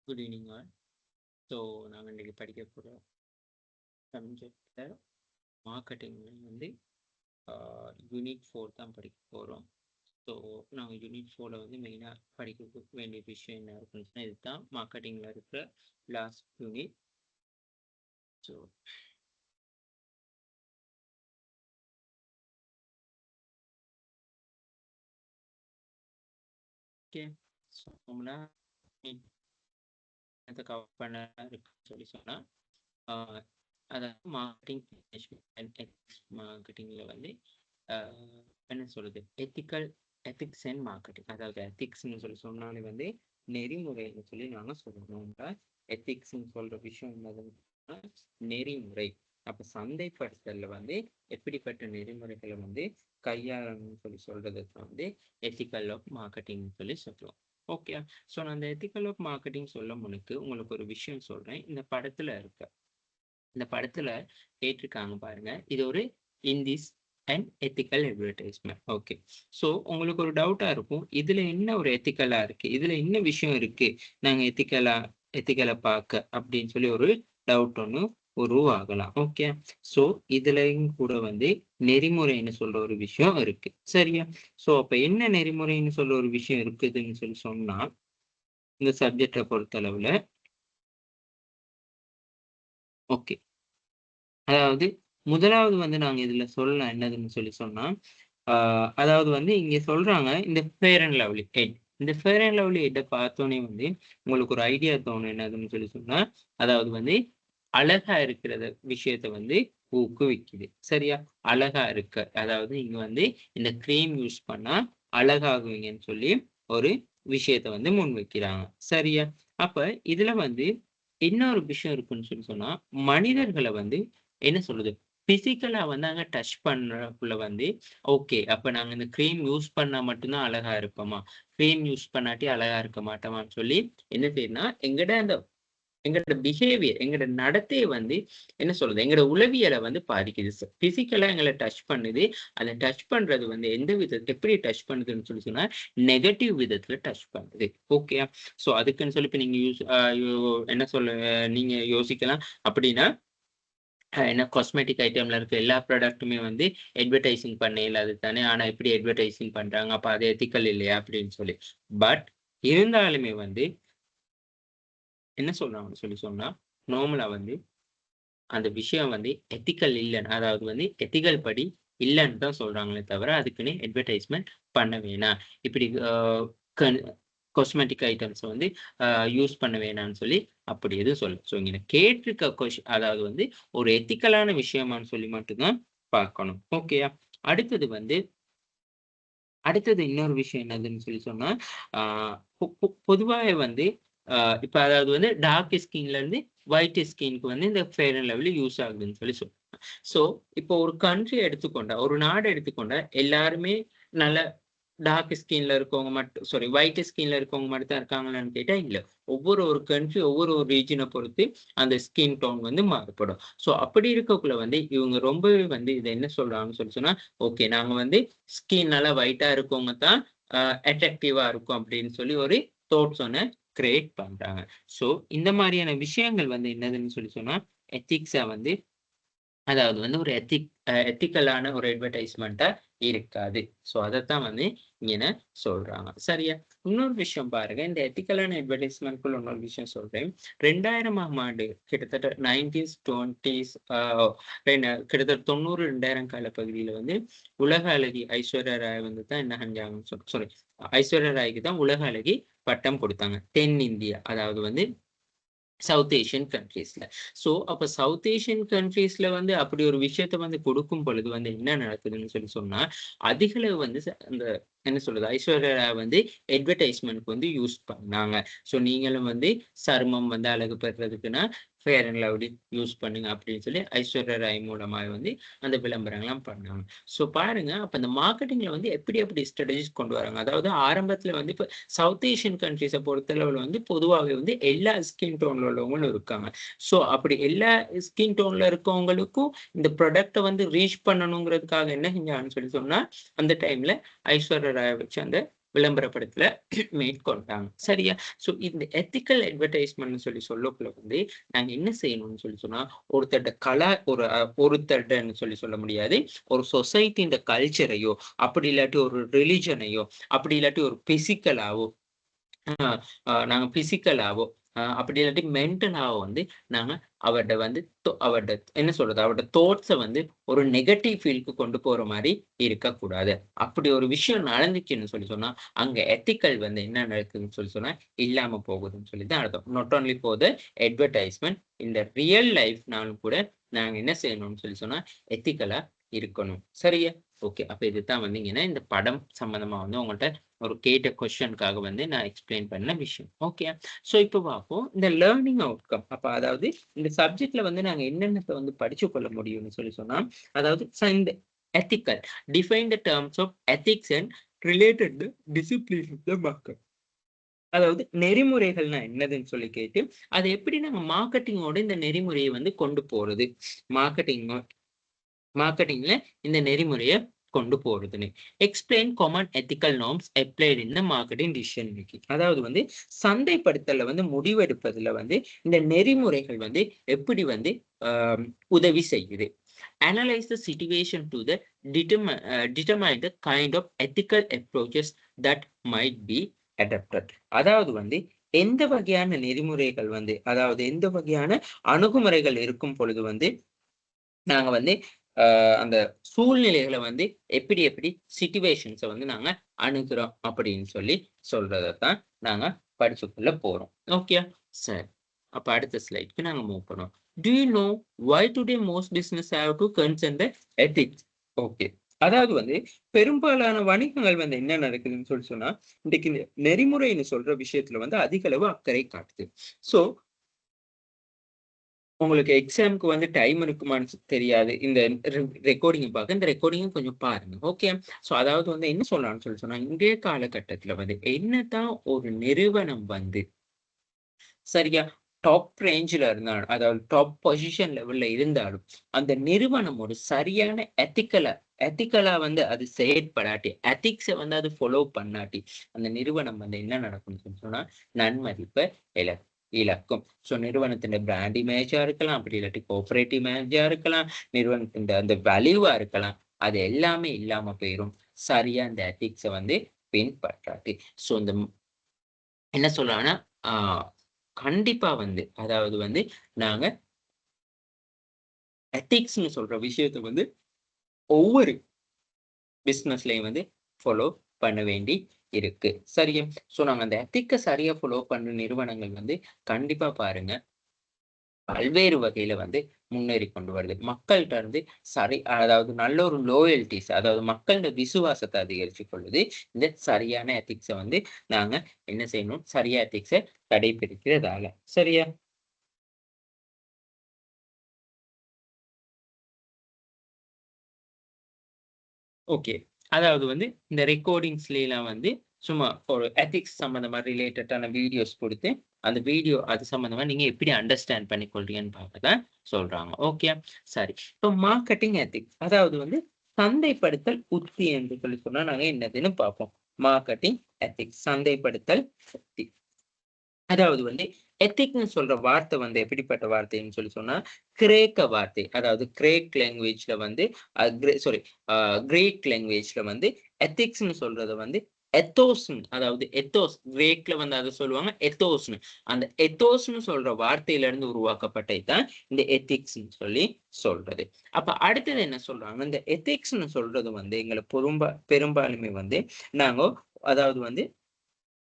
Good evening all. So நாங்கள் இன்றைக்கி படிக்க போகிற சப்ஜெக்டில் மார்க்கெட்டிங்கில் வந்து யூனிட் 4 தான் படிக்க போகிறோம். ஸோ நாங்கள் யூனிட் 4 வந்து மெயினாக படிக்க வேண்டிய விஷயம் என்ன இருக்குன்னு சொன்னால் இதுதான் மார்க்கெட்டிங்கில் இருக்கிற last unit. So okay, so cover பண்ண இருக்குன்னு சொல்லி சொன்னால் அதாவது மார்க்கெட்டிங்கில் வந்து என்ன சொல்றது, எத்திக்ஸ் அண்ட் மார்க்கெட்டிங். அதாவது எத்திக்ஸ்ன்னு சொல்லி சொன்னாலே வந்து நெறிமுறைன்னு சொல்லி நாங்கள் சொல்லணும். எத்திக்ஸ்ன்னு சொல்ற விஷயம் என்னதுன்னா நெறிமுறை. அப்ப சந்தைப்படுத்தல வந்து எப்படிப்பட்ட நெறிமுறைகளை வந்து கையாளணும்னு சொல்லி சொல்றதுக்கு வந்து எத்திக்கல் ஆஃப் மார்க்கெட்டிங் சொல்லி சொல்லுவோம். ஓகே, ஸோ நான் அந்த எத்திக்கல் ஆஃப் மார்க்கெட்டிங் சொல்ல முன்னுக்கு உங்களுக்கு ஒரு விஷயம் சொல்றேன். இந்த படத்துல கேட்டிருக்காங்க பாருங்க, இது ஒரு இந்திஸ் and ethical advertisement. Okay, so உங்களுக்கு ஒரு டவுட்டா இருக்கும், இதுல என்ன ஒரு எத்திக்கலா இருக்கு, இதுல என்ன விஷயம் இருக்கு நாங்க எத்திக்கலை பார்க்க அப்படின்னு சொல்லி ஒரு டவுட் ஒன்று உருவாகலாம். ஓகே, ஸோ இதுலயும் கூட வந்து நெறிமுறைன்னு சொல்ற ஒரு விஷயம் இருக்கு, சரியா? ஸோ அப்ப என்ன நெறிமுறைன்னு சொல்ற ஒரு விஷயம் இருக்குதுன்னு சொல்லி சொன்னா இந்த சப்ஜெக்டை பொறுத்தளவுல ஓகே, அதாவது முதலாவது வந்து நாங்க இதுல சொல்லலாம் என்னதுன்னு சொல்லி சொன்னா அதாவது வந்து இங்க சொல்றாங்க இந்த ஃபேர் அண்ட் லவ்லி ஹெட். இந்த ஃபேர் அண்ட் லவ்லி ஹெட்டை பார்த்தோன்னே வந்து உங்களுக்கு ஒரு ஐடியா தோணும் என்னதுன்னு சொல்லி சொன்னா, அதாவது வந்து அழகா இருக்கிறத விஷயத்த வந்து ஊக்குவிக்குது, சரியா? அழகா இருக்க, அதாவது இங்க வந்து இந்த கிரீம் யூஸ் பண்ணா அழகாகுவீங்கன்னு சொல்லி ஒரு விஷயத்த வந்து முன் வைக்கிறாங்க, சரியா? அப்ப இதுல வந்து இன்னொரு விஷயம் இருக்குன்னு சொல்லி சொன்னா, மனிதர்களை வந்து என்ன சொல்லுது, பிசிக்கலா வந்து அங்க டச் பண்றதுக்குள்ள வந்து ஓகே, அப்ப நாங்க இந்த கிரீம் யூஸ் பண்ணா மட்டும்தான் அழகா இருப்போமா, கிரீம் யூஸ் பண்ணாட்டி அழகா இருக்க மாட்டோமான்னு சொல்லி என்ன செய்யுதுன்னா எங்களோட பிஹேவியர், எங்களோட நடத்தையை வந்து என்ன சொல்றது, எங்களோட உளவியலை வந்து பாதிக்குது. பிசிக்கலா எங்களை டச் பண்ணுது. அதை டச் பண்றது வந்து எந்த விதத்தை எப்படி டச் பண்ணுதுன்னு சொல்லி சொன்னா நெகட்டிவ் விதத்துல டச் பண்ணுது. ஓகே, ஸோ அதுக்குன்னு சொல்லி இப்ப நீங்க என்ன சொல்ல நீங்க யோசிக்கலாம் அப்படின்னா என்ன காஸ்மெட்டிக் ஐட்டம்ல இருக்க எல்லா ப்ராடக்ட்டுமே வந்து அட்வர்டைசிங் பண்ண இல்லாது தானே, ஆனா எப்படி அட்வர்டைசிங் பண்றாங்க, அப்ப அது எத்திக்கல் இல்லையா அப்படின்னு சொல்லி. பட் இருந்தாலுமே வந்து என்ன சொல்றாங்கன்னு சொல்லி சொன்னா நார்மலா வந்து அந்த விஷயம் வந்து எத்திக்கல் இல்லைன்னு, அதாவது வந்து எத்திக்கல் படி இல்லைன்னு தான் சொல்றாங்களே தவிர அதுக்குன்னு அட்வர்டைஸ்மெண்ட் பண்ண வேணாம், இப்படி காஸ்மெட்டிக் ஐட்டம்ஸ் வந்து யூஸ் பண்ண வேணாம்னு சொல்லி அப்படி எதுவும் சொல்ல. ஸோ இங்க கேட்டிருக்க அதாவது வந்து ஒரு எத்திக்கலான விஷயமான்னு சொல்லி மட்டும்தான் பார்க்கணும். ஓகேயா? அடுத்தது இன்னொரு விஷயம் என்னதுன்னு சொல்லி சொன்னா பொதுவாக வந்து இப்ப அதாவது வந்து டார்க் ஸ்கின்ல இருந்து ஒயிட் ஸ்கின்க்கு வந்து இந்த ஃபேர் அண்ட் லவ்லி யூஸ் ஆகுதுன்னு சொல்லி சொல்றாங்க. ஸோ இப்போ ஒரு கண்ட்ரி எடுத்துக்கொண்டா, ஒரு நாடு எடுத்துக்கொண்டா எல்லாருமே நல்ல டார்க் ஸ்கின்ல இருக்கவங்க மட்டும், ஒயிட் ஸ்கின்ல இருக்கவங்க மட்டும் தான் இருக்காங்களான்னு கேட்டா இல்ல. ஒரு கண்ட்ரி ஒவ்வொரு ரீஜனை பொறுத்து அந்த ஸ்கின் டோன் வந்து மாறுபடும். ஸோ அப்படி இருக்கக்குள்ள வந்து இவங்க ரொம்பவே வந்து இதை என்ன சொல்றாங்கன்னு சொல்லி சொன்னா, ஓகே நாங்க வந்து ஸ்கின் நல்லா ஒயிட்டா இருக்கவங்க தான் அட்ராக்டிவா இருக்கும் அப்படின்னு சொல்லி ஒரு தாட்ஸ் ஒன்று கிரியேட் பண்றாங்க. ஸோ இந்த மாதிரியான விஷயங்கள் வந்து என்னதுன்னு சொல்லி சொன்னா எத்திக்ஸா வந்து, அதாவது வந்து ஒரு எத்திக்கலான ஒரு அட்வர்டைஸ்மெண்ட்டா இருக்காது. ஸோ அதைத்தான் வந்து இங்க சொல்றாங்க, சரியா? இன்னொரு விஷயம் பாருங்க, இந்த எத்திக்கலான அட்வர்டைஸ்மெண்ட்குள்ள இன்னொரு விஷயம் சொல்றேன். 2000ஆம் ஆண்டு கிட்டத்தட்ட 1920s கிட்டத்தட்ட 90-2000 காலப்பகுதியில வந்து உலக அழகி ஐஸ்வர்யா ராய் வந்து தான் என்ன செஞ்சாங்க, ஐஸ்வர்யா ராய்க்கு தான் உலக அழகி பட்டம் கொடுத்தாங்க தென்னிந்தியா, அதாவது வந்து சவுத் ஏஷியன் கண்ட்ரீஸ்ல. ஸோ அப்ப சவுத் ஏஷியன் கண்ட்ரீஸ்ல வந்து அப்படி ஒரு விஷயத்த வந்து கொடுக்கும் பொழுது வந்து என்ன நடக்குதுன்னு சொல்லி சொன்னா அதிகளவு வந்து அந்த என்ன சொல்றது ஐஸ்வர்யா ராய் வந்து அட்வர்டைஸ்மெண்ட்க்கு வந்து யூஸ் பண்ணாங்க. ஸோ நீங்களும் வந்து சருமம் வந்து அழகு பெறதுக்குன்னா ஃபேர் அண்ட் லவ்லி யூஸ் பண்ணுங்க அப்படின்னு சொல்லி ஐஸ்வர்யா ராய் மூலமா வந்து அந்த விளம்பரங்கள்லாம் பண்ணாங்க. ஸோ பாருங்க, அப்ப இந்த மார்க்கெட்டிங்ல வந்து எப்படி ஸ்ட்ராட்டஜிஸ் கொண்டு வராங்க. அதாவது ஆரம்பத்துல வந்து இப்ப சவுத் ஏஷியன் கண்ட்ரீஸை பொறுத்தளவுல வந்து பொதுவாகவே வந்து எல்லா ஸ்கின் டோன்ல உள்ளவங்களும் இருக்காங்க. ஸோ அப்படி எல்லா ஸ்கின் டோன்ல இருக்கவங்களுக்கும் இந்த ப்ராடக்டை வந்து ரீச் பண்ணணுங்கிறதுக்காக என்ன செஞ்சாங்கன்னு சொல்லி சொன்னா அந்த டைம்ல ஐஸ்வர்யா ராய் வச்சு அந்த விளம்பரப்படுத்தல மேற்கொண்டாங்க. சரியா? ஸோ இந்த எத்திக்கல் அட்வர்டைஸ்மெண்ட்னு சொல்லக்குள்ள வந்து நாங்க என்ன செய்யணும்னு சொன்னா, ஒருத்தர்டன்னு சொல்ல முடியாது. ஒரு சொசைட்டியின் கல்ச்சரையோ, அப்படி இல்லாட்டி ஒரு ரிலிஜனையோ, அப்படி இல்லாட்டி ஒரு பிசிக்கலாவோ நாங்க பிசிக்கலாவோ அப்படி இல்லாட்டி மென்டலாவோ வந்து நாங்க அவர்ட வந்து அவர்ட என்ன சொல்றது அவரோட தோட்ஸை வந்து ஒரு நெகட்டிவ் ஃபீல்டுக்கு கொண்டு போற மாதிரி இருக்கக்கூடாது. அப்படி ஒரு விஷயம் நடந்துச்சுன்னு சொன்னா அங்க எத்திக்கல் வந்து என்ன நடக்குதுன்னு சொன்னா இல்லாம போகுதுன்னு சொல்லி தான் அர்த்தம். Not only for the advertisement, இந்த ரியல் லைஃப்னாலும் கூட நாங்க என்ன செய்யணும்னு சொன்னா எத்திக்கலா இருக்கணும். சரியா? ஓகே. அப்ப இதுதான் வந்தீங்கன்னா இந்த படம் சம்பந்தமா வந்து உங்கள்கிட்ட ஒரு கேட்ட கொஸ்டினுக்காக வந்து நான் எக்ஸ்பிளைன் பண்ண விஷயம். ஓகே. ஸோ இப்போ பார்ப்போம் இந்த லேர்னிங் அவுட்கம். அப்ப அதாவது இந்த சப்ஜெக்ட்ல வந்து நாங்க என்னென்னத்தை வந்து படிச்சு கொள்ள முடியும்னு சொன்னா, அதாவது இந்த ethical define the terms of ethics and related disciplines of the market. அதாவது நெறிமுறைகள்னா என்னதுன்னு சொல்லி கேட்டு அதை எப்படி நாங்க மார்க்கெட்டிங்கோட இந்த நெறிமுறையை வந்து கொண்டு போறது, மார்க்கெட்டிங்ல இந்த நெறிமுறையை கொண்டு போறதுன்னு explain common ethical norms applied in the marketing decision making. அதாவது வந்து சந்தைப்படுத்தல வந்து முடிவெடுப்பதுல வந்து இந்த நெறிமுறைகள் வந்து எப்படி வந்து உதவி செய்யுது. Analyze the situation to the determine the kind of ethical approaches that might be adapted. அதாவது வந்து எந்த வகையான நெறிமுறைகள் வந்து அதாவது எந்த வகையான அணுகுமுறைகள் இருக்கும் பொழுது வந்து நாங்க வந்து அந்த சூழ்நிலைகளை வந்து எப்படி சிச்சுவேஷன்ஸை வந்து நாங்க அணுகிறோம் அப்படின்னு சொல்றதான் நாங்க படிச்சுக்குள்ள போறோம். ஓகே. சரி, அப்ப அடுத்த ஸ்லைட்க்கு நாங்க மூவ் பண்ணுவோம். Do you know why today most business have to concern the ethics? Okay. அதாவது வந்து பெரும்பாலான வணிகங்கள் வந்து என்ன நடக்குதுன்னு சொன்னா இன்னைக்கு நெறிமுறைன்னு சொல்ற விஷயத்துல வந்து அதிக அளவு அக்கறை காட்டுது. சோ உங்களுக்கு எக்ஸாம்க்கு வந்து டைம் இருக்குமான்னு தெரியாது. இந்த ரெக்கார்டிங் பார்க்க இந்த ரெக்கார்டிங் கொஞ்சம் பாருங்க. ஓகே. ஸோ அதாவது வந்து என்ன சொல்லலாம்னு சொன்னா இன்றைய காலகட்டத்துல வந்து என்னதான் ஒரு நிறுவனம் வந்து சரியா டாப் ரேஞ்சில் இருந்தாலும் அதாவது டாப் பொசிஷன் லெவல்ல இருந்தாலும் அந்த நிறுவனம் ஒரு சரியான எத்திக்கலா வந்து அது செயற்படாட்டி எத்திக்ஸை வந்து அது ஃபாலோ பண்ணாட்டி அந்த நிறுவனம் வந்து என்ன நடக்கும்னு சொன்னா நன்மதிப்பை இழக்கும். ஸோ நிறுவனத்தின் பிராண்ட் இமேஜா இருக்கலாம், அப்படி இல்லாட்டி கோஆபரேட் இமேஜா இருக்கலாம், நிறுவனத்தின் அந்த வேல்யூவா இருக்கலாம், அது எல்லாமே இல்லாம போயிரும் சரியா இந்த எத்திக்ஸை வந்து பின்பற்றாட்டி. ஸோ இந்த என்ன சொல்லலாம்னா கண்டிப்பா வந்து அதாவது வந்து நாங்க எத்திக்ஸ்னு சொல்ற விஷயத்தை வந்து ஒவ்வொரு பிசினஸ்லயும் வந்து ஃபாலோ பண்ண வேண்டி இருக்கு. சரியா? ஸோ நாங்க அந்த எத்திக்கை சரியா ஃபாலோ பண்ற நிறுவனங்கள் வந்து கண்டிப்பா பாருங்க பல்வேறு வகையில வந்து முன்னேறி கொண்டு வருது. மக்கள்கிட்ட இருந்து அதாவது நல்ல ஒரு லோயல்டிஸ் அதாவது மக்களோட விசுவாசத்தை அதிகரிச்சு கொள்ளுது. இந்த சரியான எத்திக்ஸை வந்து நாங்க என்ன செய்யணும், சரியா எத்திக்ஸை கடைபிடிக்கிறதால. சரியா? ஓகே. அதாவது வந்து இந்த ரெக்கார்டிங்ஸ்லாம் வந்து சும்மா ஒரு எத்திக்ஸ் சம்பந்தமா ரிலேட்டடான வீடியோஸ் கொடுத்து அந்த வீடியோ அது சம்பந்தமா நீங்க எப்படி அண்டர்ஸ்டாண்ட் பண்ணிக்கொள்றீங்கன்னு பார்க்கதான் சொல்றாங்க. ஓகே. சரி, இப்போ மார்க்கெட்டிங் எத்திக்ஸ் அதாவது வந்து சந்தைப்படுத்தல் உத்தி என்று சொன்னா நாங்க என்னதுன்னு பார்ப்போம். மார்க்கெட்டிங் எத்திக்ஸ் சந்தைப்படுத்தல் உத்தி. அதாவது வந்து எத்திக்னு சொல்ற வார்த்தை வந்து எப்படிப்பட்ட வார்த்தைன்னு சொன்னா கிரேக்க வார்த்தை. அதாவது கிரேக் லாங்குவேஜ்ல வந்து கிரேக் லாங்குவேஜ்ல வந்து எத்திக்ஸ்னு சொல்றது வந்து எத்தோஸ்னு அதாவது எத்தோஸ் கிரேக்ல வந்து அதை சொல்லுவாங்க எத்தோஸ்னு. அந்த எத்தோஸ்னு சொல்ற வார்த்தையில இருந்து உருவாக்கப்பட்டதுதான் இந்த எத்திக்ஸ்னு சொல்றது. அப்ப அடுத்தது என்ன சொல்றாங்க, இந்த எத்திக்ஸ்னு சொல்றது வந்து எங்களை பெரும்பாலுமே வந்து நாங்க அதாவது வந்து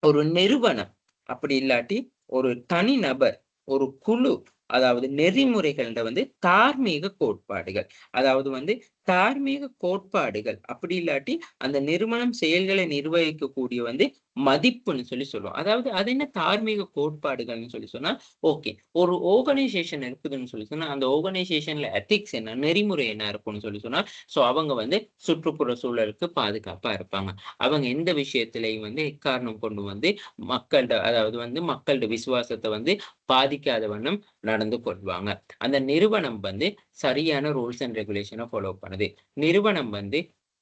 ஒரு நிறுவனம் அப்படி இல்லாட்டி ஒரு தனி நபர் ஒரு குழு அதாவது நெறிமுறைகள்ன்ற வந்து தார்மீக கோட்பாடுகள் அதாவது வந்து தார்மீக கோட்பாடுகள் அப்படி இல்லாட்டி அந்த நிறுவனம் செயல்களை நிர்வகிக்கக்கூடிய வந்து மதிப்புன்னு சொல்லுவோம். அதாவது அது என்ன தார்மீக கோட்பாடுகள்னு சொன்னா ஓகே ஒரு ஆர்கனைசேஷன் இருக்குதுன்னு சொன்னா அந்த ஆர்கனைசேஷன்ல எத்திக்ஸ் என்ன நெறிமுறை என்ன இருக்கும்னு சொன்னா ஸோ அவங்க வந்து சுற்றுப்புற சூழலுக்கு பாதுகாப்பா இருப்பாங்க. அவங்க எந்த விஷயத்திலையும் வந்து எக்காரணம் கொண்டு வந்து அதாவது வந்து மக்களோட விசுவாசத்தை வந்து பாதிக்காத வண்ணம் நடந்து கொள்வாங்க. அந்த நிறுவனம் வந்து சரியான ரூல்ஸ் அண்ட் ரெகுலேஷனை ஃபாலோ பண்ணுது. நிறுவனம் வந்து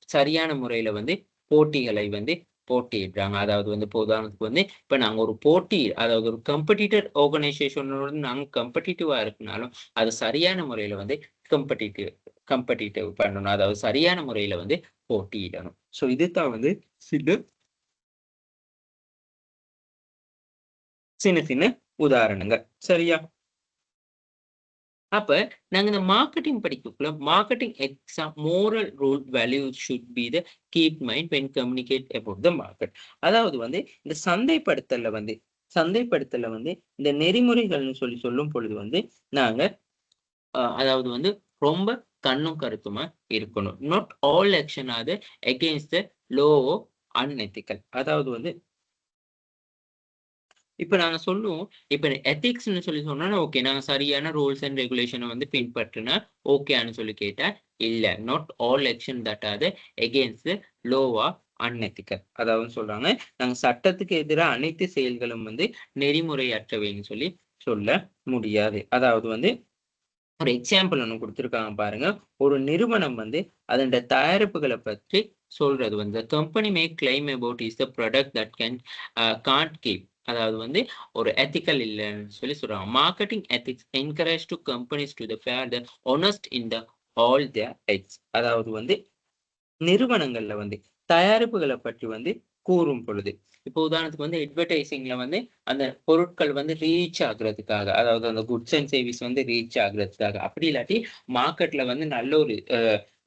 சரியான முறையில வந்து போட்டிகளை வந்து போட்டியிடுறாங்க. அதாவது வந்து இப்போ உதாரணத்துக்கு வந்து இப்ப நாங்க ஒரு போட்டி, அதாவது ஒரு காம்படிட்டர் ஆர்கனைசேஷனோட நாங்க காம்படிட்டிவா இருக்குனாலும் அது சரியான முறையில வந்து காம்படிட்டிவ் காம்படிட்டிவ் பண்ணணும். அதாவது சரியான முறையில வந்து போட்டியிடணும். சோ இதுதான் வந்து சில சின்ன சின்ன உதாரணங்கள். சரியா? அப்ப நாங்க இந்த மார்க்கெட்டிங் படிக்கக்குள்ள marketing exam moral rule value should be the keep mind when communicate about the market. அதாவது வந்து இந்த சந்தைப்படுத்தல வந்து இந்த நெறிமுறைகள்னு சொல்லி சொல்லும் பொழுது வந்து நாங்க அதாவது வந்து ரொம்ப கண்ணும் கருத்துமா இருக்கணும். Not all action R against the low unethical. அதாவது வந்து இப்ப நாங்க சொல்லுவோம். இப்ப எத்திக்ஸ்ன்னு சொல்லி சொன்னா, ஓகே. நாங்க சரியான ரூல்ஸ் அண்ட் ரெகுலேஷன வந்து பின்பற்றினா ஓகேன்னு சொல்லி கேட்டா, இல்ல. Not all action that are against the law are unethical. அதாவது சொல்றாங்க, நாங்க சட்டத்துக்கு எதிரா அனைத்து செயல்களும் வந்து நெறிமுறையற்றவைன்னு சொல்லி சொல்ல முடியாது. அதாவது வந்து ஒரு எக்ஸாம்பிள் ஒண்ணு குடுத்திருக்காங்க பாருங்க. ஒரு நிறுவனம் வந்து அதோட தயாரிப்புகள பற்றி சொல்றது வந்து, company may claim about is the product that can't keep. அதாவது வந்து ஒரு எத்திக்கல் இல்லன்னு சொல்லி சொல்றாங்க. Marketing ethics encourage to companies to the fair the honest in the all their edge. அதாவது வந்து நிறுவனங்கள்ல வந்து தயாரிப்புகள பற்றி வந்து கூறும் பொழுது, இப்போ உதாரணத்துக்கு வந்து அட்வர்டைசிங்ல வந்து அந்த பொருட்கள் வந்து ரீச் ஆகுறதுக்காக, அதாவது அந்த குட்ஸ் அண்ட் சர்வீஸ் வந்து ரீச் ஆகுறதுக்காக, அப்படி இல்லாட்டி மார்க்கெட்ல வந்து நல்ல ஒரு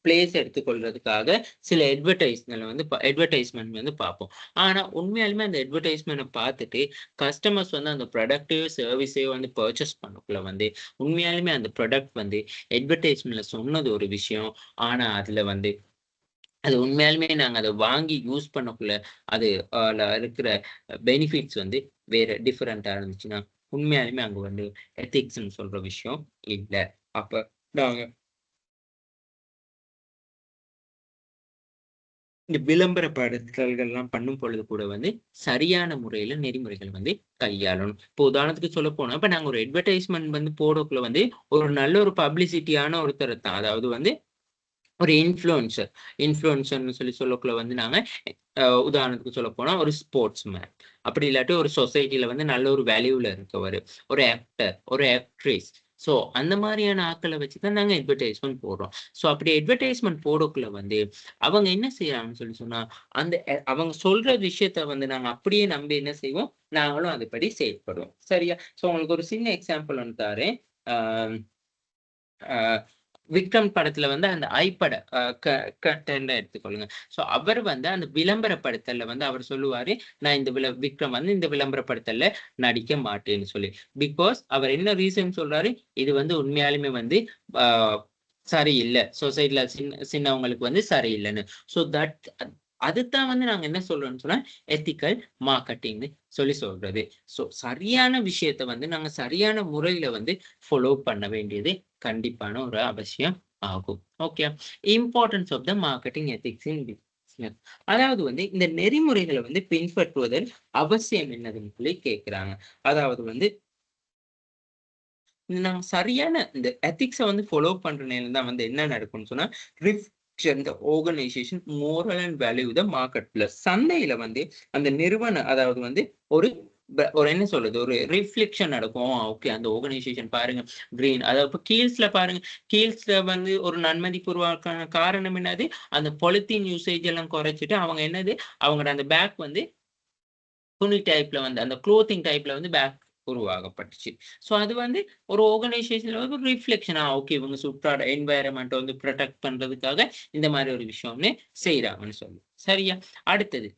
பிளேஸ் எடுத்துக்கொள்றதுக்காக சில அட்வர்டைஸ்மென்ட் வந்து பார்ப்போம். ஆனா உண்மையாலுமே அந்த அட்வர்டைஸ்மென்ட்ட பார்த்துட்டு கஸ்டமர்ஸ் வந்து அந்த ப்ராடக்ட்டையோ, சர்வீஸையோ வந்து பர்ச்சேஸ் பண்ணக்குள்ள வந்து உண்மையாலுமே அந்த ப்ராடக்ட் வந்து அட்வர்டைஸ்மென்ட்ல சொன்னது ஒரு விஷயம். ஆனா அதுல வந்து அது உண்மையாலுமே நாங்க அத வாங்கி யூஸ் பண்ணக்குள்ள, அது இருக்கிற பெனிஃபிட்ஸ் வந்து வேற டிஃபரெண்ட்டா இருந்துச்சுன்னா, உண்மையாலுமே அங்க வந்து எத்திக்ஸ்ன்னு சொல்ற விஷயம் இல்ல. அப்ப நாங்க இந்த விளம்பரப்படுத்தல்கள்லாம் பண்ணும் பொழுது கூட வந்து, சரியான முறையில நெறிமுறைகள் வந்து கையாளணும். இப்போ உதாரணத்துக்கு சொல்லப்போனா, இப்ப நாங்க ஒரு அட்வர்டைஸ்மென்ட் வந்து போடக்குள்ள வந்து, ஒரு நல்ல ஒரு பப்ளிசிட்டியான ஒருத்தர தான் அதாவது வந்து ஒரு இன்ஃப்ளூயன்சர்ன்னு சொல்லி சொல்லக்குள்ள வந்து நாங்க உதாரணத்துக்கு சொல்லப்போனா ஒரு ஸ்போர்ட்ஸ் மேன். அப்படி இல்லாட்டி ஒரு சொசைட்டில வந்து நல்ல ஒரு வேல்யூல இருக்கவரு. ஒரு ஆக்டர், ஒரு ஆக்ட்ரிஸ். ஸோ அந்த மாரியான ஆட்கள வச்சு தான் நாங்க அட்வர்டைஸ்மென்ட் போடுறோம். ஸோ அப்படி அட்வர்டைஸ்மென்ட் போடக்குள்ள வந்து, அவங்க என்ன செய்றாங்கன்னு சொல்லி சொன்னா, அந்த அவங்க சொல்ற விஷயத்த வந்து நாங்க அப்படியே நம்பி என்ன செய்வோம், நாங்களும் அதுபடி செயல்படுவோம். சரியா? ஸோ உங்களுக்கு ஒரு சின்ன எக்ஸாம்பிள் ஒண்ணு தாரேன். ஆ அ விக்ரம் படத்துல வந்து அந்த ஐபேட அ க கன்டென்ட் எடுத்துக்கொள்ளுங்க. ஸோ அவர் வந்து அந்த விளம்பரப்படுத்தல்ல வந்து அவர் சொல்லுவாரு, நான் இந்த விக்ரம் வந்து இந்த விளம்பரப்படுத்தல்ல நடிக்க மாட்டேன்னு சொல்லி. பிகாஸ் அவர் என்ன ரீசன் சொல்றாரு, இது வந்து உண்மையாலுமே வந்து ஆ சரியில்ல. சொசைட்டில சின்னவங்களுக்கு வந்து சரியில்லன்னு. ஸோ அதுதான் வந்து நாங்க என்ன சொல்றோம்ன்னு சொன்னா, எத்திக்கல் மார்க்கெட்டிங்ன்னு சொல்லி சொல்றது. ஸோ சரியான விஷயத்த வந்து நாங்க சரியான முறையில வந்து ஃபாலோ பண்ண வேண்டியது கண்டிப்பான ஒரு அவசியம் ஆகும். ஓகே. Importance of the marketing ethics in business. அதாவது வந்து இந்த நெறிமுறைகள வந்து பின்பற்றுவதன் அவசியம் என்னதுன்னு சொல்லி கேட்கிறாங்க. அதாவது வந்து நாங்க சரியான இந்த எத்திக்ஸ வந்து ஃபாலோ பண்ற நேரம் தான் வந்து என்ன நடக்கும்னு சொன்னா, reflection the organisation moral and value the market plus. சந்தையில வந்து அந்த அதாவது வந்து ஒரு ஒரு என்ன சொல்றது? ஒரு ரிஃப்ளெக்ஷன் நடக்கும். ஓகே அந்த ஆர்கனைசேஷன் பாருங்க கிரீன் அதாவது இப்ப கீல்ஸ்ல பாருங்க. கீல்ஸ்ல வந்து ஒரு நன்மதிப்பு உருவாக்கான காரணம் என்னது? அந்த பாலித்தீன் யூசேஜ் எல்லாம் குறைச்சுட்டு அவங்க என்னது? அவங்களோட அந்த பேக் வந்து துணி டைப்ல வந்து அந்த குளோத்திங் டைப்ல வந்து பேக் உருவாகப்பட்டுச்சு. ஸோ அது வந்து ஒரு ஆர்கனைசேஷன்ல வந்து ஒரு ரிஃப்ளெக்ஷன். ஓகே இவங்க சுற்றாட என்வைரன்மென்ட்ட வந்து புரொடெக்ட் பண்றதுக்காக இந்த மாரி ஒரு விஷயம்னு செய்றாங்கன்னு சொல்லி. சரியா? அடுத்தது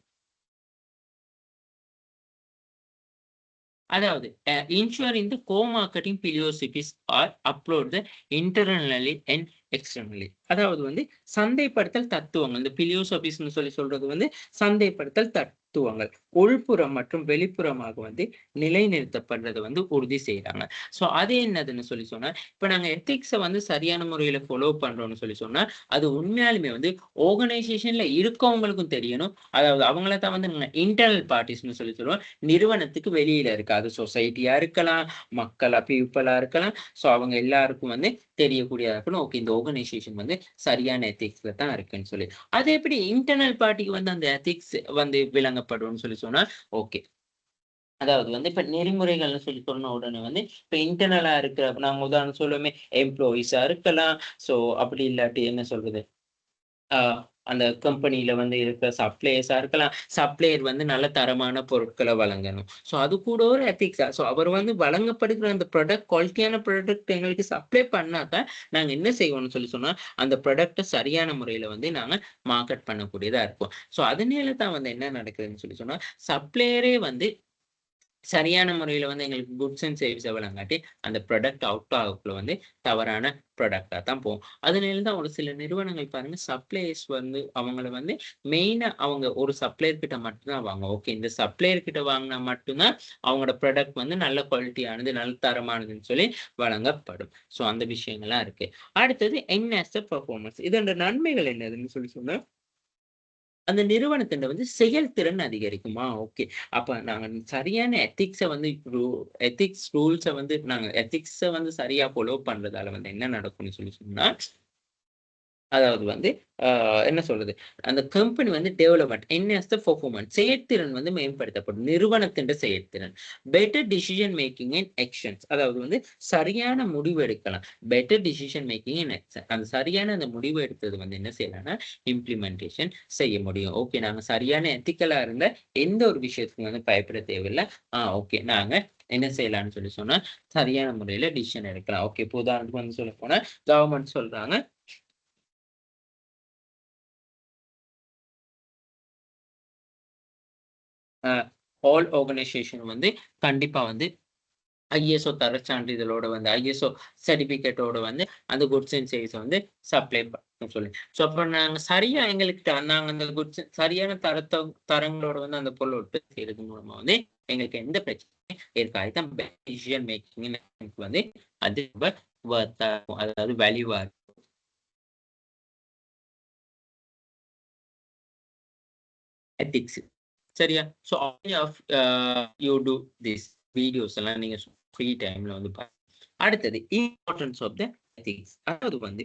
அதாவது ensuring the co-marketing philosophies are upload the internally and externally. அதாவது வந்து சந்தைப்படுத்தல் தத்துவங்கள். இந்த பிலியோசோபிஸ்ன்னு சொல்லி சொல்றது வந்து சந்தைப்படுத்தல் தத்துவங்கள். உள்புறம் மற்றும் வெளிப்புறமாக வந்து நிலைநிறுத்தப்படுறதை வந்து உறுதி செய்யறாங்க. சோ அது என்னதுன்னு சொல்லி சொன்னா, இப்ப நாங்க எத்திக்ஸை வந்து சரியான முறையில ஃபாலோ பண்றோம்னு சொல்லி சொன்னா, அது உண்மையாலுமே வந்து ஆர்கனைசேஷன்ல இருக்கவங்களுக்கும் தெரியணும். அதாவது அவங்கள தான் வந்து நாங்க இன்டர்னல் பார்ட்டிஸ்ன்னு சொல்லி சொல்லுவோம். நிறுவனத்துக்கு வெளியில இருக்கு. அது சொசைட்டியா இருக்கலாம், மக்களா பீப்பிளா இருக்கலாம். சோ அவங்க எல்லாருக்கும் வந்து தெரியக்கூடியதா இருக்கணும். ஓகே, இந்த ஆர்கனைசேஷன் வந்து சரியான எத்திக்ஸ்ல தான் இருக்குன்னு சொல்லி. அது எப்படி இன்டர்னல் பார்ட்டிக்கு வந்து அந்த எத்திக்ஸ் வந்து விளங்கப்படும்னு சொல்லி சொன்னா, ஓகே. அதாவது வந்து இப்ப நெறிமுறைகள்னு சொல்லி சொன்ன உடனே வந்து, இப்ப இன்டர்னலா இருக்கிற நாங்க உதாரணம் சொல்லுவோமே, எம்ப்ளாயீஸா இருக்கலாம். சோ அப்படி இல்லாட்டி என்ன சொல்றது? ஆ அந்த கம்பெனியில வந்து இருக்கிற சப்ளையர்ஸா இருக்கலாம். சப்ளையர் வந்து நல்ல தரமான பொருட்கள வழங்கணும். சோ அது கூட ஒரு எத்திக்ஸா. சோ அவர் வந்து வழங்கப்படுகிற அந்த ப்ராடக்ட் குவாலிட்டியான ப்ராடக்ட் எங்களுக்கு சப்ளை பண்ணா தான், நாங்க என்ன செய்வோம்னு சொல்லி சொன்னா, அந்த ப்ராடக்ட்ட சரியான முறையில வந்து நாங்க மார்க்கெட் பண்ணக்கூடியதா இருக்கும். சோ அதனால தான் வந்து என்ன நடக்குதுன்னு சொல்லி சொன்னா, சப்ளையரே வந்து சரியான முறையில வந்து எங்களுக்கு குட்ஸ் அண்ட் சர்வீஸ வழங்காட்டி, அந்த ப்ராடக்ட் அவுட் ஆகக்குள்ள வந்து தவறான ப்ராடக்ட்டா தான் போகும். அதனால தான் ஒரு சில நிறுவனங்கள் பாருங்க, சப்ளையர்ஸ் வந்து அவங்கள வந்து மெயினா அவங்க ஒரு சப்ளையர் கிட்ட மட்டும் தான் வாங்குவோம். ஓகே, இந்த சப்ளையர் கிட்ட வாங்குனா மட்டும் தான் அவங்களோட ப்ராடக்ட் வந்து நல்ல குவாலிட்டியானது, நல்ல தரமானதுன்னு சொல்லி வழங்கப்படும். ஸோ அந்த விஷயங்கள்லாம் இருக்கு. அடுத்தது என்ஹான்ஸ் த பெர்ஃபார்மன்ஸ். இதோட நன்மைகள் என்னதுன்னு சொல்லி சொன்னா, அந்த நிறுவனத்தில வந்து செயல்திறன் அதிகரிக்குமா? ஓகே. அப்ப நாங்க சரியான எத்திக்ஸ வந்து எத்திக்ஸ் ரூல்ஸ வந்து நாங்க எத்திக்ஸ வந்து சரியா ஃபாலோ பண்றதால வந்து என்ன நடக்கும்னு சொல்லி சொன்னா, அதாவது வந்து என்ன சொல்றது? அந்த கம்பெனி வந்து டெவலப்மென்ட் என்ஹான்ஸ் த பெர்ஃபார்மன்ஸ் செயற்திறன் வந்து மேம்படுத்தப்படும். நிறுவனத்தின் செயற்திறன். Better decision making and actions. அதாவது வந்து சரியான முடிவு எடுக்கலாம். Better decision making and action. அந்த சரியான அந்த முடிவு எடுத்தது வந்து என்ன செய்யலாம்னா, இம்ப்ளிமென்டேஷன் செய்ய முடியும். ஓகே, நாங்க சரியான எத்திக்கலா இருந்த எந்த ஒரு விஷயத்துக்கும் வந்து பயப்பட தேவையில்ல. ஓகே, நாங்க என்ன செய்யலாம்னு சொல்லி சொன்னா, சரியான முறையில டிசிஷன் எடுக்கலாம். ஓகே, இப்போ உதாரணத்துக்கு வந்து சொல்லப்போனா, கவர்ன்மெண்ட் சொல்றாங்க அ ஆல் ஆர்கனைசேஷன் வந்து கண்டிப்பா வந்து ஐஎஸ்ஓ தரச் சான்றிதழோட வந்து ஐஎஸ்ஓ சர்டிபிகேட்டோட வந்து அந்த குட்ஸ் அண்ட் சர்வீஸ வந்து சப்ளை பண்ண சொல்லி. ஸோ அப்ப நாங்க சரியா எங்களுக்கு நாங்க அந்த குட்ஸ் சரியான தரங்களோட வந்து அந்த பொருள உற்பத்தி செய்றது மூலமா வந்து எங்களுக்கு எந்த பிரச்சனையும் இருக்காது. இதுதான் டிசிஷன் மேக்கிங்ன்னு எனக்கு வந்து அது ரொம்ப வொர்த்தா இருக்கும். அதாவது வேல்யூவா இருக்கும். எத்திக்ஸ். சரியா? So of you do this videos எல்லாம் நீங்க ஃப்ரீ டைம்ல வந்து அடுத்தது இம்பார்ட்டன்ஸ் ஆஃப் த எத்திக்ஸ். அதாவது வந்து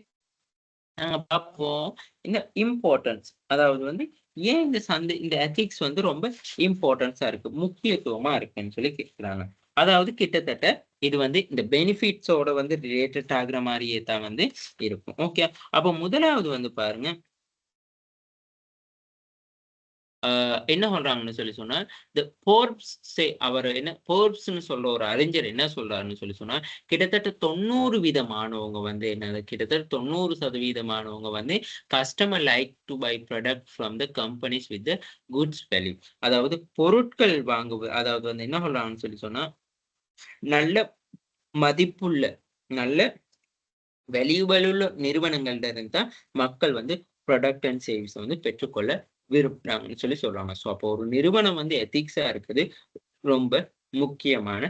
நாங்க பார்ப்போம் இந்த இம்பார்ட்டன்ஸ். அதாவது வந்து ஏன் இந்த எத்திக்ஸ் வந்து ரொம்ப இம்பார்ட்டன்ஸா இருக்கு, முக்கியத்துவமா இருக்குன்னு சொல்லி கேட்கிறாங்க. அதாவது கிட்டத்தட்ட இது வந்து இந்த பெனிஃபிட்ஸோட வந்து ரிலேட்டட் ஆகுற மாரியே தான் வந்து இருக்கும். ஓகே. அப்ப முதலாவது வந்து பாருங்க, என்ன சொல்றாங்கன்னு சொல்லி சொன்னா, இந்த ஃபோர்ப்ஸ் அவர் என்ன ஃபோர்ப்ஸ்ன்னு சொல்ற ஒரு அறிஞர் என்ன சொல்றாருன்னு சொல்லி சொன்னா, கிட்டத்தட்ட 90 மாணவங்க வந்து என்னது கிட்டத்தட்ட 90% வந்து customer like to buy product from the companies with the goods value. அதாவது பொருட்கள் அதாவது வந்து என்ன சொல்றாங்கன்னு சொல்லி சொன்னா, நல்ல மதிப்புள்ள, நல்ல வேல்யூபிள் உள்ள நிறுவனங்கள்ட்ட இருந்து தான் மக்கள் வந்து ப்ராடக்ட் அண்ட் சர்வீஸ வந்து பெற்றுக்கொள்ள விரும்புறாங்கன்னு சொல்லி சொல்றாங்க. ஸோ அப்போ ஒரு நிறுவனம் வந்து எத்திக்ஸா இருக்குது ரொம்ப முக்கியமான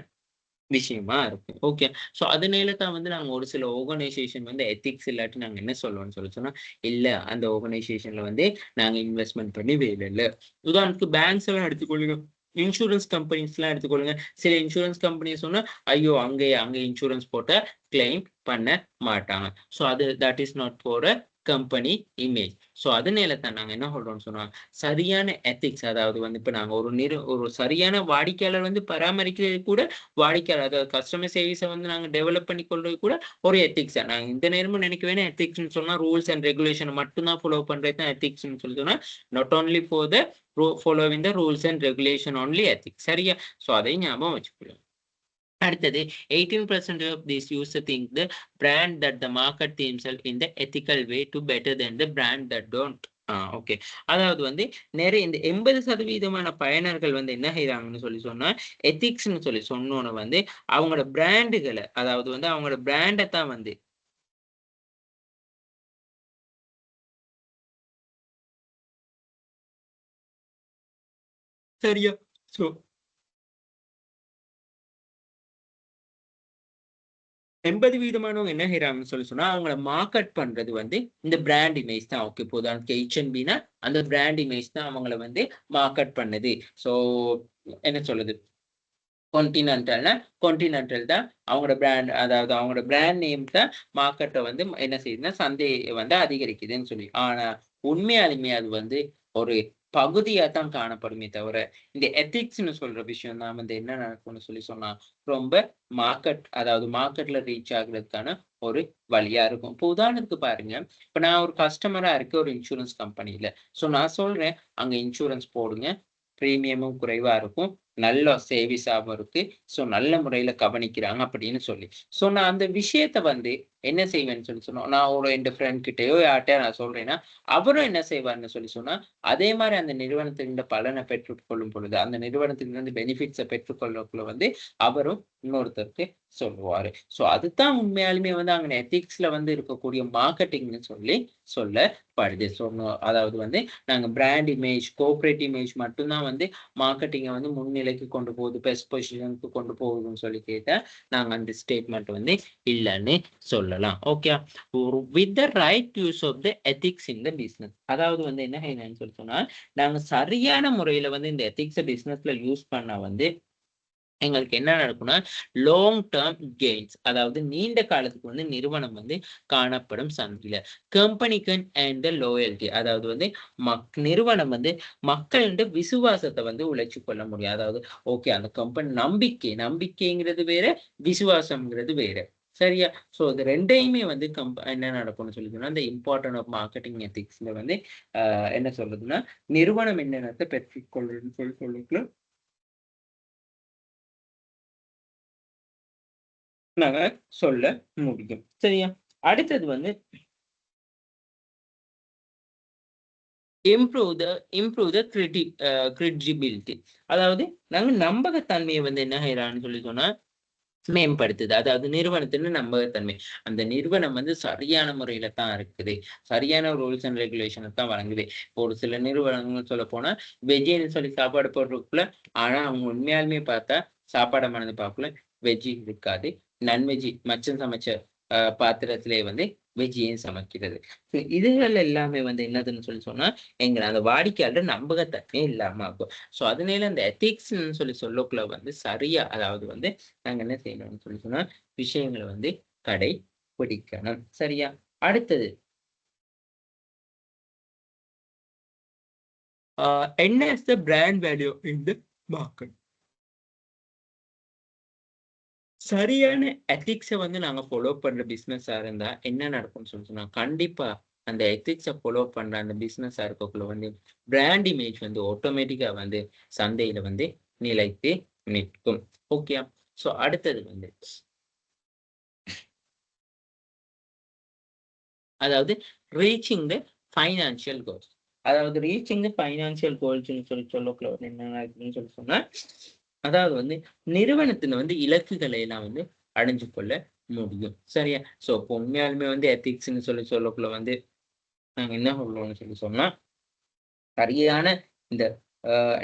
விஷயமா இருக்கும். ஓகே. ஸோ அதனால தான் வந்து நாங்க ஒரு சில ஆர்கனைசேஷன் வந்து எத்திக்ஸ் இல்லாட்டி நாங்க என்ன சொல்லுவோம்ன்னு சொல்லி சொன்னா, இல்ல அந்த ஆர்கனைசேஷன்ல வந்து நாங்க இன்வெஸ்ட்மென்ட் பண்ணி வேலை இல்ல. உதாரணத்துக்கு பேங்க்ஸ் எல்லாம் எடுத்துக்கொள்ளுங்க. இன்சூரன்ஸ் கம்பெனிஸ்லாம் எடுத்துக்கொள்ளுங்க. சில இன்சூரன்ஸ் கம்பெனி சொன்னா, ஐயோ! அங்க இன்சூரன்ஸ் போட்டா கிளைம் பண்ண மாட்டாங்க. ஸோ அது that is not for a company image. So அதனால தான் நாங்க என்ன சொல்றோம்ன்னு சொன்னா, சரியான எத்திக்ஸ் அதாவது வந்து இப்ப நாங்க ஒரு சரியான வாடிக்கையாளர் வந்து பராமரிக்கிறது கூட வாடிக்கையாளர் அதாவது கஸ்டமர் சர்வீஸ வந்து நாங்க டெவலப் பண்ணி கொள்றது கூட ஒரு எத்திக்ஸ் தான். நாங்க இந்த நேரமும் நினைக்க வேணா எத்திக்ஸ்ன்னு சொன்னா ரூல்ஸ் அண்ட் ரெகுலேஷன் மட்டும் தான் ஃபாலோ பண்றது தான் எத்திக்ஸ்ன்னு சொல்லி சொன்னா, not only for the following the rules and regulation only ethics. சரியா? ஸோ அதையும் ஞாபகம் வச்சுக்கணும். அடுத்தது 18% of these users think the brand that the market themselves in the ethical way to better than the brand that don't. Okay. அதாவது வந்து நிறைய இந்த 80% பயனர்கள் வந்து என்ன செய்றாங்கன்னு சொல்லி சொன்னா, எத்திக்ஸ்ன்னு சொல்லி சொன்னோன வந்து அவங்களோட பிராண்டுகள அதாவது வந்து அவங்களோட பிராண்ட தான் வந்து சரியா? ஸோ 80% என்ன செய்யறாங்கன்னு சொல்லி சொன்னா அவங்கள மார்க்கெட் பண்றது வந்து இந்த பிராண்ட் இமேஜ் தான். ஓகே, போதும் ஹெச்என்பினா அந்த பிராண்ட் இமேஜ் தான் அவங்கள வந்து மார்க்கெட் பண்ணுது. ஸோ என்ன சொல்லுது, கொன்டினென்டல் தான் அவங்களோட பிராண்ட், அதாவது அவங்களோட பிராண்ட் நேம் தான் மார்க்கெட்டை வந்து என்ன செய்யுதுன்னா சந்தையை வந்து அதிகரிக்குதுன்னு சொல்லி. ஆனா உண்மையாலுமே அது வந்து ஒரு பகுதியா தான் காணப்படுமே தவிர இந்த எத்திக்ஸ்ன்னு சொல்ற விஷயம் தான் வந்து என்ன நடக்கும்னு சொல்லி சொன்னா ரொம்ப அதாவது மார்க்கெட்ல ரீச் ஆகுறதுக்கான ஒரு வழியா இருக்கும். இப்போ உதாரணத்துக்கு பாருங்க, இப்ப நான் ஒரு கஸ்டமரா இருக்க ஒரு இன்சூரன்ஸ் கம்பெனில. ஸோ நான் சொல்றேன் அங்க இன்சூரன்ஸ் போடுங்க, பிரீமியமும் குறைவா இருக்கும், நல்ல சர்வீஸாவும் இருக்கு, ஸோ நல்ல முறையில கவனிக்கிறாங்க அப்படின்னு சொல்லி. ஸோ நான் அந்த விஷயத்த வந்து என்ன செய்வேன்னு சொல்லி சொன்னோம், நான் ஒரு என் ஃப்ரெண்ட் கிட்டயோ யார்கிட்டயோ நான் சொல்றேன்னா அவரும் என்ன செய்வார்னு சொல்லி சொன்னா அதே மாதிரி அந்த நிறுவனத்திலிருந்து பலனை பெற்றுக்கொள்ளும் பொழுது, அந்த நிறுவனத்திலிருந்து பெனிஃபிட்ஸை பெற்றுக்கொள்ளக்குள்ள வந்து அவரும் இன்னொருத்தருக்கு சொல்லுவாரு. ஸோ அதுதான் உண்மையாலுமே வந்து அங்க எத்திக்ஸ்ல வந்து இருக்கக்கூடிய மார்க்கெட்டிங்னு சொல்லி சொல்லப்படுது. ஸோ அதாவது வந்து நாங்க பிராண்ட் இமேஜ், கோஆபரேட் இமேஜ் மட்டும்தான் வந்து மார்க்கெட்டிங்கை வந்து முன்னிலைக்கு கொண்டு போகுது, பெஸ்ட் பொசிஷனுக்கு கொண்டு போகுதுன்னு சொல்லி கேட்டா நாங்க அந்த ஸ்டேட்மெண்ட் வந்து இல்லைன்னு சொல்லலாம். ஓகே, with the right use of the ethics in the business. அதாவது வந்து என்னன்னு சொல்லி சொன்னா நாங்க சரியான முறையில வந்து இந்த எத்திக்ஸை பிசினஸ்ல யூஸ் பண்ணா வந்து எங்களுக்கு என்ன நடக்கும்னா லாங் டேர்ம் கெயின்ஸ், அதாவது நீண்ட காலத்துக்கு வந்து நிறுவனம் வந்து காணப்படும் சந்தையில கம்பெனிக்கு அண்ட் லோயல்டி, அதாவது வந்து நிறுவனம் வந்து மக்களின் விசுவாசத்தை வந்து உழைச்சு கொள்ள முடியும். அதாவது ஓகே, அந்த கம்பெனி நம்பிக்கைங்கிறது வேற, விசுவாசம்ங்கிறது வேற. சரியா? ஸோ இது ரெண்டையுமே வந்து என்ன நடக்கும்னு சொல்லிதுன்னா இந்த இம்பார்ட்டன்ட் ஆஃப் மார்க்கெட்டிங் எத்திக்ஸ்ல வந்து என்ன சொல்றதுன்னா நிறுவனம் என்னென்னத்தை பெற்றுக்கொள்ளுன்னு சொல்லிக்கலாம் நாங்க சொல்ல முடியும். சரியா? அடுத்தது வந்து இம்ப்ரூவ் த கிரெடிபிலிட்டி. அதாவது நாங்க நம்பகத்தன்மையை வந்து என்ன செய்யறான்னு சொல்லி சொன்னா மேம்படுத்துது. அதாவது நிறுவனத்தின் நம்பகத்தன்மை. அந்த நிறுவனம் வந்து சரியான முறையில தான் இருக்குது, சரியான ரூல்ஸ் அண்ட் ரெகுலேஷனை தான் வழங்குது. ஒரு சில நிறுவனங்கள் சொல்ல போனா வெஜ்ஜின்னு சொல்லி சாப்பாடு போடுறதுக்குள்ள, ஆனா அவங்க உண்மையாலுமே பார்த்தா சாப்பாடை மறந்து பார்க்கல, வெஜ்ஜி இருக்காது, நன்வெஜ்ஜி மச்சம் சமைச்ச பாத்திரத்திலே வந்து வெஜ்ஜியும் சமைக்கிறது. இதுகள் எல்லாமே வந்து என்னதுன்னு சொல்லி சொன்னா எங்களை அந்த வாடிக்கையாளர் நம்பகத்தன்மை இல்லாம ஆகும். ஸோ அதனால அந்த எத்திக்ஸ்ன்னு சொல்லி சொல்லக்குள்ள வந்து சரியா, அதாவது வந்து நாங்க என்ன செய்யணும்னு சொல்லி சொன்னா விஷயங்களை வந்து கடைபிடிக்கணும். சரியா? அடுத்தது enhance the brand value in the market. சரியான எத்திக்ஸை வந்து நாங்க ஃபாலோ பண்ற பிசினஸா இருந்தா என்ன நடக்கும்னு சொல்லி சொன்னா கண்டிப்பா அந்த எத்திக்ஸை ஃபாலோ பண்ற அந்த பிசினஸா இருக்கக்குள்ள வந்து பிராண்ட் இமேஜ் வந்து ஆட்டோமேட்டிக்கா வந்து சந்தையில வந்து நிலைத்து நிற்கும். ஓகே, ஸோ அடுத்தது வந்து அதாவது ரீச்சிங் த ஃபைனான்சியல் கோல்ஸ். அதாவது ரீச்சிங் த ஃபைனான்சியல் கோல்ஸ்ன்னு சொல்லி சொல்லக்குள்ள வந்து என்ன இருக்குன்னு சொல்லி சொன்னா அதாவது வந்து நிறுவனத்துல வந்து இலக்குகளை எல்லாம் வந்து அடைஞ்சு கொள்ள முடியும். சரியா? ஸோ இப்போ உண்மையாலுமே வந்து எத்திக்ஸ்ன்னு சொல்லி சொல்லக்குள்ள வந்து நாங்க என்ன சொல்லுவோம்னு சொல்லி சொன்னா சரியான இந்த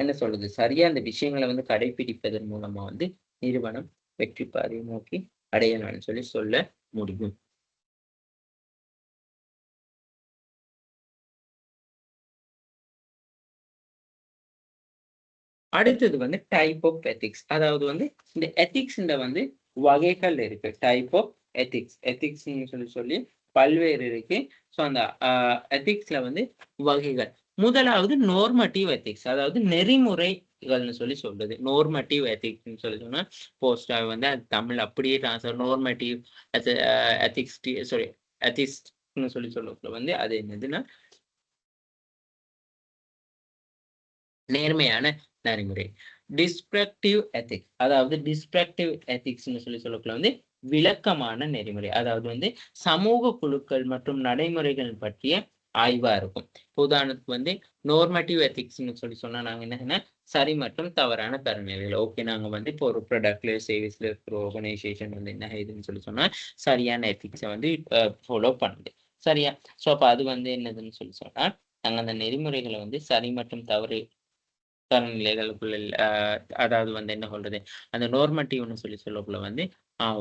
என்ன சொல்றது, சரியா இந்த விஷயங்களை வந்து கடைபிடிப்பதன் மூலமா வந்து நிறுவனம் வெற்றி பாதையை நோக்கி அடையணும்னு சொல்லி சொல்ல முடியும். அடுத்தது வந்து டைப் ஆஃப் எத்திக்ஸ். அதாவது வந்து இந்த எத்திக்ஸ்ல வந்து வகைகள் இருக்கு. டைப் ஆஃப் எத்திக்ஸ்ன்னு சொல்லி பல்வேறு இருக்கு. ஸோ அந்த எத்திக்ஸ்ல வந்து வகைகள். முதலாவது நோர்மட்டிவ் எத்திக்ஸ், அதாவது நெறிமுறைகள்னு சொல்லி சொல்றது. நோர்மட்டிவ் எத்திக்ஸ்ன்னு சொல்லி சொன்னா போஸ்டா வந்து அது தமிழ் அப்படியே டிரான்ஸ்ஃபர் நோர்மட்டிவ் எத்திக்ஸ் சாரி எத்திக்ஸ்ன்னு சொல்லி சொல்லக்குள்ள வந்து அது என்னதுன்னா நேர்மையான நெறிமுறை. டிஸ்பிரக்டிவ் எத்திக்ஸ், அதாவது டிஸ்பிரக்டிவ் எத்திக்ஸ்ன்னு சொல்லக்குள்ள வந்து விளக்கமான நெறிமுறை. அதாவது வந்து சமூக குழுக்கள் மற்றும் நடைமுறைகள் பற்றிய ஆய்வா இருக்கும். உதாரணத்துக்கு வந்து நோர்மட்டிவ் எத்திக்ஸ்ன்னு சொல்லி சொன்னா நாங்க என்ன சரி மற்றும் தவறான தரநிலைகள். ஓகே, நாங்க வந்து இப்போ ஒரு ப்ராடக்ட்ல சர்வீஸ்ல இருக்கிற ஆர்கனைசேஷன் வந்து என்ன இதுன்னு சொல்லி சொன்னா சரியான எத்திக்ஸை வந்து ஃபாலோ பண்ணுது. சரியா? ஸோ அப்ப அது வந்து என்னதுன்னு சொல்லி சொன்னா நாங்க அந்த நெறிமுறைகளை வந்து சரி மற்றும் தவறு தரநிலைகளுக்குள்ள அதாவது வந்து என்ன சொல்றது, அந்த நார்மட்டிவ்னு சொல்லக்குள்ள வந்து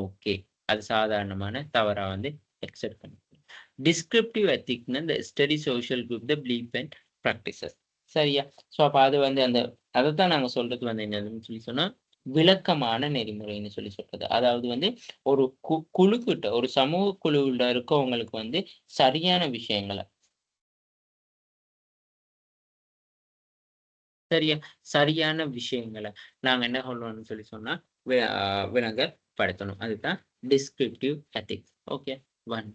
ஓகே, அது சாதாரணமான தவறா வந்து அக்செப்ட் பண்ணி. டிஸ்கிரிப்டிவ் எத்திக்னா இந்த study social group the belief and practices. சரியா? ஸோ அப்ப அது வந்து அந்த அதைத்தான் நாங்க சொல்றது வந்து என்னதுன்னு சொல்லி சொன்னா, விளக்கமான நெறிமுறைன்னு சொல்லி சொல்றது. அதாவது வந்து ஒரு குழுக்கிட்ட ஒரு சமூக குழுவுல இருக்கவங்களுக்கு வந்து சரியான விஷயங்கள சரியா? சரியான விஷயங்கள நாங்க என்ன சொல்றோம்னு சொல்லி சொன்னா, விளங்கப்படுத்தணும். அதுதான் டிஸ்கிரிப்டிவ் எத்திக்ஸ். ஓகே. 1.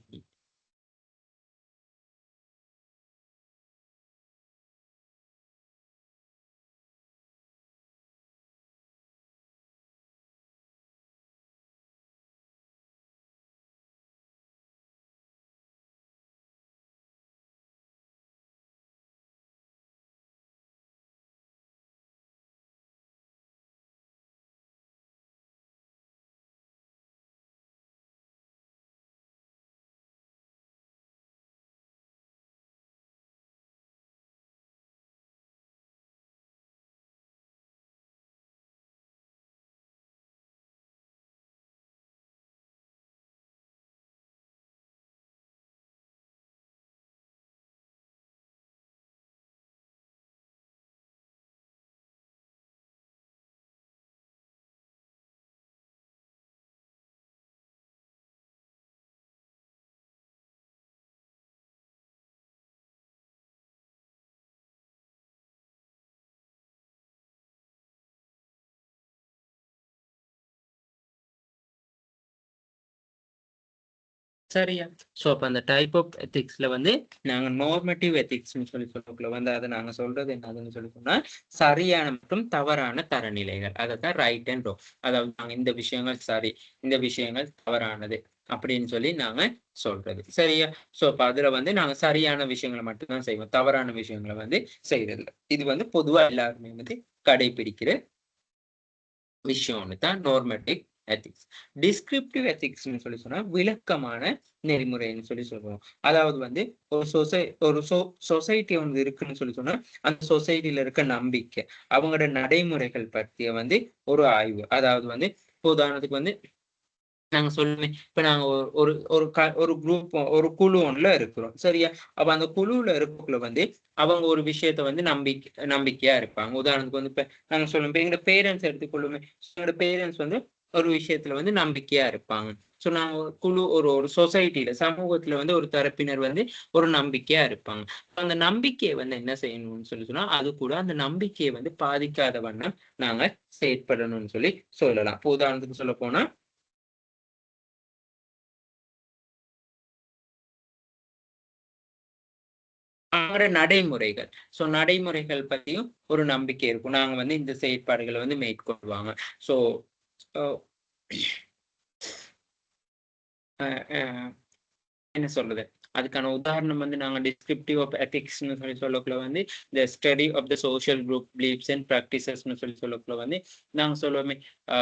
சரியா? ஸோ அப்ப அந்த டைப் ஆஃப் எத்திக்ஸ்ல வந்து நாங்க நார்மட்டிவ் எத்திக்ஸ்ன்னு சொல்லி சொல்லக்குள்ள வந்து அத நாங்க சொல்றது என்னதுன்னு சொல்லி சொன்னா, சரியான மற்றும் தவறான தரநிலைகள். அதத்தான் ரைட் அண்ட் ராங். அதாவது நாங்க இந்த விஷயங்கள் சரி, இந்த விஷயங்கள் தவறானது அப்படின்னு சொல்லி நாங்க சொல்றது. சரியா? ஸோ அப்ப அதுல வந்து நாங்க சரியான விஷயங்கள மட்டும் தான் செய்வோம். தவறான விஷயங்கள வந்து செய்றதில்ல. இது வந்து பொதுவா எல்லாருமே வந்து கடைபிடிக்கிற விஷயம்னு தான் நார்மட்டிவ் எத்திக்ஸ். டிஸ்கிரிப்டிவ் எத்திக்ஸ்ன்னு சொல்லி சொன்னா விளக்கமான நெறிமுறைன்னு சொல்லி சொல்லுவோம். அதாவது வந்து ஒரு ஒரு சொசைட்டி ஒன்று இருக்குன்னு சொல்லி சொன்னா, அந்த சொசைட்டில இருக்க நம்பிக்கை, அவங்களோட நடைமுறைகள் பற்றிய வந்து ஒரு ஆய்வு. அதாவது வந்து உதாரணத்துக்கு வந்து நாங்க சொல்லுவேன். இப்ப நாங்க ஒரு ஒரு ஒரு குரூப் ஒரு குழு ஒண்ணுல இருக்கிறோம். சரியா? அப்ப அந்த குழுவுல இருக்கக்குள்ள வந்து அவங்க ஒரு விஷயத்த வந்து நம்பிக்கையா இருப்பாங்க. உதாரணத்துக்கு வந்து இப்ப நாங்க சொல்லுவோம். இப்ப எங்க பேரண்ட்ஸ் எடுத்துக்கொள்ளுமே. எங்களோட பேரண்ட்ஸ் வந்து ஒரு விஷயத்துல வந்து நம்பிக்கையா இருப்பாங்க. சோ நாங்க ஒரு குழு ஒரு ஒரு சொசைட்டில சமூகத்துல வந்து ஒரு தரப்பினர் வந்து ஒரு நம்பிக்கையா இருப்பாங்க. அந்த நம்பிக்கைய வந்து என்ன செய்யணும்னு சொல்லி சொன்னா, அது கூட அந்த நம்பிக்கைய வந்து பாதிக்காத வண்ணம் நாங்க செயற்படணும்னு சொல்லி சொல்லலாம். இப்ப உதாரணத்துக்கு சொல்லப்போனா அவங்களோட நடைமுறைகள். ஸோ நடைமுறைகள் பத்தியும் ஒரு நம்பிக்கை இருக்கும். நாங்க வந்து இந்த செயற்பாடுகள வந்து மேற்கொள்வாங்க. ஸோ அ அ அ என்ன சொல்றது? அதுக்கான உதாரணம் வந்து நாங்க டிஸ்கிரிப்டிவ் ஆஃப் எத்திக்ஸ்ன்னு சொல்லி சொல்லக்குள்ள வந்து, இந்த study of the social group beliefs and பிராக்டிசஸ்ன்னு சொல்லி சொல்லக்குள்ள வந்து, நாங்க சொல்லுவோமே, ஆ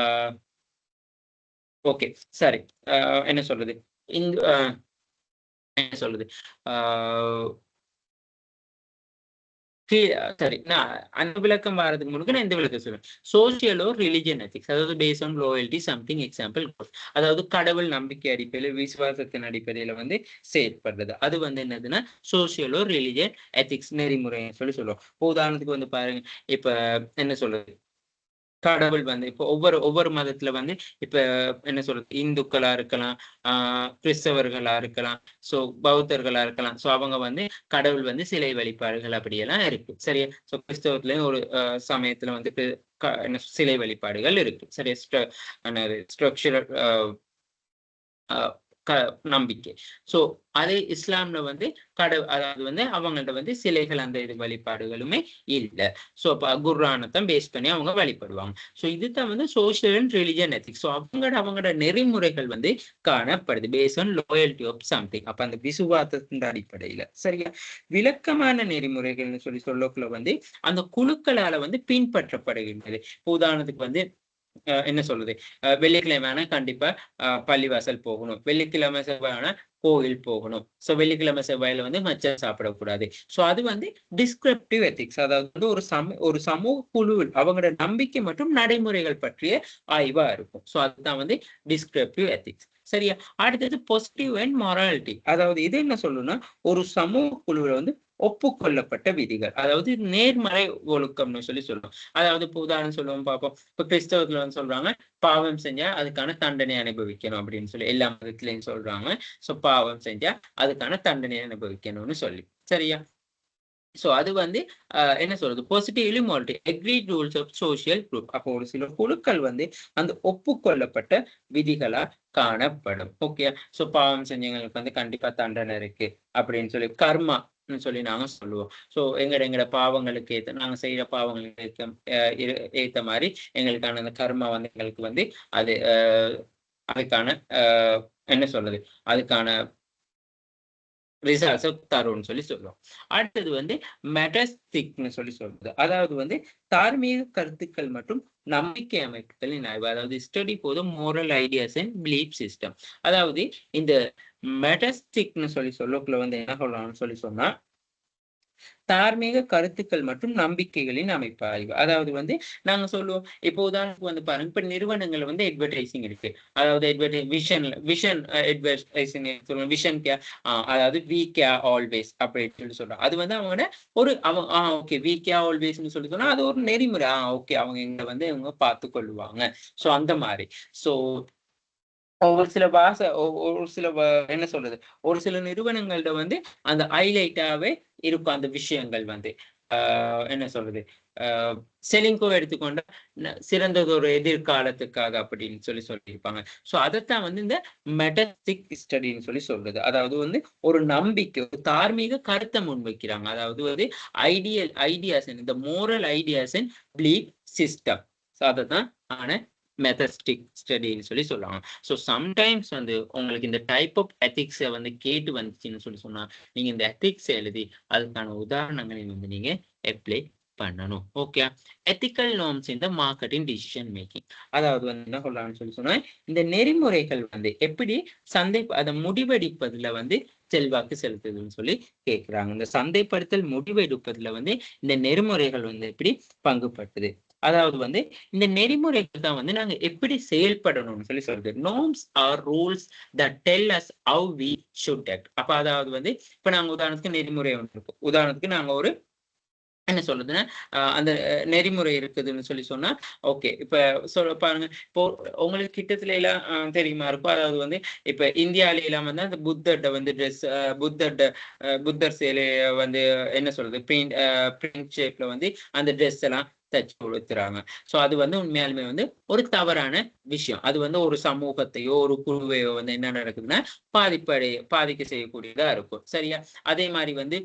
ஓகே. சரி. அ என்ன சொல்றது? இந்த என்ன சொல்றது? ஆ சரி. நான் அந்த விளக்கம் வாரதுக்கு முன்னுக்கு நான் இந்த விளக்கம் சொல்றேன். சோசியல் ஓர் ரிலிஜியன் எத்திக்ஸ். அதாவது based on loyalty something example. அதாவது கடவுள் நம்பிக்கை அடிப்படையில, விசுவாசத்தின் அடிப்படையில வந்து செயற்படுறது. அது வந்து என்னதுன்னா, சோசியல் ஓர் ரிலிஜியன் எத்திக்ஸ் நெறிமுறைன்னு சொல்லி சொல்லுவோம். இப்போ உதாரணத்துக்கு வந்து பாருங்க, இப்ப என்ன சொல்றது? கடவுள் வந்து இப்போ ஒவ்வொரு ஒவ்வொரு மதத்துல வந்து இப்ப என்ன சொல்றது? இந்துக்களா இருக்கலாம், ஆ கிறிஸ்தவர்களா இருக்கலாம், சோ பௌத்தர்களா இருக்கலாம். சோ அவங்க வந்து கடவுள் வந்து சிலை வழிபாடுகள் அப்படியெல்லாம் இருக்கு. சரியா? சோ கிறிஸ்தவத்திலயும் ஒரு சமயத்துல வந்துட்டு என்ன சிலை வழிபாடுகள் இருக்கு. சரியா? என்னது ஸ்ட்ரக்சரல் அ க நம்பிக்கை. ஸோ அதே இஸ்லாம்ல வந்து அதாவது வந்து அவங்கள்ட்ட வந்து சிலைகள் அந்த இது வழிபாடுகளுமே இல்ல. ஸோ அப்ப குர்ஆனத்தான் பேஸ் பண்ணி அவங்க வழிபடுவாங்க. ஸோ இதுதான் வந்து social and religion ethics. So அவங்களோட நெறிமுறைகள் வந்து காணப்படுது. Base on loyalty of something. அப்ப அந்த விசுவாசத்தின் அடிப்படையில. சரியா? விளக்கமான நெறிமுறைகள்னு சொல்லி சொல்லக்குள்ள வந்து அந்த குழுக்களால வந்து பின்பற்றப்படுகின்றது. உதாரணத்துக்கு வந்து என்ன சொல்றது, வெள்ளிக்கிழமை கண்டிப்பா பள்ளிவாசல் போகணும், வெள்ளிக்கிழமை செவ்வாயான கோவில் போகணும். ஸோ வெள்ளிக்கிழமை செவ்வாயில வந்து மச்சம் சாப்பிடக்கூடாது. ஸோ அது வந்து டிஸ்கிரிப்டிவ் எத்திக்ஸ், அதாவது வந்து ஒரு சமூக குழுவில் அவங்களோட நம்பிக்கை மற்றும் நடைமுறைகள் பற்றிய ஆய்வா இருக்கும். ஸோ அதுதான் வந்து டிஸ்கிரிப்டிவ் எத்திக்ஸ். சரியா? அடுத்தது பாசிட்டிவ் அண்ட் மொராலிட்டி. அதாவது இது என்ன சொல்லணும்னா, ஒரு சமூக குழுவில் வந்து ஒப்புக்கொள்ளப்பட்ட விதிகள், அதாவது நேர்மறை ஒழுக்கம்னு சொல்லி சொல்லுவோம். அதாவது இப்போ உதாரணம் சொல்லுவோம் பார்ப்போம். இப்ப கிறிஸ்தவத்துல வந்து சொல்றாங்க, பாவம் செஞ்சா அதுக்கான தண்டனை அனுபவிக்கணும் அப்படின்னு சொல்லி எல்லா மதத்திலையும் சொல்றாங்க. சோ பாவம் செஞ்சா அதுக்கான தண்டனை அனுபவிக்கணும்னு சொல்லி. சரியா? சோ அது வந்து என்ன சொல்றது, positively morality agreed rules of social group. அப்போ ஒரு சில குழுக்கள் வந்து அந்த ஒப்புக்கொள்ளப்பட்ட விதிகளா காணப்படும். ஓகே. சோ பாவம் செஞ்சவங்களுக்கு வந்து கண்டிப்பா தண்டனை இருக்கு அப்படின்னு சொல்லி கர்மா சொல்லி நாங்க சொல்லுவோம். சோ எங்கட பாவங்களுக்கு ஏத்த, நாங்க செய்யற பாவங்களுக்கு ஏத்த மாதிரி எங்களுக்கான அந்த கர்மா வந்து எங்களுக்கு வந்து அது அதுக்கான என்ன சொல்றது, அதுக்கான ரிசல்ட்ஸை தரும்னு சொல்லி சொல்லுவோம். அடுத்தது வந்து மெட்டஸ்டிக்னு சொல்லி சொல்றது, அதாவது வந்து தார்மீக கருத்துக்கள் மற்றும் நம்பிக்கை அமைப்புகளின் ஆய்வு, அதாவது ஸ்டடி போது moral ideas and belief system. அதாவது இந்த மெட்டஸ்டிக்னு சொல்லி சொல்லக்குள்ள வந்து என்ன சொல்லலாம்னு சொல்லி சொன்னா, தார்மீக கருத்துக்கள் மற்றும் நம்பிக்கைகளின் அமைப்பு ஆய்வு. அதாவது வந்து நாங்க சொல்லுவோம், இப்போ உதாரணத்துக்கு வந்து பாருங்க, இப்ப நிறுவனங்கள் வந்து அட்வர்டைசிங் இருக்கு. அதாவது விஷன் அட்வர்டைசிங் சொல்லுவோம், விஷன் கே, அதாவது வி கே ஆல்வேஸ் அப்படின்னு சொல்லி சொல்றோம். அது வந்து அவங்களோட ஒரு ஓகே வி கே ஆல்வேஸ்ன்னு சொல்லி சொன்னா அது ஒரு நெறிமுறை. ஓகே அவங்க எங்களை வந்து இவங்க பார்த்து கொள்வாங்க. சோ அந்த மாதிரி. சோ ஒரு சில ஒரு சில என்ன சொல்றது, ஒரு சில நிறுவனங்கள்ட்ட வந்து அந்த ஹைலைட்டாவே இருக்கும் அந்த விஷயங்கள் வந்து என்ன சொல்றது, செலிங்கோ எடுத்துக்கொண்ட சிறந்தது ஒரு எதிர்காலத்துக்காக அப்படின்னு சொல்லி சொல்லியிருப்பாங்க. சோ அதைத்தான் வந்து இந்த மெட்டஸ்டிக் ஸ்டடின்னு சொல்லி சொல்றது. அதாவது வந்து ஒரு நம்பிக்கை, ஒரு தார்மீக கருத்தை முன்வைக்கிறாங்க. அதாவது வந்து ஐடியாஸ், இந்த moral ideas and belief system. So அதைத்தான் ஆன மெத்தஸ்டிக் ஸ்டடின்னு சொல்லி சொல்லுவாங்க. ஸோ சம்டைம்ஸ் வந்து உங்களுக்கு இந்த டைப் ஆஃப் எத்திக்ஸை வந்து கேட்டு வந்துச்சுன்னு சொல்லி சொன்னா, நீங்க இந்த எத்திக்ஸ் எழுதி அதுக்கான உதாரணங்களை வந்து நீங்க அப்ளை பண்ணணும். ஓகே. எத்திக்கல் நார்ம்ஸ் இந்த மார்க்கெட்டிங் டிசிஷன் மேக்கிங். அதாவது வந்து என்ன சொல்லலாம்னு சொல்லி சொன்னா, இந்த நெறிமுறைகள் வந்து எப்படி அதை முடிவெடுப்பதுல வந்து செல்வாக்கு செலுத்துதுன்னு சொல்லி கேட்கிறாங்க. இந்த சந்தைப்படுத்தல் முடிவெடுப்பதுல வந்து இந்த நெறிமுறைகள் வந்து எப்படி பங்குபட்டுது. அதாவது வந்து இந்த நெறிமுறைகள் தான் வந்து நாங்க எப்படி செயல்படணும்னு சொல்லி சொல்றது. Norms or rules that tell us how we should act. அப்ப அதாவது வந்து இப்ப நாங்க உதாரணத்துக்கு நெறிமுறை ஒன்று இருக்கும். உதாரணத்துக்கு நாங்க ஒரு என்ன சொல்றதுன்னா, அந்த நெறிமுறை இருக்குதுன்னு சொல்லி சொன்னா, ஓகே. இப்ப சொல்ல பாருங்க, இப்போ உங்களுக்கு கிட்டத்துல எல்லாம் தெரியுமா இருக்கும். அதாவது வந்து இப்ப இந்தியால எல்லாம் வந்து அந்த புத்தர்ட்ட வந்து புத்தர் சிலைய வந்து என்ன சொல்றது, பிரிண்ட் ஷேப்ல வந்து அந்த ட்ரெஸ் எல்லாம் தச்சு கொடுத்துறாங்க. சோ அது வந்து உண்மையாலுமே வந்து ஒரு தவறான விஷயம். அது வந்து ஒரு சமூகத்தையோ ஒரு குழுவையோ வந்து என்ன நடக்குதுன்னா பாதிக்க செய்யக்கூடியதா இருக்கும். சரியா? அதே மாதிரி வந்து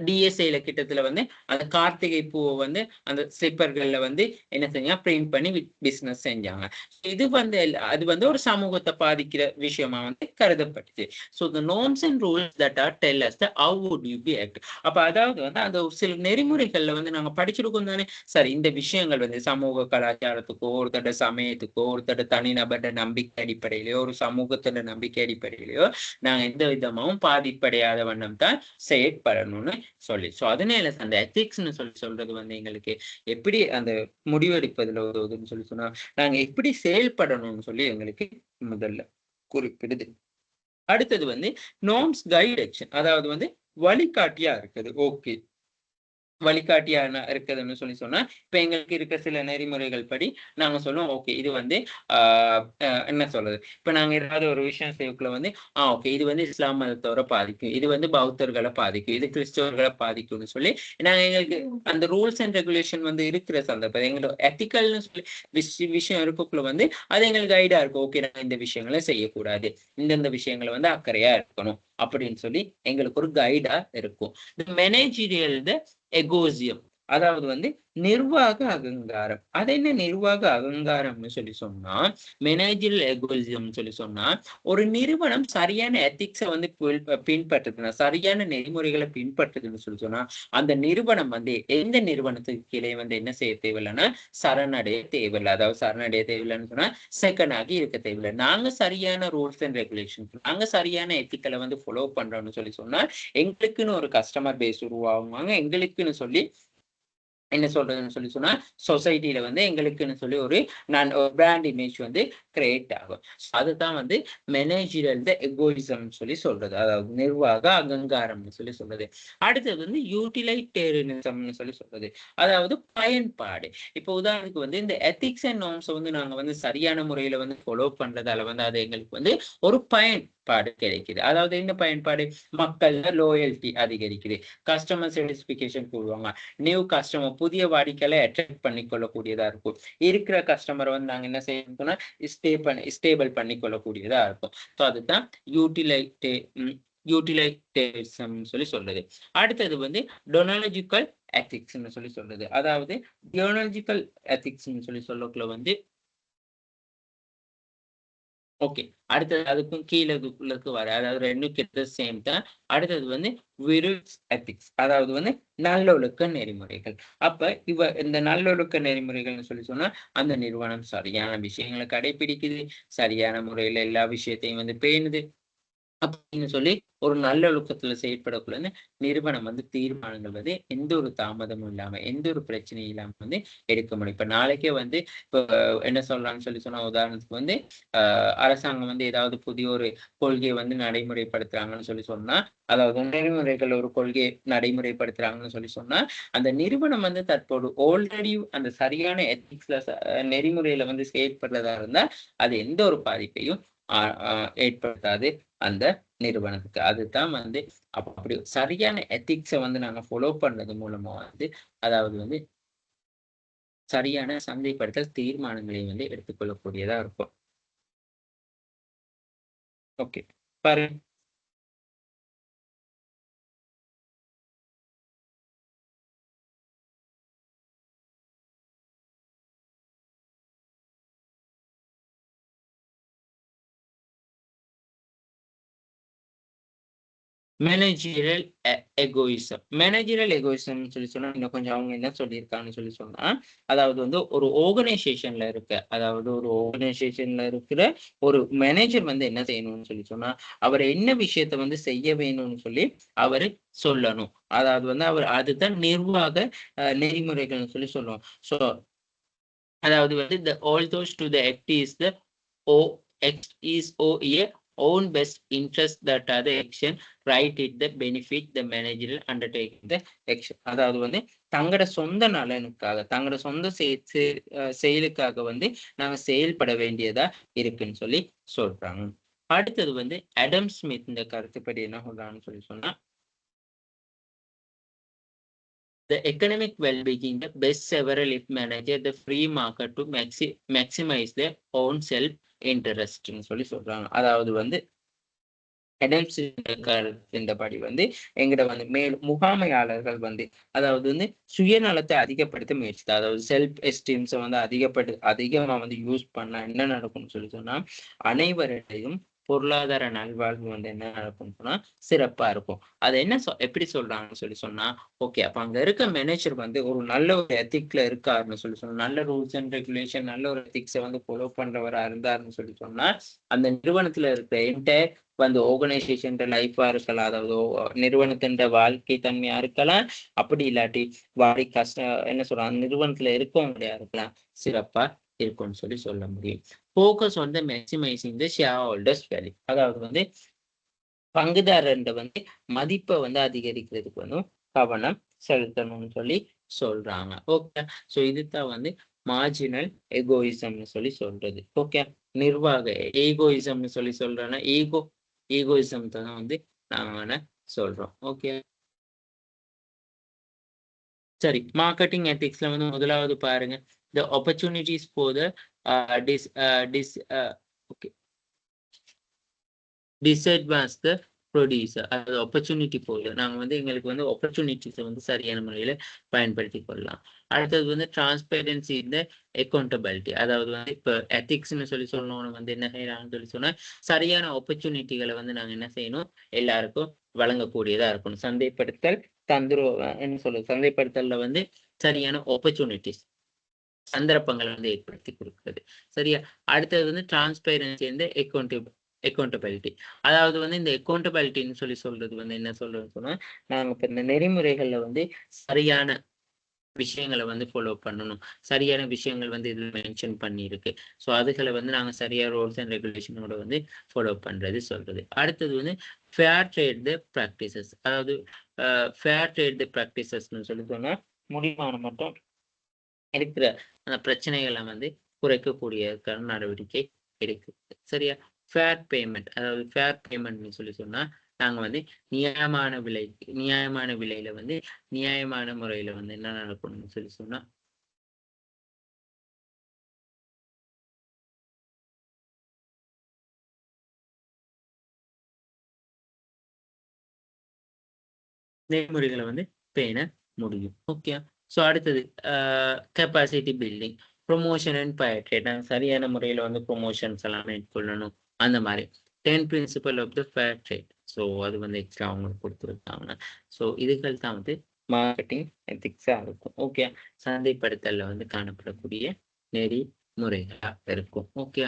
டிஎஸ்ஐல கிட்டத்துல வந்து அந்த கார்த்திகை பூவை வந்து அந்த ஸ்லிப்பர்கள்ல வந்து என்ன செஞ்சா பிரிண்ட் பண்ணி பிசினஸ் செஞ்சாங்க. இது வந்து அது வந்து ஒரு சமூகத்தை பாதிக்கிற விஷயமா வந்து கருதப்பட்டுச்சு. So the norms and rules that are tell us how would you be act. அப்ப அதாவது வந்து அந்த சில நெறிமுறைகள்ல வந்து நாங்க படிச்சிருக்கோம் தானே. சரி, இந்த விஷயங்கள் வந்து சமூக கலாச்சாரத்துக்கோ, ஒருத்தட சமயத்துக்கோ, ஒருத்தட தனிநபர நம்பிக்கை அடிப்படையிலயோ, ஒரு சமூகத்தோட நம்பிக்கை அடிப்படையிலயோ நாங்க எந்த விதமாவும் பாதிப்படையாத வண்ணம் தான் செயற்படணும் சொல்லி. சோ அதனால அந்த எத்திக்ஸ்னு சொல்றது வந்து எங்களுக்கு எப்படி அந்த முடிவெடுப்பதுல உதவுதுன்னு சொல்லி சொன்னா, நாங்க எப்படி செயல்படணும்னு சொல்லி எங்களுக்கு முதல்ல குறிப்பிடுது. அடுத்தது வந்து நார்ம்ஸ் கைட் ஆக்ஷன், அதாவது வந்து வழிகாட்டியா இருக்குது. ஓகே, வழிகாட்டியா இருக்குதுன்னு சொல்லி சொன்னா, இப்ப எங்களுக்கு இருக்க சில நெறிமுறைகள் படி நாங்க சொல்லுவோம், ஓகே இது வந்து என்ன சொல்றது, இப்ப நாங்க ஏதாவது ஒரு விஷயம் செய்யக்குள்ள வந்து ஓகே இது வந்து இஸ்லாம் மதத்தோட பாதிக்கும், இது வந்து பௌத்தர்களை பாதிக்கும், இது கிறிஸ்தவர்களை பாதிக்கும்னு சொல்லி நாங்க எங்களுக்கு அந்த ரூல்ஸ் அண்ட் ரெகுலேஷன் வந்து இருக்கிற சந்தர்ப்பம் எங்களோட எத்திக்கல்னு சொல்லி விஷயம் இருக்கக்குள்ள வந்து அது எங்களுக்கு கைடா இருக்கும். ஓகே நாங்க இந்த விஷயங்களை செய்யக்கூடாது, இந்தந்த விஷயங்களை வந்து அக்கறையா இருக்கணும் அப்படின்னு சொல்லி எங்களுக்கு ஒரு கைடா இருக்கும். மேனேஜீரியல் எகோசியம், அதாவது வந்து நிர்வாக அகங்காரம். அது என்ன நிர்வாக அகங்காரம்னு சொல்லி சொன்னா, மேனேஜரல் எகோயிசம் சொல்லி சொன்னா, ஒரு நிறுவனம் சரியான எத்திக்ஸை வந்து பின்பற்றுதுன்னா, சரியான நெறிமுறைகளை பின்பற்றுதுன்னு சொல்லி சொன்னா, அந்த நிறுவனம் வந்து எந்த நிறுவனத்துக்கு கீழே வந்து என்ன செய்ய தேவையில்லைன்னா சரணடைய தேவையில்லை. அதாவது சரணடைய தேவையில்லைன்னு சொன்னா செகண்ட் ஆகி இருக்க தேவையில்லை. நாங்க சரியான ரூல்ஸ் அண்ட் ரெகுலேஷன், நாங்க சரியான எத்திக்களை வந்து ஃபாலோ பண்றோம்னு சொல்லி சொன்னா எங்களுக்குன்னு ஒரு கஸ்டமர் பேஸ் உருவாகுவாங்க. எங்களுக்குன்னு சொல்லி என்ன சொல்றதுன்னு சொல்லி சொன்னா சொசைட்டில வந்து எங்களுக்குன்னு சொல்லி ஒரு பிராண்ட் இமேஜ் வந்து கிரியேட் ஆகும். அதுதான் வந்து மேனேஜரல் எகோயிசம் சொல்லி சொல்றது. அதாவது நிர்வாக அகங்காரம்னு சொல்லி சொல்றது. அடுத்தது வந்து யூட்டிலைட்டேரியனிசம்னு சொல்லி சொல்றது. அதாவது பயன்பாடு. இப்போ உதாரணத்துக்கு வந்து இந்த எத்திக்ஸ் அண்ட் நார்ம்ஸ் வந்து நாங்க வந்து சரியான முறையில வந்து ஃபாலோ பண்றதால வந்து அது எங்களுக்கு வந்து ஒரு பயன்பாடு கிடைக்குது. அதாவது என்ன பயன்பாடு? மக்கள் லோயல்டி அதிகரிக்குது, கஸ்டமர் சாட்டிஸ்பிகேஷன் கூடுவாங்க, நியூ கஸ்டமர் புதிய வாடிக்கையாளரை அட்ராக்ட் பண்ணி கொள்ளக்கூடியதா இருக்கும். இருக்கிற கஸ்டமரை வந்து நாங்க என்ன செய்யணும்னா ஸ்டேபிள் பண்ணி கொள்ளக்கூடியதா இருக்கும். ஸோ அதுதான் யூட்டிலைட்டேஷன் சொல்லி சொல்றது. அடுத்தது வந்து டொனாலஜிக்கல் எத்திக்ஸ்ன்னு சொல்லி சொல்றது. அதாவது டியோனாலஜிக்கல் எத்திக்ஸ்ன்னு சொல்லி சொல்லக்குள்ள வந்து ஓகே, அடுத்தது அதுக்கும் கீழே உள்ளக்கு வர, அதாவது ரெண்டும் கிட்ட சேம் தான். அடுத்தது வந்து விருட்ஸ் எத்திக்ஸ், அதாவது வந்து நல்லொழுக்க நெறிமுறைகள். அப்ப இந்த நல்லொழுக்க நெறிமுறைகள்னு சொல்லி சொன்னா அந்த நிறுவனம் சரியான விஷயங்களை கடைபிடிக்குது, சரியான முறையில எல்லா விஷயத்தையும் வந்து பேணுது அப்படின்னு சொல்லி ஒரு நல்லொழுக்கத்துல செயற்படக்குள்ள நிறுவனம் வந்து தீர்மானங்கள் வந்து எந்த ஒரு தாமதமும் இல்லாம எந்த ஒரு பிரச்சனையும் இல்லாம வந்து எடுக்க முடியும். இப்ப நாளைக்கே வந்து இப்போ என்ன சொல்றாங்கன்னு சொல்லி சொன்னா, உதாரணத்துக்கு வந்து அரசாங்கம் வந்து ஏதாவது புதிய ஒரு கொள்கையை வந்து நடைமுறைப்படுத்துறாங்கன்னு சொல்லி சொன்னா, அதாவது நெறிமுறைகள் ஒரு கொள்கையை நடைமுறைப்படுத்துறாங்கன்னு சொல்லி சொன்னா, அந்த நிறுவனம் வந்து தற்போது ஆல்ரெடி அந்த சரியான எத்திக்ஸ்ல நெறிமுறையில வந்து செயற்படுறதா இருந்தா அது எந்த ஒரு பாதிப்பையும் ஏற்படுத்தாது அந்த நிறுவனத்துக்கு. அதுதான் வந்து அப்படி சரியான எத்திக்ஸை வந்து நாங்க ஃபாலோ பண்றது மூலமா வந்து அதாவது வந்து சரியான சந்தைப்படுத்தல் தீர்மானங்களை வந்து எடுத்துக்கொள்ளக்கூடியதா இருக்கும். ஓகே, பாருங்க. மேனேஜரியல் எகோயிசம். மேனேஜரியல் எகோயிசம் சொல்லி சொன்னா இன்னும் கொஞ்சம் அவங்க என்ன சொல்லியிருக்காங்கன்னு சொல்லி சொன்னா, அதாவது வந்து ஒரு ஆர்கனைசேஷன்ல அதாவது ஒரு ஆர்கனைசேஷன்ல இருக்கிற ஒரு மேனேஜர் வந்து என்ன செய்யணும்னு சொல்லி சொன்னா, அவர் என்ன விஷயத்த வந்து செய்ய வேணும்னு சொல்லி அவரு சொல்லணும். அதாவது வந்து அவர் அதுதான் நிர்வாக நெறிமுறைகள்னு சொல்லி சொல்லுவோம். ஸோ அதாவது வந்து all those to the act is the own best interest that are the action right it the benefit the managerial undertaking the action. அதாவது வந்து தங்களோட சொந்த நலனுக்காக தங்களோட சொந்த செயலுக்காக வந்து நாங்க செயல்பட வேண்டியதா இருக்குன்னு சொல்லி சொல்றாங்க. அடுத்தது வந்து அடம் ஸ்மித் இந்த கருத்துப்படி என்ன சொல்றாங்கன்னு சொல்லி சொன்னா, the economic well-being the best several if manager the free market to maximize their own self interest சொல்லி சொல்றாங்க. அதாவது வந்து படி வந்து எங்கிட்ட வந்து முகாமையாளர்கள் வந்து அதாவது வந்து சுயநலத்தை அதிகப்படுத்த முயற்சி, அதாவது செல்ஃப் எஸ்டீம்ஸை வந்து அதிகமா வந்து யூஸ் பண்ணா என்ன நடக்கும்னு சொல்லி சொன்னா அனைவரையும் பொருளாதார நல்வாழ்வு வந்து என்ன நடக்கும்னு சொன்னா சிறப்பா இருக்கும். அதை என்ன எப்படி சொல்றாங்கன்னு சொல்லி சொன்னா, ஓகே அப்ப அங்க இருக்க மேனேஜர் வந்து ஒரு நல்ல ஒரு எத்திக்ல இருக்காருன்னு சொல்லி சொன்னா, நல்ல ரூல்ஸ் அண்ட் ரெகுலேஷன் நல்ல ஒரு எத்திக்ஸை வந்து ஃபாலோ பண்றவரா இருந்தாருன்னு சொல்லி சொன்னா அந்த நிறுவனத்துல இருக்கிற என்டையர் வந்து ஆர்கனைசேஷன் லைஃபா இருக்கலாம், அதாவது நிறுவனத்தின் வாழ்க்கை தன்மையா இருக்கலாம், அப்படி இல்லாட்டி என்ன சொல்றாங்க நிறுவனத்துல இருக்கவங்களையா இருக்கலாம் சிறப்பா இருக்கும்னு சொல்லி சொல்ல முடியும். ஃபோக்கஸ் வந்து மேக்சிமைசிங் தி ஷேர் ஹோல்டர்ஸ் வேல்யூ, அதாவது வந்து பங்குதாரர் வந்து மதிப்பை வந்து அதிகரிக்கிறதுக்கு வந்து கவனம் செலுத்தணும்னு சொல்லி சொல்றாங்க. ஓகே, ஸோ இதுதான் வந்து மார்ஜினல் எகோயிசம்னு சொல்லி சொல்றது. ஓகே, நிர்வாக ஈகோயிசம்னு சொல்லி சொல்றேன்னா ஈகோயிசம் தான் வந்து நாங்க சொல்றோம். ஓகே, சரி. மார்க்கெட்டிங் எத்திக்ஸ்ல வந்து முதலாவது பாருங்க, the opportunities for the disadvantage the producer அதாவது ஆப்பர்ச்சுனிட்டி போகுது நாங்க வந்து எங்களுக்கு வந்து ஆப்பர்ச்சுனிட்டிஸை வந்து சரியான முறையில பயன்படுத்தி கொள்ளலாம். அடுத்தது வந்து டிரான்ஸ்பேரன்சி இந்த அக்கௌண்டபிலிட்டி அதாவது வந்து இப்போ எத்திக்ஸ்னு சொல்லி சொன்னோன்னு வந்து என்ன செய்யறாங்கன்னு சொல்லி சொன்னா சரியான ஆப்பர்ச்சுனிட்டிகளை வந்து நாங்க என்ன செய்யணும் எல்லாருக்கும் வழங்கக்கூடியதா இருக்கணும். சந்தைப்படுத்தல் என்ன சொல்றது சந்தைப்படுத்தல்ல வந்து சரியான ஆப்பர்ச்சுனிட்டிஸ் சந்தர்ப்பங்களை வந்து ஏற்படுத்தி கொடுக்கிறது. சரியா? அடுத்தது வந்து டிரான்ஸ்பேரன்சி வந்து அக்கௌண்டபிலிட்டி அதாவது வந்து இந்த அக்கௌண்டபிலிட்டின்னு சொல்லி சொல்றது வந்து என்ன சொல்றதுன்னு சொன்னா நாங்க இப்ப இந்த நெறிமுறைகள்ல வந்து சரியான விஷயங்களை வந்து ஃபாலோ பண்ணணும். சரியான விஷயங்கள் வந்து இதுல மென்ஷன் பண்ணியிருக்கு. ஸோ அதுகளை வந்து நாங்க சரியா ரூல்ஸ் அண்ட் ரெகுலேஷனோட வந்து ஃபாலோ பண்றது சொல்றது. அடுத்தது வந்து ஃபேர் ட்ரேட் த ப்ராக்டிசஸ் அதாவது ஃபேர் ட்ரேட் த ப்ராக்டிசஸ்ன்னு சொல்லி சொன்னா முடிவான மட்டும் இருக்கிற அந்த பிரச்சனைகளை வந்து குறைக்கக்கூடிய நடவடிக்கை எடுக்குது. சரியா? ஃபேர் பேமெண்ட் அதாவது ஃபேர் பேமெண்ட்னு சொல்லி சொன்னா நாங்க வந்து நியாயமான விலையில வந்து நியாயமான முறையில வந்து என்ன நடக்கணும்னு சொல்லி சொன்னா நெறிமுறைகளை வந்து பேண முடியும். ஓகே. ஸோ அடுத்தது கெப்பாசிட்டி பில்டிங் ப்ரொமோஷன் அண்ட் பயட்ரேட் நாங்கள் சரியான முறையில் வந்து ப்ரொமோஷன்ஸ் எல்லாம் மேற்கொள்ளணும். அந்த மாதிரி 10 principle of the fair trade. So அது வந்து எக்ஸ்ட்ரா அவங்களுக்கு கொடுத்துருக்காங்க. ஸோ இதுகள் தான் வந்து மார்க்கெட்டிங் எத்திக்ஸாக இருக்கும். ஓகே. சந்தைப்படுத்தலில் வந்து காணப்படக்கூடிய நெறிமுறைகளாக இருக்கும். ஓகே.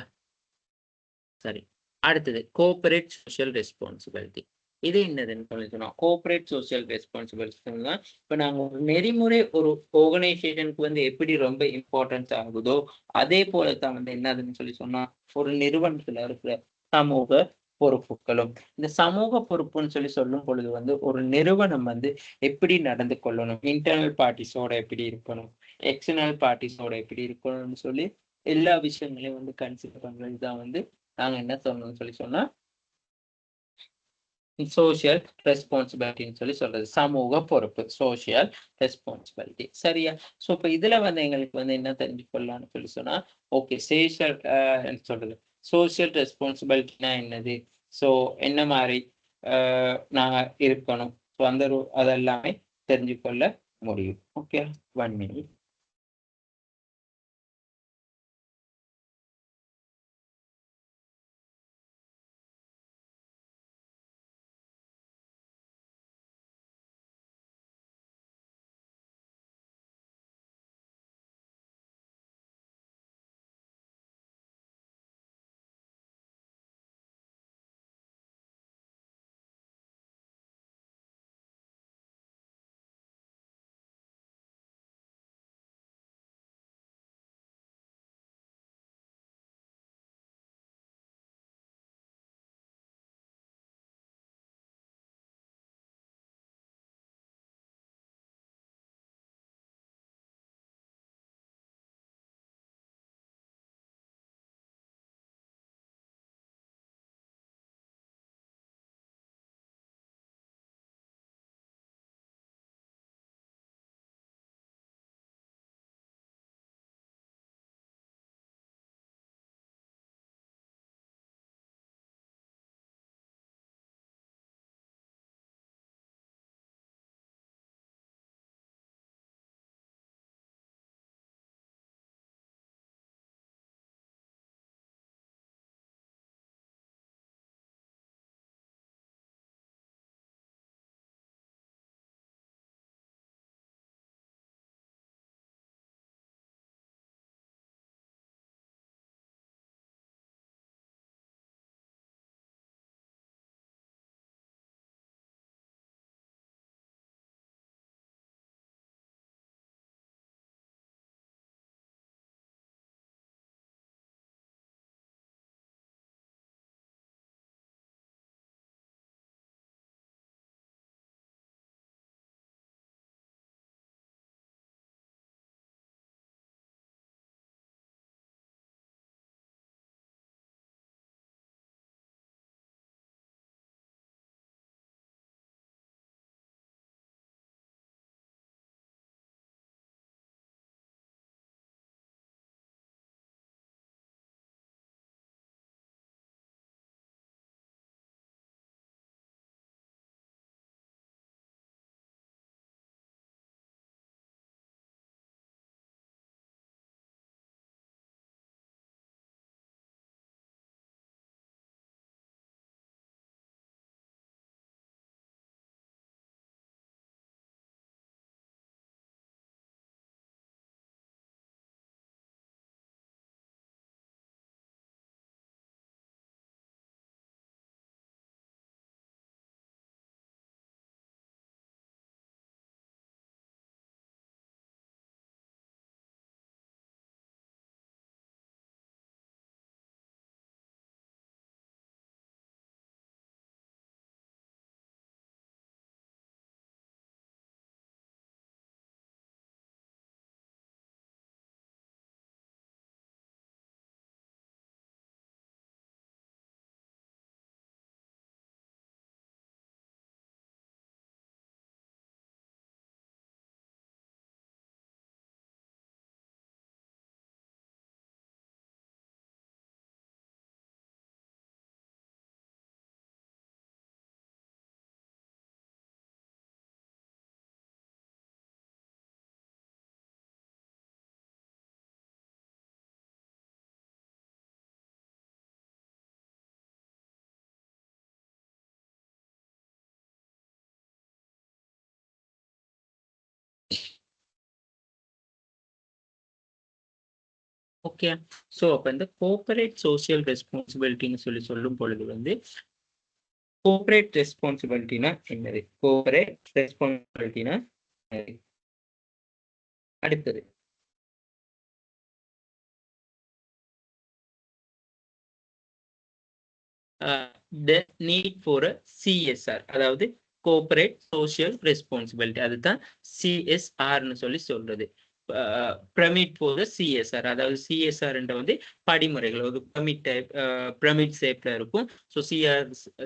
சரி. அடுத்தது கோஆபரேட் சோஷியல் ரெஸ்பான்சிபிலிட்டி. இது என்னதுன்னு சொல்லி சொன்னோம். கோஆபரேட் சோஷியல் ரெஸ்பான்சிபிலிட்டினா இப்ப நாங்க ஒரு நெறிமுறை ஒரு ஆர்கனைசேஷனுக்கு வந்து எப்படி ரொம்ப இம்பார்ட்டன்ஸ் ஆகுதோ அதே போலதான் வந்து என்னதுன்னு சொல்லி சொன்னா ஒரு நிறுவனத்துல இருக்கிற சமூக பொறுப்புகளும் இந்த சமூக பொறுப்புன்னு சொல்லி சொல்லும் பொழுது வந்து ஒரு நிறுவனம் வந்து எப்படி நடந்து கொள்ளணும், இன்டர்னல் பார்ட்டிஸோட எப்படி இருக்கணும், எக்ஸ்டர்னல் பார்ட்டிஸோட எப்படி இருக்கணும்னு சொல்லி எல்லா விஷயங்களையும் வந்து கன்சிடர் பண்றதுதான் வந்து நாங்க என்ன சொல்லணும்னு சொல்லி சொன்னா சோசியல் ரெஸ்பான்சிபிலிட்டின்னு சொல்லி சொல்றது. சமூக பொறுப்பு சோசியல் ரெஸ்பான்சிபிலிட்டி. சரியா? ஸோ இப்போ இதுல வந்து எங்களுக்கு வந்து என்ன தெரிஞ்சு கொள்ளலாம்னு சொல்லி சொன்னா ஓகே சோசியல் சொல்றது சோசியல் ரெஸ்பான்சிபிலிட்டினா என்னது, ஸோ என்ன மாதிரி நான் இருக்கணும், ஸோ அந்த அதெல்லாமே தெரிஞ்சு கொள்ள முடியும். ஓகே. 1 minute. ஓகே. ஸோ அப்போ இந்த கோஆபரேட் சோசியல் ரெஸ்பான்சிபிலிட்டின்னு சொல்லும் பொழுது வந்து கோஆபரேட் ரெஸ்பான்சிபிலிட்டினா என்னது? கோஆபரேட் ரெஸ்பான்சிபிலிட்டினா அடுத்தது the need for a CSR, அதாவது கோஆபரேட் சோசியல் ரெஸ்பான்சிபிலிட்டி, அதுதான் சிஎஸ்ஆர்னு சொல்றது. பிரமிட் ஃபார் த சிஎஸ்ஆர், அதாவது சிஎஸ்ஆர் வந்து படிமுறைகள் ஒரு பிரமிட் டைப், பிரமிட் ஷேப்ல இருக்கும். ஸோ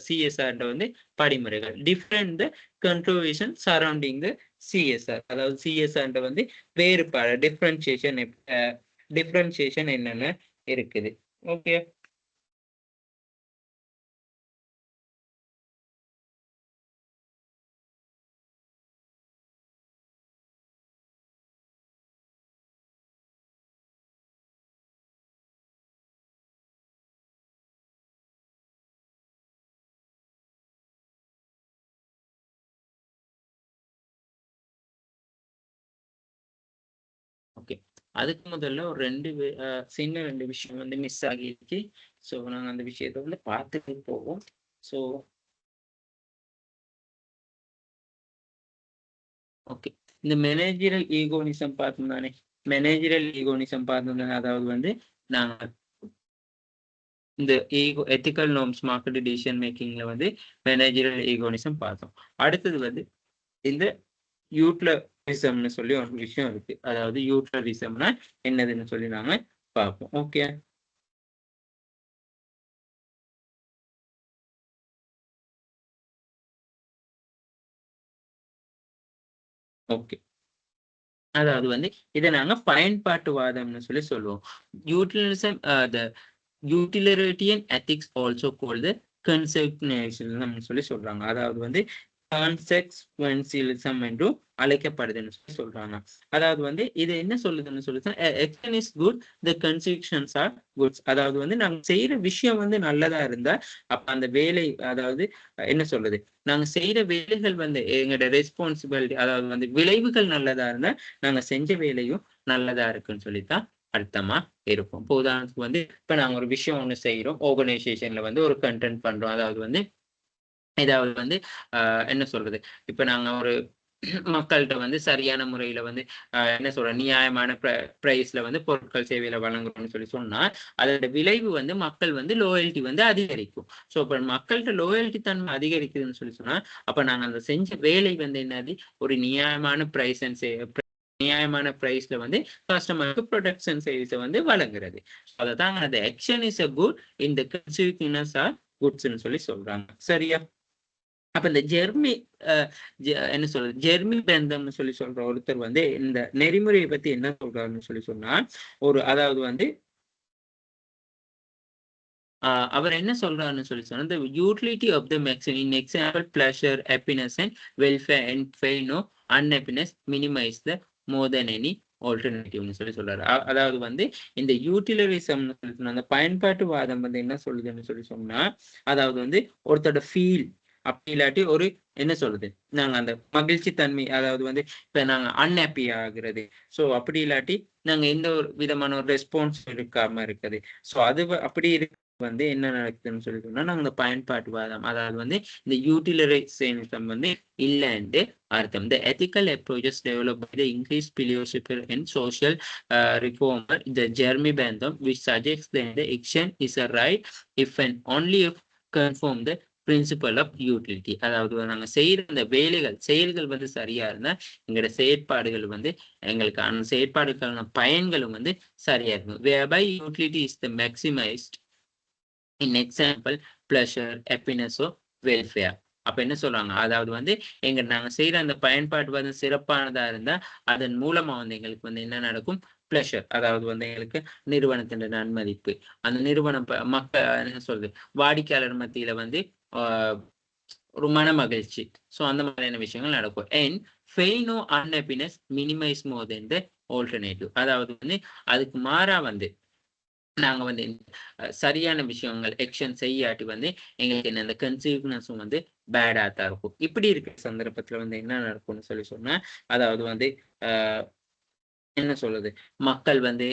சிஎஸ்ஆர் வந்து படிமுறைகள். Different the controversies surrounding the CSR, அதாவது சிஎஸ்ஆர் வந்து வேறுபாடு, டிஃப்ரென்சியேஷன் என்னென்ன இருக்குது. ஓகே. ஓகே, அதுக்கு முதல்ல ஒரு சின்ன ரெண்டு விஷயம் வந்து மிஸ் ஆகிருக்கு. ஸோ நாங்கள் அந்த விஷயத்தை வந்து பார்த்துட்டு போவோம். ஸோ ஓகே, இந்த மேனேஜரல் ஈகோனிசம் பார்த்தோம் தானே? மேனேஜரல் ஈகோனிசம் பார்த்தோம் தானே? அதாவது வந்து நாங்கள் இந்த எத்திக்கல் நார்ம்ஸ் மார்க்கெட் டிசிஷன் மேக்கிங்ல வந்து மேனேஜரல் ஈகோனிசம் பார்த்தோம். அடுத்தது வந்து இந்த யூட்டிலரிசம்னு சொல்லி ஒரு விஷயம் இருக்கு. அதாவது யூட்டிலரிசம்னா என்னதுன்னு சொல்லி நாங்க பார்ப்போம். ஓகே. ஓகே, அதாவது வந்து இதை நாங்க பயன்பாட்டுவாதம்னு சொல்லி சொல்லுவோம். யூட்டிலிசம், யூட்டிலிட்டேரியன் எத்திக்ஸ் ஆல்சோ கால்ட் தி கன்செப்ஷனலிசம் சொல்லி சொல்றாங்க. அதாவது வந்து கான்செக்வென்சியலிசம் என்றும் அழைக்கப்படுதுன்னு சொல்லி சொல்றாங்க. அதாவது வந்து இது என்ன சொல்லுதுன்னு சொல்லுது, action is good, the consequences are good. அதாவது வந்து நாங்க செய்யற விஷயம் வந்து நல்லதா இருந்தா அப்ப அந்த வேலை, அதாவது என்ன சொல்றது, நாங்க செய்யற வேலைகள் வந்து எங்களோட ரெஸ்பான்சிபிலிட்டி, அதாவது வந்து விளைவுகள் நல்லதா இருந்தா நாங்க செஞ்ச வேலையும் நல்லதா இருக்குன்னு சொல்லித்தான் அர்த்தமா இருக்கும். இப்போ உதாரணத்துக்கு வந்து இப்ப நாங்க ஒரு விஷயம் ஒண்ணு செய்யறோம், ஆர்கனைசேஷன்ல வந்து ஒரு கண்டென்ட் பண்றோம். அதாவது வந்து இதாவது வந்து என்ன சொல்றது, இப்ப நாங்க ஒரு மக்கள்கிட்ட வந்து சரியான முறையில வந்து என்ன சொல்ற நியாயமான பிரைஸ்ல வந்து பொருட்கள் சேவையில வழங்குறோம்னு சொல்லி சொன்னா அதோட விளைவு வந்து மக்கள் வந்து லோயல்ட்டி வந்து அதிகரிக்கும். ஸோ இப்ப மக்கள்கிட்ட லோயல்ட்டி தன்மை அதிகரிக்குதுன்னு சொல்லி சொன்னா அப்ப நாங்க அந்த செஞ்ச வேலை வந்து என்னது ஒரு நியாயமான நியாயமான பிரைஸ்ல வந்து கஸ்டமருக்கு ப்ரொடக்ஷன் சர்வீஸை வந்து வழங்குறது. அதை தாங்க அந்த ஆக்ஷன் இஸ் அ குட், இந்த கன்சிக்வன்சஸ் ஆர் குட்ஸ்ன்னு சொல்லி சொல்றாங்க. சரியா? அப்ப இந்த என்ன சொல்றது, ஜெர்மி பெந்தம்னு சொல்லி சொல்ற ஒருத்தர் வந்து இந்த நெறிமுறையை பத்தி என்ன சொல்றாருன்னு சொல்லி சொன்னா, அதாவது வந்து அவர் என்ன சொல்றாருன்னு சொல்லி சொன்னா, the utility of the maximum in example pleasure, happiness and welfare and fail no unhappiness minimize the more than any ஆல்டர்னேட்டிவ்னு சொல்லி சொல்றாரு. அதாவது வந்து இந்த யூட்டிலரிசம் அந்த பயன்பாட்டுவாதம் வந்து என்ன சொல்லுதுன்னு சொல்லி சொன்னா, அதாவது வந்து ஒருத்தோட ஃபீல் அப்படி இல்லாட்டி ஒரு என்ன சொல்றது, நாங்க அந்த மகிழ்ச்சி தன்மை, அதாவது வந்து இப்ப நாங்க அன்ஹாப்பி ஆகுறது, ஸோ அப்படி இல்லாட்டி நாங்க எந்த ஒரு விதமான ஒரு ரெஸ்பான்ஸ் இருக்காம இருக்குது. ஸோ அது அப்படி இருக்கு வந்து என்ன நடக்குதுன்னு சொல்லி சொன்னா நாங்க இந்த பயன்பாட்டுவாதம், அதாவது வந்து இந்த யூட்டிலரைசேஷன் வந்து இல்லைன்ட்டு அர்த்தம். The ethical approaches developed by the increased philosopher and social reformer, the Jeremy Bentham, which suggests that the action is a right if and only if conform the principle of utility. அதாவது நாங்க செய்யற அந்த செயல்கள் வந்து சரியா இருந்தா எங்களோட செயற்பாடுகள் வந்து எங்களுக்கு அந்த செயற்பாடுக்கான பயன்களும் வந்து சரியா இருக்கும். whereby utility is the maximized in example pleasure, happiness or welfare. அப்ப என்ன சொல்றாங்க, அதாவது வந்து நாங்க செய்யற அந்த பயன்பாடு வந்து சிறப்பானதா இருந்தா அதன் மூலமா வந்து எங்களுக்கு வந்து என்ன நடக்கும், பிளஷர், அதாவது வந்து எங்களுக்கு நிறுவனத்தின் நன்மதிப்பு, அந்த நிறுவனம் என்ன சொல்றது வாடிக்கையாளர் மத்தியில வந்து ஒரு மன மகிழ்ச்சி, ஸோ அந்த மாதிரியான விஷயங்கள் நடக்கும். And fail no unhappiness minimise more then the alternative. அதாவது வந்து அதுக்கு மாறா வந்து நாங்க வந்து சரியான விஷயங்கள் ஆக்ஷன் செய்யாட்டி வந்து எங்களுக்கு என்ன இந்த கன்சீவ்னஸும் வந்து பேடா தான் இருக்கும். இப்படி இருக்கிற சந்தர்ப்பத்துல வந்து என்ன நடக்கும்னு சொல்லி சொன்னா, அதாவது வந்து என்ன சொல்றது, மக்கள் வந்து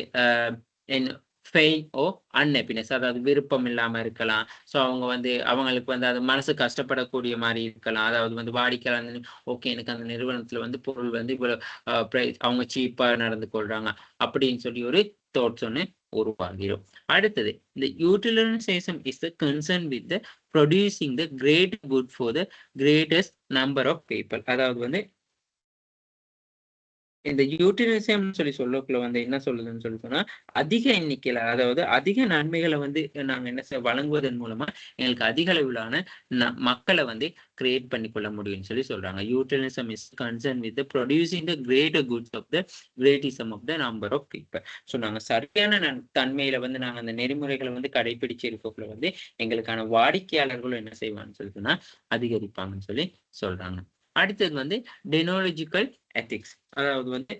ஃபெயின் ஓ அன்ஹாப்பினஸ், அதாவது விருப்பம் இல்லாம இருக்கலாம். ஸோ அவங்க வந்து அவங்களுக்கு வந்து அது மனசு கஷ்டப்படக்கூடிய மாதிரி இருக்கலாம். அதாவது வந்து வாடிக்கையாளர் ஓகே எனக்கு அந்த நிறுவனத்துல வந்து பொருள் வந்து இவ்வளவு பிரைஸ் அவங்க சீப்பா நடந்து கொள்றாங்க அப்படின்னு சொல்லி ஒரு தாட்ஸ் ஒன்று உருவாகிடும். அடுத்தது இந்த utilisation is the concern with the producing the great good for the greatest number of people. அதாவது வந்து இந்த யூட்டிலைசேஷன் சொல்லி சொல்லக்குள்ள வந்து என்ன சொல்லுதுன்னு சொல்லி சொன்னா, அதிக எண்ணிக்கையில அதாவது அதிக நன்மைகளை வந்து நாங்க என்ன வழங்குவதன் மூலமா எங்களுக்கு அதிக அளவிலான மக்களை வந்து கிரியேட் பண்ணி கொள்ள முடியும்னு சொல்லி சொல்றாங்க. Utilitarianism is concern with producing the greater goods of the greatest of the number of people. So நாங்க சரியான தன்மையில வந்து நாங்க அந்த நெறிமுறைகளை வந்து கடைபிடிச்சு இருக்கக்குள்ள வந்து எங்களுக்கான வாடிக்கையாளர்களும் என்ன செய்வாங்கன்னு சொல்லி சொன்னா அதிகரிப்பாங்கன்னு சொல்லி சொல்றாங்க. அடுத்தது வந்து டெனாலஜிக்கல் எத்திக்ஸ். அதாவது வந்து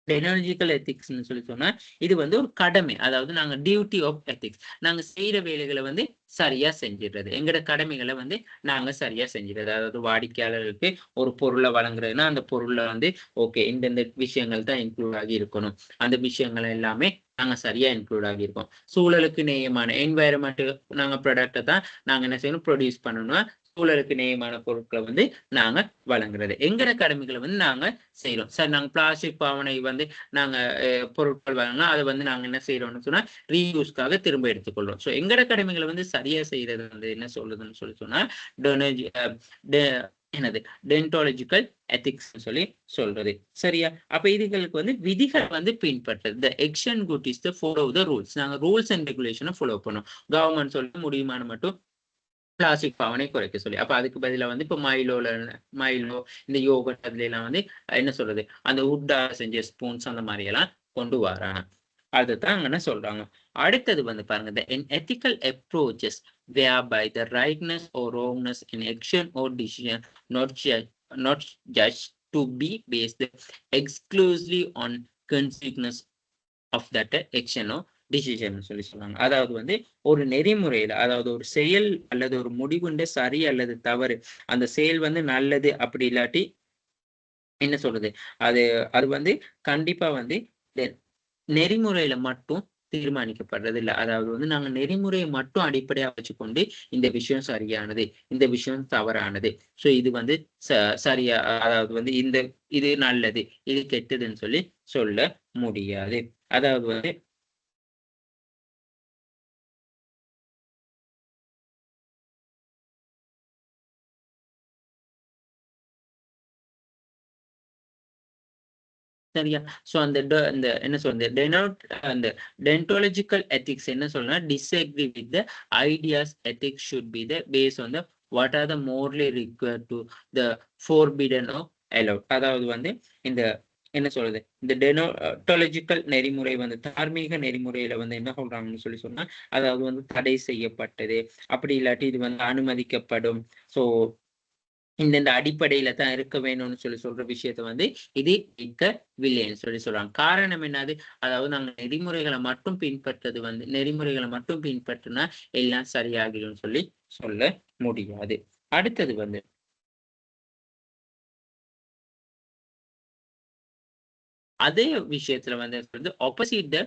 டெனாலஜிக்கல் எத்திக்ஸ்ன்னு சொல்லி சொன்னா இது வந்து ஒரு கடமை. அதாவது நாங்க டியூட்டி ஆஃப் எத்திக்ஸ், நாங்க செய்யற வேலைகளை வந்து சரியா செஞ்சிடுறது, எங்கட கடமைகளை வந்து நாங்க சரியா செஞ்சிடுறது. அதாவது வாடிக்கையாளர்களுக்கு ஒரு பொருளை வழங்குறதுன்னா அந்த பொருள்ல வந்து ஓகே இந்தந்த விஷயங்கள் தான் இன்க்ளூட் ஆகி இருக்கணும், அந்த விஷயங்கள் எல்லாமே நாங்க சரியா இன்க்ளூட் ஆகியிருக்கோம். சூழலுக்கு நேயமான என்வாயர்மெண்ட் நாங்க ப்ராடக்டை தான் நாங்க என்ன செய்யணும் ப்ரொடியூஸ் பண்ணணும். சூழலுக்கு நேயமான பொருட்களை வந்து நாங்க வழங்குறது, எங்கட கடமைகளை வந்து நாங்க செய்யறோம். சார் நாங்க பிளாஸ்டிக் பாவனை வந்து நாங்க பொருட்கள் வாங்கினா அதை வந்து நாங்க என்ன செய்யறோம்னு சொன்னா ரீயூஸ்க்காக திரும்ப எடுத்துக்கொள்றோம். ஸோ எங்கட கடமைகளை வந்து சரியா செய்யறது வந்து என்ன சொல்லுதுன்னு சொல்லி சொன்னா என்னது டென்டாலஜிக்கல் எத்திக்ஸ் சொல்லி சொல்றது. சரியா? அப்ப இதுகளுக்கு வந்து விதிகள் வந்து பின்பற்றது. The action good is the follow the rules. நாங்க ரூல்ஸ் அண்ட் ரெகுலேஷனை ஃபாலோ பண்ணோம். கவர்மெண்ட் சொல்ல முடியுமான மட்டும் பிளாஸ்டிக் பாவனை குறைக்க சொல்லி. அப்ப அதுக்கு பதிலா வந்து இப்ப மைலோ இந்த யோகட் அதுல எல்லாம் வந்து என்ன சொல்றது அந்த உட்டா செஞ்ச ஸ்பூன்ஸ் அந்த மாதிரி எல்லாம் கொண்டு வராங்க. அதுதான் என்ன சொல்றாங்க. அடுத்தது வந்து பாருங்க, the ethical approaches whereby the rightness or wrongness in action or decision not judged to be based exclusively on consequence of that action or decision சொல்லி சொல்றாங்க. அதாவது வந்து ஒரு நெறிமுறையில அதாவது ஒரு செயல் அல்லது ஒரு முடிவுண்ட சரி அல்லது தவறு, அந்த செயல் வந்து நல்லது அப்படி இல்லாட்டி என்ன சொல்றது அது அது வந்து கண்டிப்பா வந்து நெறிமுறையில மட்டும் தீர்மானிக்கப்படுறது இல்லை. அதாவது வந்து நாங்க நெறிமுறையை மட்டும் அடிப்படையா வச்சுக்கொண்டு இந்த விஷயம் சரியானது இந்த விஷயம் தவறானது, ஸோ இது வந்து சரியா அதாவது வந்து இது நல்லது இது கெட்டதுன்னு சொல்லி சொல்ல முடியாது. அதாவது வந்து சரியா? ஸோ அந்த என்ன சொல்றது அந்த டென்டாலஜிக்கல் எத்திக்ஸ் என்ன சொல்றா disagree with the ideas ethics should be the base on the what are the morally required to the forbidden of allowed. அதாவது வந்து இந்த என்ன சொல்றது இந்த டெனோட்டாலஜிக்கல் நெறிமுறை வந்து தார்மீக நெறிமுறையில வந்து என்ன சொல்றாங்கன்னு சொல்லி சொன்னா அதாவது வந்து தடை செய்யப்பட்டது அப்படி இல்லாட்டி இது வந்து அனுமதிக்கப்படும். ஸோ இந்த அடிப்படையில தான் இருக்க வேணும்னு சொல்லி சொல்ற விஷயத்த வந்து இது இருக்கவில்லைன்னு சொல்லி சொல்றாங்க. காரணம் என்னது? அதாவது நாங்க நெறிமுறைகளை மட்டும் பின்பற்றது வந்து நெறிமுறைகளை மட்டும் பின்பற்றினா எல்லாம் சரியாகிடும் சொல்லி சொல்ல முடியாது. அடுத்தது வந்து அதே விஷயத்துல வந்து opposite the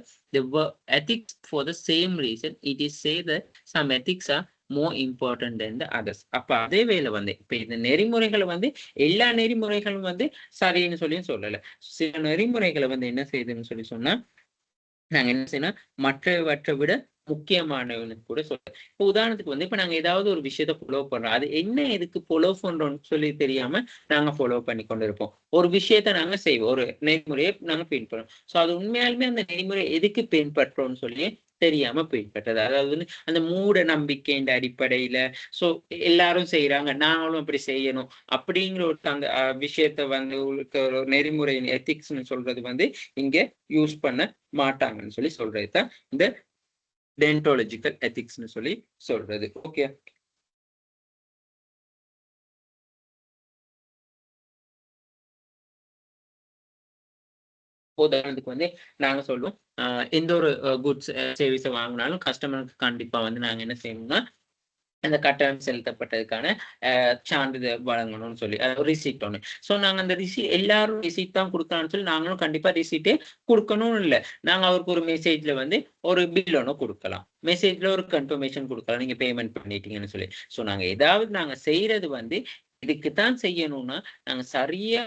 ethics for the same reason it is say that some ethics are more important than the others. அப்ப அதே வேளை வந்து இப்ப இந்த நெறிமுறைகளை வந்து எல்லா நெறிமுறைகளும் வந்து சரின்னு சொல்லி சொல்லல. சில நெறிமுறைகளை வந்து என்ன செய்யுதுன்னு சொல்லி சொன்னா நாங்க என்ன செய்யணும் மற்றவற்றை விட முக்கியமானவனு கூட சொல்றேன். இப்போ உதாரணத்துக்கு வந்து இப்ப நாங்க ஏதாவது ஒரு விஷயத்த ஃபாலோ பண்றோம், அது என்ன எதுக்கு ஃபாலோ பண்றோம்னு சொல்லி தெரியாம நாங்க ஃபாலோ பண்ணி கொண்டு இருப்போம். ஒரு விஷயத்த நாங்க செய்வோம், ஒரு நெறிமுறையை நாங்க பின்பற்றோம். ஸோ அது உண்மையாலுமே அந்த நெறிமுறை எதுக்கு பின்பற்றோம்னு சொல்லி தெரியாம பின்பற்றது. அதாவது வந்து அந்த மூட நம்பிக்கைன்ற அடிப்படையில ஸோ எல்லாரும் செய்யறாங்க நாங்களும் அப்படி செய்யணும் அப்படிங்கிற ஒரு அந்த விஷயத்த வந்து ஒரு நெறிமுறை எத்திக்ஸ்ன்னு சொல்றது வந்து இங்க யூஸ் பண்ண மாட்டாங்கன்னு சொல்லி சொல்றதுதான் இந்த டென்டாலஜிக்கல் எத்திக்ஸ்னு சொல்லி சொல்றது. ஓகே, உதாரணத்துக்கு வந்து நாங்க சொல்லுவோம் எந்த ஒரு குட்ஸ் சர்வீஸை வாங்கினாலும் கஸ்டமருக்கு கண்டிப்பா வந்து நாங்க என்ன செய்யணும்னா அந்த கட்டணம் செலுத்தப்பட்டதுக்கான சான்றிதழ் வழங்கணும்னு சொல்லி ரிசிப்ட் ஒன்று. ஸோ நாங்கள் அந்த எல்லாரும் ரிசிப்ட் தான் கொடுக்கலாம்னு சொல்லி நாங்களும் கண்டிப்பாக ரிசிப்டே கொடுக்கணும்னு இல்லை. நாங்கள் அவருக்கு ஒரு மெசேஜ்ல வந்து ஒரு பில் ஒன்று கொடுக்கலாம், மெசேஜ்ல ஒரு கன்ஃபர்மேஷன் கொடுக்கலாம் நீங்க பேமெண்ட் பண்ணிட்டீங்கன்னு சொல்லி. ஸோ நாங்கள் ஏதாவது நாங்கள் செய்யறது வந்து இதுக்கு தான் செய்யணும்னா நாங்கள் சரியா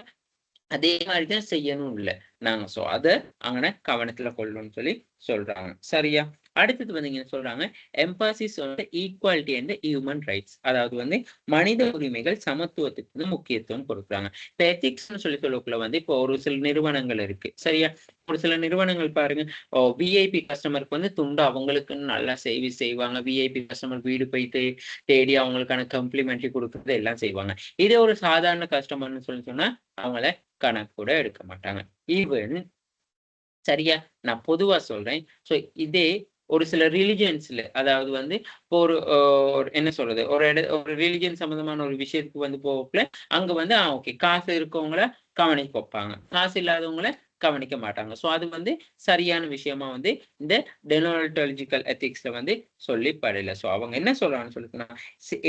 அதே மாதிரி தான் செய்யணும் இல்லை நாங்க. ஸோ அதை அங்கன கவனத்துல கொள்ளணும்னு சொல்லி சொல்றாங்க. சரியா? அடுத்தது வந்து இங்க சொல்றாங்க எம்பாசிஸ் வந்து ஈக்குவாலிட்டி அண்ட் ஹியூமன் ரைட்ஸ். அதாவது வந்து மனித உரிமைகள் சமத்துவத்துக்கு வந்து முக்கியத்துவம் கொடுக்குறாங்க. இப்போ எத்திக்ஸ்னு சொல்லக்குள்ள வந்து இப்போ ஒரு சில நிறுவனங்கள் இருக்கு. சரியா? ஒரு சில நிறுவனங்கள் பாருங்க, விஐபி கஸ்டமருக்கு வந்து துண்டு அவங்களுக்குன்னு நல்லா சர்வீஸ் செய்வாங்க. விஐபி கஸ்டமர் வீடு போய் தேடி அவங்களுக்கான கம்ப்ளிமெண்ட்ரி கொடுக்கறது எல்லாம் செய்வாங்க. இதே ஒரு சாதாரண கஸ்டமர்னு சொல்லி சொன்னா அவங்கள கணக்கு கூட எடுக்க மாட்டாங்க. ஈவன் சரியா, நான் பொதுவா சொல்றேன். ஸோ இதே ஒரு சில ரிலிஜியன்ஸ்ல, அதாவது வந்து இப்போ ஒரு என்ன சொல்றது, ஒரு ரிலிஜியன் சம்பந்தமான ஒரு விஷயத்துக்கு வந்து போகக்குள்ள அங்க வந்து ஓகே காசு இருக்கவங்கள கவனிக்க வைப்பாங்க, காசு இல்லாதவங்கள கவனிக்க மாட்டாங்க. ஸோ அது வந்து சரியான விஷயமா வந்து இந்த டெனாலஜிக்கல் எத்திக்ஸ்ல வந்து சொல்லப்படல. ஸோ அவங்க என்ன சொல்றாங்கன்னு சொல்லிட்டுனா,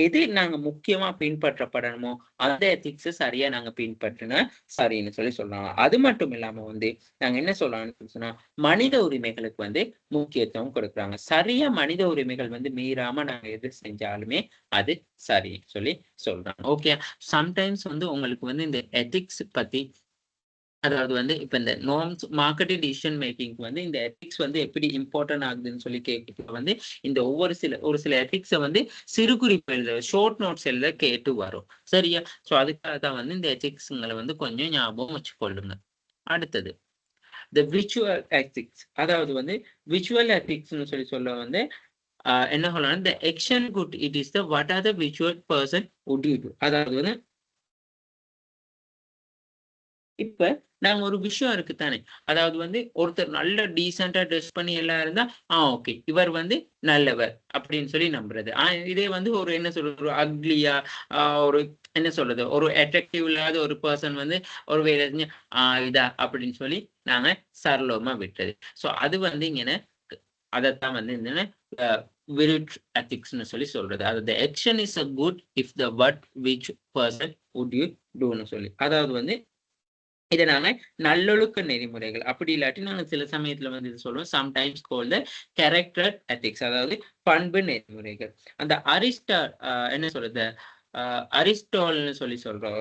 எது நாங்க முக்கியமா பின்பற்றப்படணுமோ அந்த எத்திக்ஸ் சரியா நாங்க பின்பற்றினா சரின்னு சொல்லி சொல்றாங்க. அது மட்டும் இல்லாம வந்து நாங்க என்ன சொல்றாங்கன்னு சொன்னா மனித உரிமைகளுக்கு வந்து முக்கியத்துவம் கொடுக்குறாங்க. சரியா மனித உரிமைகள் வந்து மீறாம நாங்க எது செஞ்சாலுமே அது சரி சொல்லி சொல்றாங்க. ஓகே, சம்டைம்ஸ் வந்து உங்களுக்கு வந்து இந்த எத்திக்ஸ் பத்தி, அதாவது வந்து இப்ப இந்த நார்ம்ஸ் மார்க்கெட்டிங் டிசிஷன் மேக்கிங் வந்து இந்த எத்திக்ஸ் வந்து எப்படி இம்பார்ட்டன்ட் ஆகுதுன்னு சொல்லி கேட்க வந்து இந்த ஒரு சில எத்திக்ஸை வந்து சிறு குறிப்பு எழுத, ஷார்ட் நோட்ஸ் எழுத கேட்டு வரும். சரியா? ஸோ அதுக்காக தான் வந்து இந்த எத்திக்ஸ்ங்களை வந்து கொஞ்சம் ஞாபகம் வச்சுக்கொள்ளுங்க. அடுத்தது the visual ethics. அதாவது வந்து visual ethics சொல்லி சொல்ல வந்து என்ன சொல்லலாம், the action good it is the what are the visual person would you do. அதாவது வந்து இப்ப நாங்க ஒரு விஷயம் இருக்கு தானே, அதாவது வந்து ஒருத்தர் நல்ல டீசெண்டா ட்ரெஸ் பண்ணி எல்லாம் இருந்தா ஓகே இவர் வந்து நல்லவர் அப்படின்னு சொல்லி நம்புறது. இதே வந்து ஒரு என்ன சொல்றது, ஒரு அக்லியா ஒரு என்ன சொல்றது, ஒரு அட்ராக்டிவ் இல்லாத ஒரு பர்சன் வந்து ஒரு வேலை செஞ்சு இதா அப்படின்னு சொல்லி நாங்க சரளமா விட்டுறது. ஸோ அது வந்து இങ്ങനെ அதைத்தான் வந்து என்னன்னா விரிட் எத்திக்ஸ்னு சொல்லி சொல்றது. அதாவது action is a good if the what which person would you doன்னு சொல்லி, அதாவது வந்து இதை நாங்க நல்லொழுக்க நெறிமுறைகள், அப்படி இல்லாட்டி நாங்க சில சமயத்துல வந்து இது சொல்லுவோம் சம்டைம்ஸ் கால்ட் கேரக்டர் எத்திக்ஸ், அதாவது பண்பு நெறிமுறைகள். அந்த என்ன சொல்றது, அரிஸ்டால்னு சொல்லி சொல்றோம்.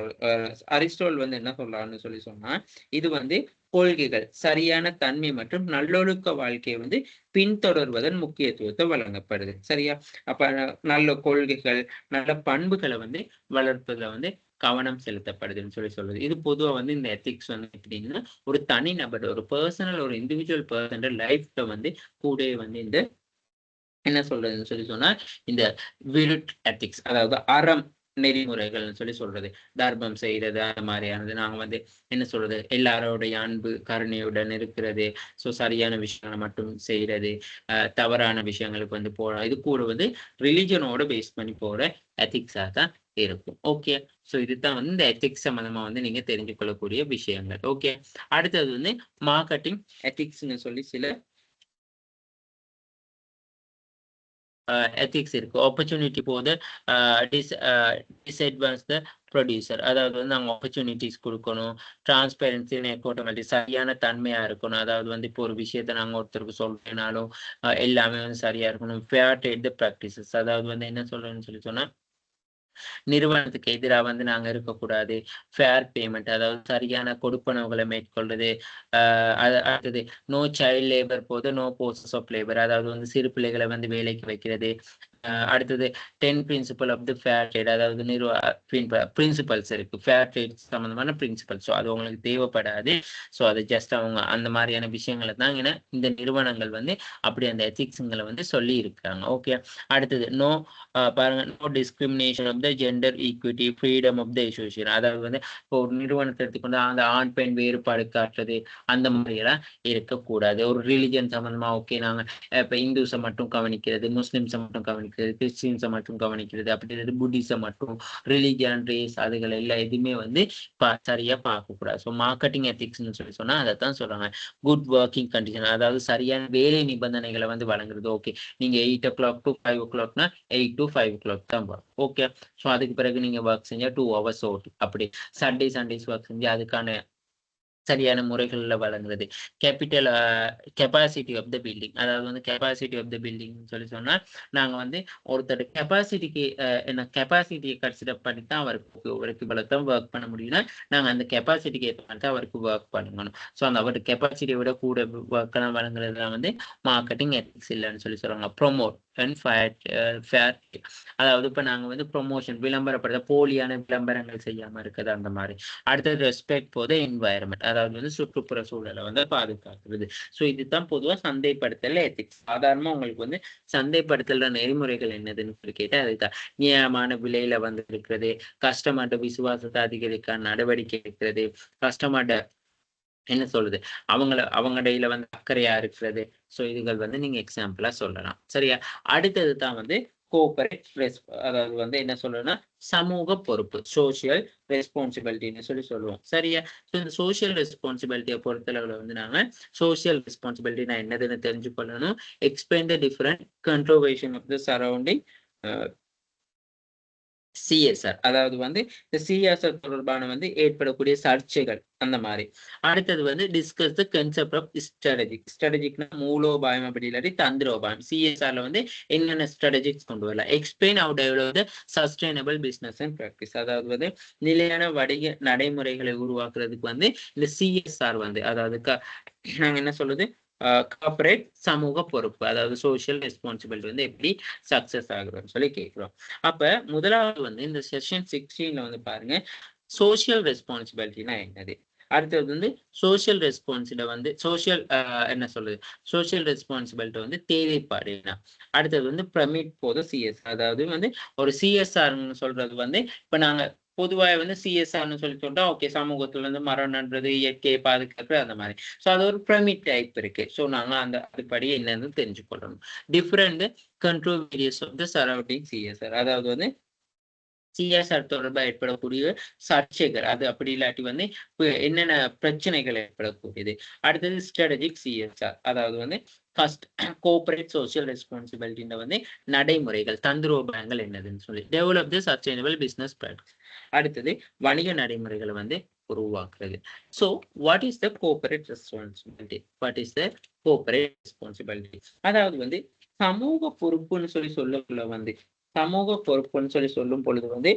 அரிஸ்டால் வந்து என்ன சொல்றாருன்னு சொல்லி சொன்னா, இது வந்து கொள்கைகள் சரியான தன்மை மற்றும் நல்லொழுக்க வாழ்க்கையை வந்து பின்தொடர்வதன் முக்கியத்துவத்தை வழங்கப்படுது. சரியா? அப்ப நல்ல கொள்கைகள் நல்ல பண்புகளை வந்து வளர்ப்பதுல வந்து கவனம் செலுத்தப்படுதுன்னு சொல்லி சொல்றது. இது பொதுவா வந்து இந்த எத்திக்ஸ் வந்து எப்படின்னா ஒரு தனி நபர், ஒரு பர்சனல், ஒரு இண்டிவிஜுவல் பர்சன் லைஃப்ல வந்து கூட வந்து இந்த என்ன சொல்றதுன்னு சொல்லி சொன்னா இந்த விருட் எத்திக்ஸ், அதாவது அறம் நெறிமுறைகள்னு சொல்லி சொல்றது, தர்மம் செய்யறது, அந்த மாதிரியானது. நாங்க வந்து என்ன சொல்றது, எல்லாரோடைய அன்பு கருணையுடன் இருக்கிறது, ஸோ சரியான விஷயங்களை மட்டும் செய்யறது, தவறான விஷயங்களுக்கு வந்து போறோம். இது கூட வந்து ரிலிஜனோட பேஸ் பண்ணி போற எத்திக்ஸா தான் இருக்கும். ஓகே, ஸோ இதுதான் வந்து இந்த எத்திக்ஸ் சம்பந்தமா வந்து நீங்க தெரிஞ்சு கொள்ளக்கூடிய விஷயங்கள். ஓகே, அடுத்தது வந்து மார்க்கெட்டிங் எத்திக்ஸ்ன்னு சொல்லி சில எத்திக்ஸ் இருக்கு. ஆப்பர்ச்சுனிட்டி போது டிஸ்அட்வான்ஸ் த ப்ரொடியூசர், அதாவது வந்து நாங்கள் ஆப்பர்ச்சுனிட்டிஸ் கொடுக்கணும், டிரான்ஸ்பெரன்சி அக்கௌண்டபிலிட்டி சரியான தன்மையா இருக்கணும். அதாவது வந்து இப்போ ஒரு விஷயத்த நாங்கள் ஒருத்தருக்கு சொல்றேனாலும் எல்லாமே வந்து சரியா இருக்கணும். ஃபேர் ட்ரேட் த ப்ராக்டிசஸ், அதாவது வந்து என்ன சொல்றேன்னு சொல்லி சொன்னா நிறுவனத்துக்கு எதிராக வந்து நாங்க இருக்கக்கூடாது. ஃபேர் பேமெண்ட், அதாவது சரியான கொடுப்பனவுகளை மேற்கொள்றது. அடுத்தது நோ சைல்ட் லேபர் போது நோ போர்சஸ் ஆஃப் லேபர், அதாவது வந்து சிறு பிள்ளைகளை வந்து வேலைக்கு வைக்கிறது. அடுத்தது 10 principle of the fair trade, அதாவது பிரின்சிபல்ஸ் இருக்கு ஃபேர் ட்ரேட் சம்பந்தமான பிரின்சிபல். ஸோ அது உங்களுக்கு தேவைப்படாது. ஸோ அது ஜஸ்ட் அவங்க அந்த மாதிரியான விஷயங்களை தான் இந்த நிறுவனங்கள் வந்து அப்படி அந்த எத்திக்ஸ்ங்களை வந்து சொல்லி இருக்காங்க. ஓகே, அடுத்தது நோ பாருங்க, no discrimination of the gender equity, freedom of the association, அதாவது வந்து இப்போ ஒரு நிறுவனத்தை எடுத்துக்கொண்டு அந்த ஆண் பெண் வேறுபாடு காட்டுறது அந்த மாதிரி எல்லாம் இருக்கக்கூடாது. ஒரு ரிலிஜன் சம்பந்தமா ஓகே நாங்க இப்ப இந்துஸை மட்டும் கவனிக்கிறது, முஸ்லிம்ஸை மட்டும் கவனிக்கிறது, கவனிக்கிறது, கிறிஸ்டியன்ஸை மட்டும் கவனிக்கிறது, அப்படி இல்லாட்டி புத்திசம் மட்டும், ரிலிஜியன், ரேஸ் அதுகள் எல்லாம் எதுவுமே வந்து சரியா பார்க்கக்கூடாது. ஸோ மார்க்கெட்டிங் எத்திக்ஸ்ன்னு சொன்னா அதைத்தான் சொல்றாங்க. குட் ஒர்க்கிங் கண்டிஷன், அதாவது சரியான வேலை நிபந்தனைகளை வந்து வழங்குறது. ஓகே, நீங்க 8 o'clock to 5 o'clockனா 8 to 5 o'clock தான் வரும். ஓகே, ஸோ அதுக்கு பிறகு நீங்க ஒர்க் செஞ்சா 2 hours ஓட்டு. அப்படி சண்டேஸ் ஒர்க் செஞ்சு அதுக்கான சரியான முறைகள்ல வழங்குறது. Capital capacity of the building, அதாவது வந்து கெப்பாசிட்டி ஆஃப் த பில்டிங் சொல்லி சொன்னா நாங்க வந்து ஒருத்தர் கெப்பாசிட்டிக்கு என்ன கெப்பாசிட்டியை கன்சிடர் பண்ணி தான் அவருக்கு இவ்வளவு தான் ஒர்க் பண்ண முடியும்னா நாங்க அந்த கெப்பாசிட்டிக்கு ஏற்ற மாதிரி தான் அவருக்கு ஒர்க் பண்ணணும். ஸோ அந்த அவருக்கு கெப்பாசிட்டியை விட கூட ஒர்க் எல்லாம் வழங்குறது தான் வந்து மார்க்கெட்டிங் எத்திக்ஸ் இல்லைன்னு சொல்லி சொல்றாங்க. ப்ரொமோட் அண்ட் ஃபேர், அதாவது இப்ப நாங்க வந்து ப்ரொமோஷன் விளம்பரப்படுத்த போலியான விளம்பரங்கள் செய்யாம இருக்குது அந்த மாதிரி. அடுத்தது ரெஸ்பெக்ட் ஃபார் த என்வாயர்மெண்ட், அதாவது வந்து சுற்றுப்புற சூழலை வந்து பாதுகாக்கிறது. ஸோ இதுதான் பொதுவா சந்தைப்படுத்தல் எத்திக்ஸ். சாதாரணமா உங்களுக்கு வந்து சந்தைப்படுத்தல நெறிமுறைகள் என்னதுன்னு சொல்லி கேட்டா அதுதான் நியாயமான விலையில வந்து இருக்கிறது, கஸ்டமர்ட விசுவாசத்தை அதிகரிக்க நடவடிக்கை எடுக்கிறது, கஸ்டமர்ட என்ன சொல்றது அவங்கடையில வந்து அக்கறையா இருக்கிறது. ஸோ இதுகள் வந்து நீங்க எக்ஸாம்பிளா சொல்லலாம். சரியா? அடுத்தது தான் வந்து கோஆபரேட் அதாவது வந்து என்ன சொல்றதுன்னா சமூக பொறுப்பு, சோசியல் ரெஸ்பான்சிபிலிட்டின்னு சொல்லுவோம். சரியா? ஸோ இந்த சோசியல் ரெஸ்பான்சிபிலிட்டியை பொறுத்தளவுல வந்து நாங்க சோசியல் ரெஸ்பான்சிபிலிட்டினா என்னதுன்னு தெரிஞ்சுக்கொள்ளணும். Explain the different controversies of the surrounding CSR, அதாவது வந்து இந்த சிஎஸ்ஆர் தொடர்பான வந்து ஏற்படக்கூடிய சர்ச்சைகள் அந்த மாதிரி. அடுத்தது வந்து டிஸ்கஸ் த கன்செப்ட் ஆஃப் ஸ்ட்ராட்டஜிக்னா மூலோபாயம் அப்படி இல்லாட்டி தந்திரோபாயம். சிஎஸ்ஆர்ல வந்து என்னென்ன ஸ்ட்ராட்டஜிக்ஸ் கொண்டு வரலாம். Explain have develop the sustainable business and practice, அதாவது வந்து நிலையான வணிக நடைமுறைகளை உருவாக்குறதுக்கு வந்து இந்த சிஎஸ்ஆர் வந்து அதாவது நாங்க என்ன சொல்றது கார்பரேட் சமூக பொறுப்பு, அதாவது சோசியல் ரெஸ்பான்சிபிலிட்டி வந்து எப்படி சக்சஸ் ஆகுறோம்னு சொல்லி கேட்கிறோம். அப்ப முதலாவது வந்து இந்த செஷன் 16ல வந்து பாருங்க சோசியல் ரெஸ்பான்சிபிலிட்டினா என்னது. அடுத்தது வந்து சோசியல் ரெஸ்பான்சிபிலிட்டி வந்து என்ன சொல்றது சோசியல் ரெஸ்பான்சிபிலிட்டி வந்து தேவைப்பாடு. அடுத்தது வந்து பிரமிட் போத சிஎஸ், அதாவது வந்து ஒரு சிஎஸ்ஆர்னு சொல்றது வந்து இப்ப நாங்க பொதுவாக வந்து சிஎஸ்ஆர்னு சொல்லி சொல்லிட்டா ஓகே, சமூகத்துல இருந்து மரம் நடுறது, இயற்கையை பாதுகாக்கிறது அந்த மாதிரி. ஸோ அது ஒரு பிரமிட் டைப் இருக்கு. ஸோ நாங்க அதுபடி என்னன்னு தெரிஞ்சுக்கொள்ளணும். Different control various of the surrounding CSR, அதாவது வந்து சிஎஸ்ஆர் தொடர்பாக ஏற்படக்கூடிய சர்ச்சைகள், அது அப்படி இல்லாட்டி வந்து என்னென்ன பிரச்சனைகள் ஏற்படக்கூடியது. அடுத்தது ஸ்ட்ராட்டஜிக் சிஎஸ்ஆர், அதாவது வந்து ஃபர்ஸ்ட் கோஆபரேட் சோசியல் ரெஸ்பான்சிபிலிட்டின்ற வந்து நடைமுறைகள் தந்திரோபாயங்கள் என்னதுன்னு சொல்லி டெவலப் தி சஸ்டைனபிள் பிசினஸ் ப்ராக்டிஸ். அடுத்தது வணிக நடைமுறைகளை வந்து உருவாக்குறது. So what is the cooperate responsibility? அதாவது வந்து சமூக பொறுப்புன்னு சொல்லக்குள்ள வந்து சமூக பொறுப்புன்னு சொல்லும் பொழுது வந்து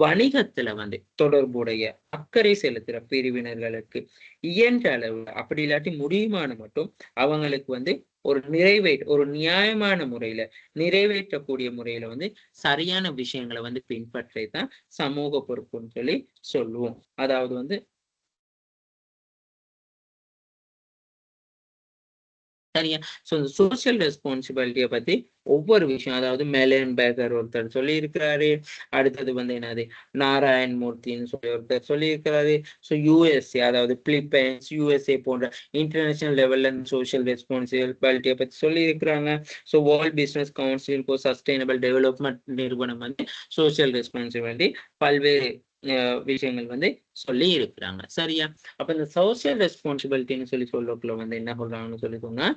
வணிகத்துல வந்து தொடர்புடைய அக்கறை செலுத்துற பிரிவினர்களுக்கு இயன்ற அளவு அப்படி இல்லாட்டி முடியுமான மட்டும் அவங்களுக்கு வந்து ஒரு நியாயமான முறையில நிறைவேற்றக்கூடிய முறையில வந்து சரியான விஷயங்களை வந்து பின்பற்றதான் சமூக பொறுப்புன்னு சொல்லுவோம். அதாவது வந்து சரியா? ஸோ இந்த சோசியல் ரெஸ்பான்சிபிலிட்டியை பத்தி ஒவ்வொரு விஷயம், அதாவது மெலன் பேக்கர் ஒருத்தர் சொல்லி இருக்கிறாரு. அடுத்தது வந்து என்னது நாராயண் மூர்த்தின்னு சொல்லி ஒருத்தர் சொல்லி இருக்கிறாரு. ஸோ யூஎஸ்ஏ, அதாவது பிலிப்பைன்ஸ், யூஎஸ்ஏ போன்ற இன்டர்நேஷனல் லெவல்ல சோசியல் ரெஸ்பான்சிபிலிட்டியை பத்தி சொல்லி இருக்கிறாங்க. So world business council for sustainable development நிறுவனம் வந்து சோசியல் ரெஸ்பான்சிபிலிட்டி பல்வேறு விஷயங்கள் வந்து சொல்லி இருக்கிறாங்க. சரியா? அப்ப இந்த சோசியல் ரெஸ்பான்சிபிலிட்டின்னு சொல்லக்குள்ள வந்து என்ன சொல்றாங்கன்னு சொன்னா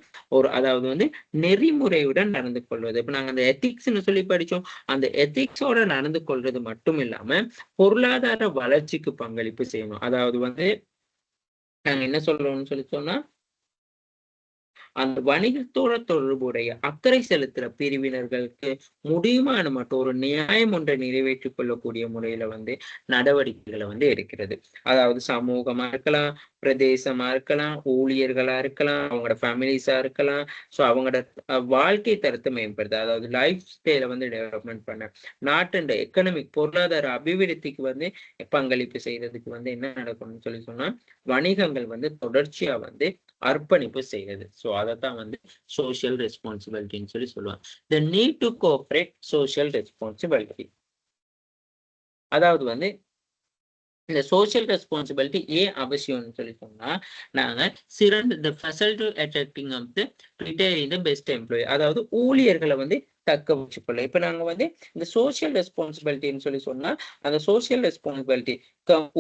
அதாவது வந்து நெறிமுறையுடன் நடந்து கொள்வது. இப்ப நாங்க அந்த எத்திக்ஸ்ன்னு சொல்லி படிச்சோம். அந்த எத்திக்ஸோட நடந்து கொள்றது மட்டும் இல்லாம பொருளாதார வளர்ச்சிக்கு பங்களிப்பு செய்யணும். அதாவது வந்து நாங்க என்ன சொல்றோம்னு சொன்னா அந்த வணிகத்தோட தொடர்புடைய அக்கறை செலுத்துற பிரிவினர்களுக்கு முடியுமான மட்டும் ஒரு நியாயம் ஒன்றை நிறைவேற்றிக் கொள்ளக்கூடிய முறையில வந்து நடவடிக்கைகளை வந்து எடுக்கிறது. அதாவது சமூகமா இருக்கலாம், பிரதேசமா இருக்கலாம், ஊழியர்களா இருக்கலாம், அவங்களோட ஃபேமிலிஸா இருக்கலாம். ஸோ அவங்களோட வாழ்க்கை தரத்தை மேம்படுத்த, அதாவது லைஃப் ஸ்டைலை வந்து டெவலப்மெண்ட் பண்ண, நாட்டின் எக்கனாமிக் பொருளாதார அபிவிருத்திக்கு வந்து பங்களிப்பு செய்யறதுக்கு வந்து என்ன நடக்கணும்னு சொன்னா வணிகங்கள் வந்து தொடர்ச்சியா வந்து அர்ப்பணிப்பு செய்யுது. ஸோ அதைத்தான் வந்து சோசியல் ரெஸ்பான்சிபிலிட்டின்னு சொல்லுவாங்க. The need to cooperate social responsibility, அதாவது வந்து இந்த சோசியல் ரெஸ்பான்சிபிலிட்டி ஏன் அவசியம்னு சொன்னா நாங்க சிறந்த the facility attracting of the retaining the best employee, அதாவது ஊழியர்களை வந்து தக்க வச்சுக்கொள்ள. இப்ப நாங்க வந்து இந்த சோசியல் ரெஸ்பான்சிபிலிட்டின்னு சொல்லி சொன்னா அந்த சோசியல் ரெஸ்பான்சிபிலிட்டி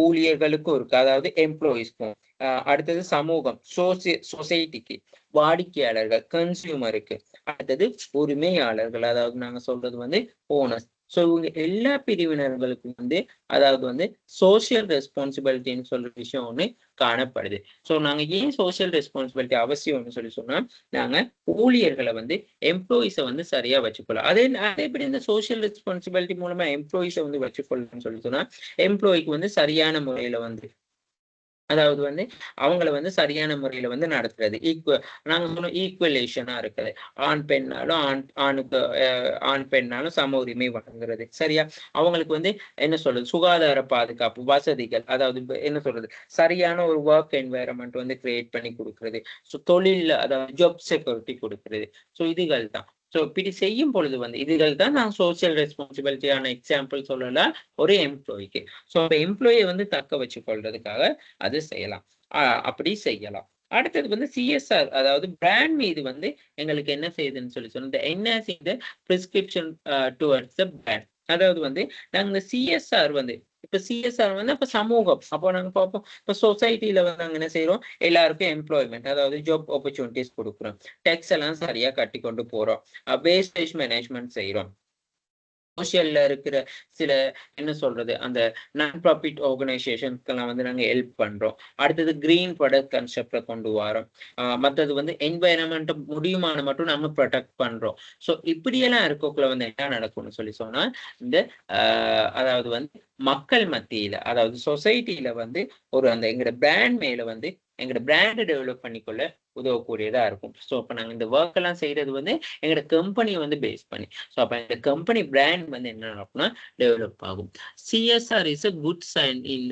ஊழியர்களுக்கும் இருக்கு, அதாவது எம்ப்ளாயிஸ்க்கும். அடுத்தது சமூகம், சொசைட்டிக்கு, வாடிக்கையாளர்கள், கன்சியூமருக்கு, அடுத்தது உரிமையாளர்கள், அதாவது நாங்க சொல்றது வந்து ஓனர்ஸ். ஸோ இவங்க எல்லா பிரிவினர்களுக்கும் வந்து அதாவது வந்து சோசியல் ரெஸ்பான்சிபிலிட்டின்னு சொல்ற விஷயம் ஒண்ணு காணப்படுது. ஸோ நாங்க ஏன் சோசியல் ரெஸ்பான்சிபிலிட்டி அவசியம்னு சொல்லி சொன்னா நாங்க ஊழியர்களை வந்து எம்ப்ளாயிஸை வந்து சரியா வச்சுக்கொள்ளலாம். அதே எப்படி இந்த சோசியல் ரெஸ்பான்சிபிலிட்டி மூலமா எம்ப்ளாயிஸை வந்து வச்சுக்கொள்ளலாம்னு சொல்லி சொன்னா எம்ப்ளாய்க்கு வந்து சரியான முறையில வந்து அதாவது வந்து அவங்கள வந்து சரியான முறையில வந்து நடத்துறது, நாங்க சொன்னோம் ஈக்குவலேஷனா இருக்குது. ஆண் பெண்ணாலும் ஆணுக்கு ஆண் பெண்ணாலும் சம உரிமை வழங்குறது, சரியா? அவங்களுக்கு வந்து என்ன சொல்றது, சுகாதார பாதுகாப்பு வசதிகள், அதாவது என்ன சொல்றது, சரியான ஒரு ஒர்க் என்வாயரன்மெண்ட் வந்து கிரியேட் பண்ணி கொடுக்கறது, ஸோ தொழில் அதாவது ஜாப் செக்யூரிட்டி கொடுக்கறது. ஸோ இதுகள் தான். ஸோ இப்படி செய்யும் பொழுது வந்து இதுகள் தான் நான் சோசியல் ரெஸ்பான்சிபிலிட்டியான எக்ஸாம்பிள் சொல்லலாம் ஒரு எம்ப்ளாய்க்கு. ஸோ அப்ப எம்ப்ளாயை வந்து தக்க வச்சு கொள்றதுக்காக அது செய்யலாம், அப்படி செய்யலாம். அடுத்தது வந்து சிஎஸ்ஆர், அதாவது பிராண்ட் மீது வந்து எங்களுக்கு என்ன செய்யுதுன்னு சொல்லி சொன்ன என்ஹான்ஸ் இந்த பிரிஸ்கிரிப்ஷன் டுவர்ட்ஸ் த பிராண்ட். அதாவது வந்து நாங்க இந்த சிஎஸ்ஆர் வந்து இப்ப சிஎஸ்ஆர் வந்து அப்ப சமூகம், அப்போ நாங்க பார்ப்போம் இப்ப சொசைட்டில வந்து நாங்க என்ன செய்யறோம், எல்லாருக்கும் எம்ப்ளாய்மெண்ட் அதாவது ஜாப் ஆப்பர்ச்சுனிட்டிஸ் கொடுக்குறோம், டேக்ஸ் எல்லாம் சரியா கட்டி கொண்டு போறோம், வேஸ்டேஜ் மேனேஜ்மெண்ட் செய்யறோம், சோசியல்ல இருக்கிற சில என்ன சொல்றது அந்த நான் ப்ராஃபிட் ஆர்கனைசேஷன்ஸ்க்கெல்லாம் வந்து நாங்க ஹெல்ப் பண்றோம். அடுத்தது கிரீன் ப்ராடக்ட் கன்செப்ட கொண்டு வரோம். மற்றது வந்து என்வைரன்மெண்ட் முடியுமான மட்டும் நம்ம ப்ரொடெக்ட் பண்றோம். ஸோ இப்படியெல்லாம் இருக்கக்குள்ள வந்து என்ன நடக்கும்னு சொல்லி சொன்னா இந்த அதாவது வந்து மக்கள் மத்தியில அதாவது சொசைட்டில வந்து ஒரு அந்த எங்களோட பிராண்ட் மேல வந்து எங்களோட பிராண்டை டெவலப் பண்ணிக்கொள்ள உதவக்கூடியதா இருக்கும். ஸோ அப்ப நாங்க இந்த ஒர்க் எல்லாம் செய்யறது வந்து எங்களோட கம்பெனியை வந்து பேஸ் பண்ணி. ஸோ அப்ப இந்த கம்பெனி பிராண்ட் வந்து என்ன நடக்கும்னா டெவலப் ஆகும். CSR is a good sign in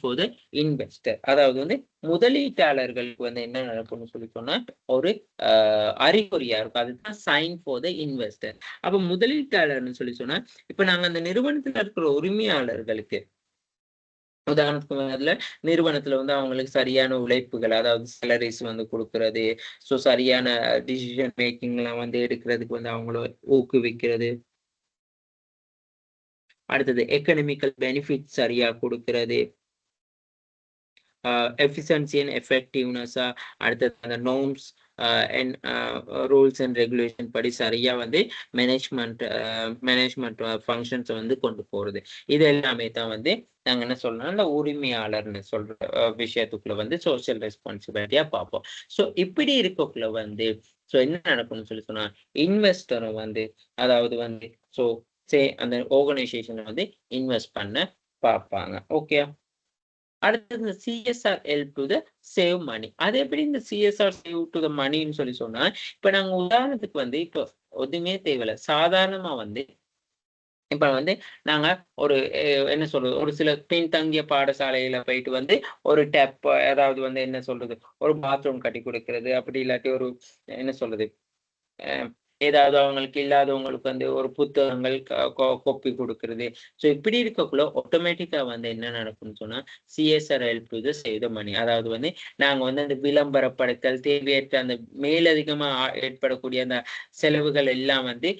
for the investor, அதாவது வந்து முதலீட்டாளர்களுக்கு வந்து என்ன நடக்கும்னு சொல்லி சொன்னா ஒரு அறிகுறியா இருக்கும், அதுதான் சைன் ஃபார் த இன்வெஸ்டர். அப்ப முதலீட்டாளர்னு சொல்லி சொன்னா இப்ப நாங்க அந்த நிறுவனத்துல இருக்கிற உரிமையாளர்களுக்கு உதாரணத்துக்கு நிறுவனத்துல வந்து அவங்களுக்கு சரியான உழைப்புகள் அதாவது சேலரிஸ் வந்து கொடுக்கறது, ஸோ சரியான டிசிஷன் மேக்கிங் எல்லாம் வந்து எடுக்கிறதுக்கு வந்து அவங்கள ஊக்குவிக்கிறது, அடுத்தது எக்கனாமிக்கல் பெனிஃபிட் சரியா கொடுக்கறது, எஃபிஷியன்சி அண்ட் எஃபெக்டிவ்னஸா, அடுத்தது அந்த norms and rules and regulation படி சரியா வந்து மேனேஜ்மெண்ட் ஃபங்க்ஷன்ஸை வந்து கொண்டு போறது. இது எல்லாமே தான் வந்து நாங்க என்ன சொல்லணும், இந்த உரிமையாளர்னு சொல்ற விஷயத்துக்குள்ள வந்து சோசியல் ரெஸ்பான்சிபிலிட்டியா பார்ப்போம். ஸோ இப்படி இருக்கக்குள்ள வந்து ஸோ என்ன நடக்கும்னு சொல்லி சொன்னா இன்வெஸ்டரும் வந்து அதாவது வந்து ஸோ அந்த ஆர்கனைசேஷனை வந்து இன்வெஸ்ட் பண்ண பார்ப்பாங்க. ஓகே, அடுத்தது இந்த CSR help to the save money. அது எப்படி இந்த சிஎஸ்ஆர் சேவ் டு த மணின்னு சொல்லி சொன்னா இப்ப நாங்க உதாரணத்துக்கு வந்து இப்போ எதுவுமே தேவையில்ல, சாதாரணமா வந்து இப்ப வந்து நாங்க ஒரு என்ன சொல்றது ஒரு சில பின்தங்கிய பாடசாலையில போயிட்டு வந்து ஒரு டேப் அதாவது வந்து என்ன சொல்றது ஒரு பாத்ரூம் கட்டி கொடுக்கறது, அப்படி இல்லாட்டி ஒரு என்ன சொல்றது ஏதாவது அவங்களுக்கு இல்லாதவங்களுக்கு வந்து ஒரு புத்தகங்கள் கொப்பி கொடுக்கறது. ஸோ இப்படி இருக்கக்குள்ள ஆட்டோமேட்டிக்கா வந்து என்ன நடக்கும்னு சொன்னா CSR help to the save the money, அதாவது வந்து நாங்க வந்து அந்த விளம்பரப்படுத்தல் தேவையற்ற அந்த மேலதிகமா ஏற்படக்கூடிய அந்த செலவுகள் எல்லாம் வந்து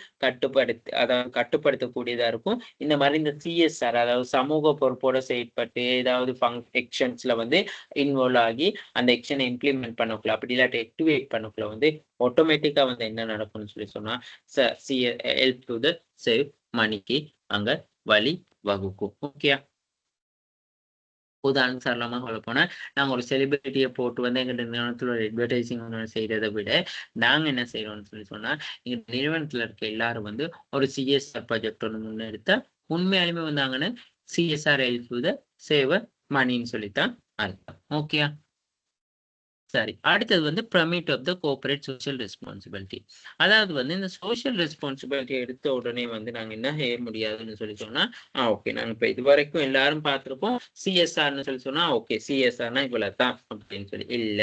அதாவது கட்டுப்படுத்தக்கூடியதா இருக்கும். இந்த மாதிரி இந்த சிஎஸ்ஆர் அதாவது சமூக பொறுப்போட செயற்பட்டு ஏதாவது எக்ஷன்ஸ்ல வந்து இன்வால்வ் ஆகி அந்த எக்ஷனை இம்ப்ளிமெண்ட் பண்ணக்குள்ள அப்படி இல்லாட்டி ஆக்டிவேட் பண்ணக்குள்ள வந்து ஆட்டோமேட்டிக்கா வந்து என்ன நடக்கும்னு சொல்லி சொன்னா ஹெல்ப் டு த சேவ் மணிக்கு அங்க வழி வகுக்கும். ஓகே, உதாரணம் சரளமா சொல்ல போனா நாங்க ஒரு செலிபிரிட்டியை போட்டு வந்து எங்க நிறுவனத்துல ஒரு அட்வர்டைசிங் செய்யறதை விட நாங்க என்ன செய்யறோம்னு சொல்லி சொன்னா எங்க நிறுவனத்துல இருக்க எல்லாரும் வந்து ஒரு சிஎஸ்ஆர் ப்ராஜெக்ட் ஒன்று முன்னெடுத்தா உண்மையாலுமே வந்தாங்கன்னு CSR help to the save மணின்னு சொல்லித்தான் அர்த்தம். ஓகே, சரி, அடுத்தது வந்து pyramid of the corporate social responsibility. அதாவது வந்து இந்த சோசியல் ரெஸ்பான்சிபிலிட்டி எடுத்த உடனே வந்து நாங்க என்ன செய்ய முடியாதுன்னு சொல்லி சொன்னா ஓகே நாங்க இப்ப இது வரைக்கும் எல்லாரும் பார்த்திருப்போம் சிஎஸ்ஆர்னு சொல்லி சொன்னா ஓகே சிஎஸ்ஆர்னா இவ்வளவுதான் அப்படின்னு சொல்லி இல்ல.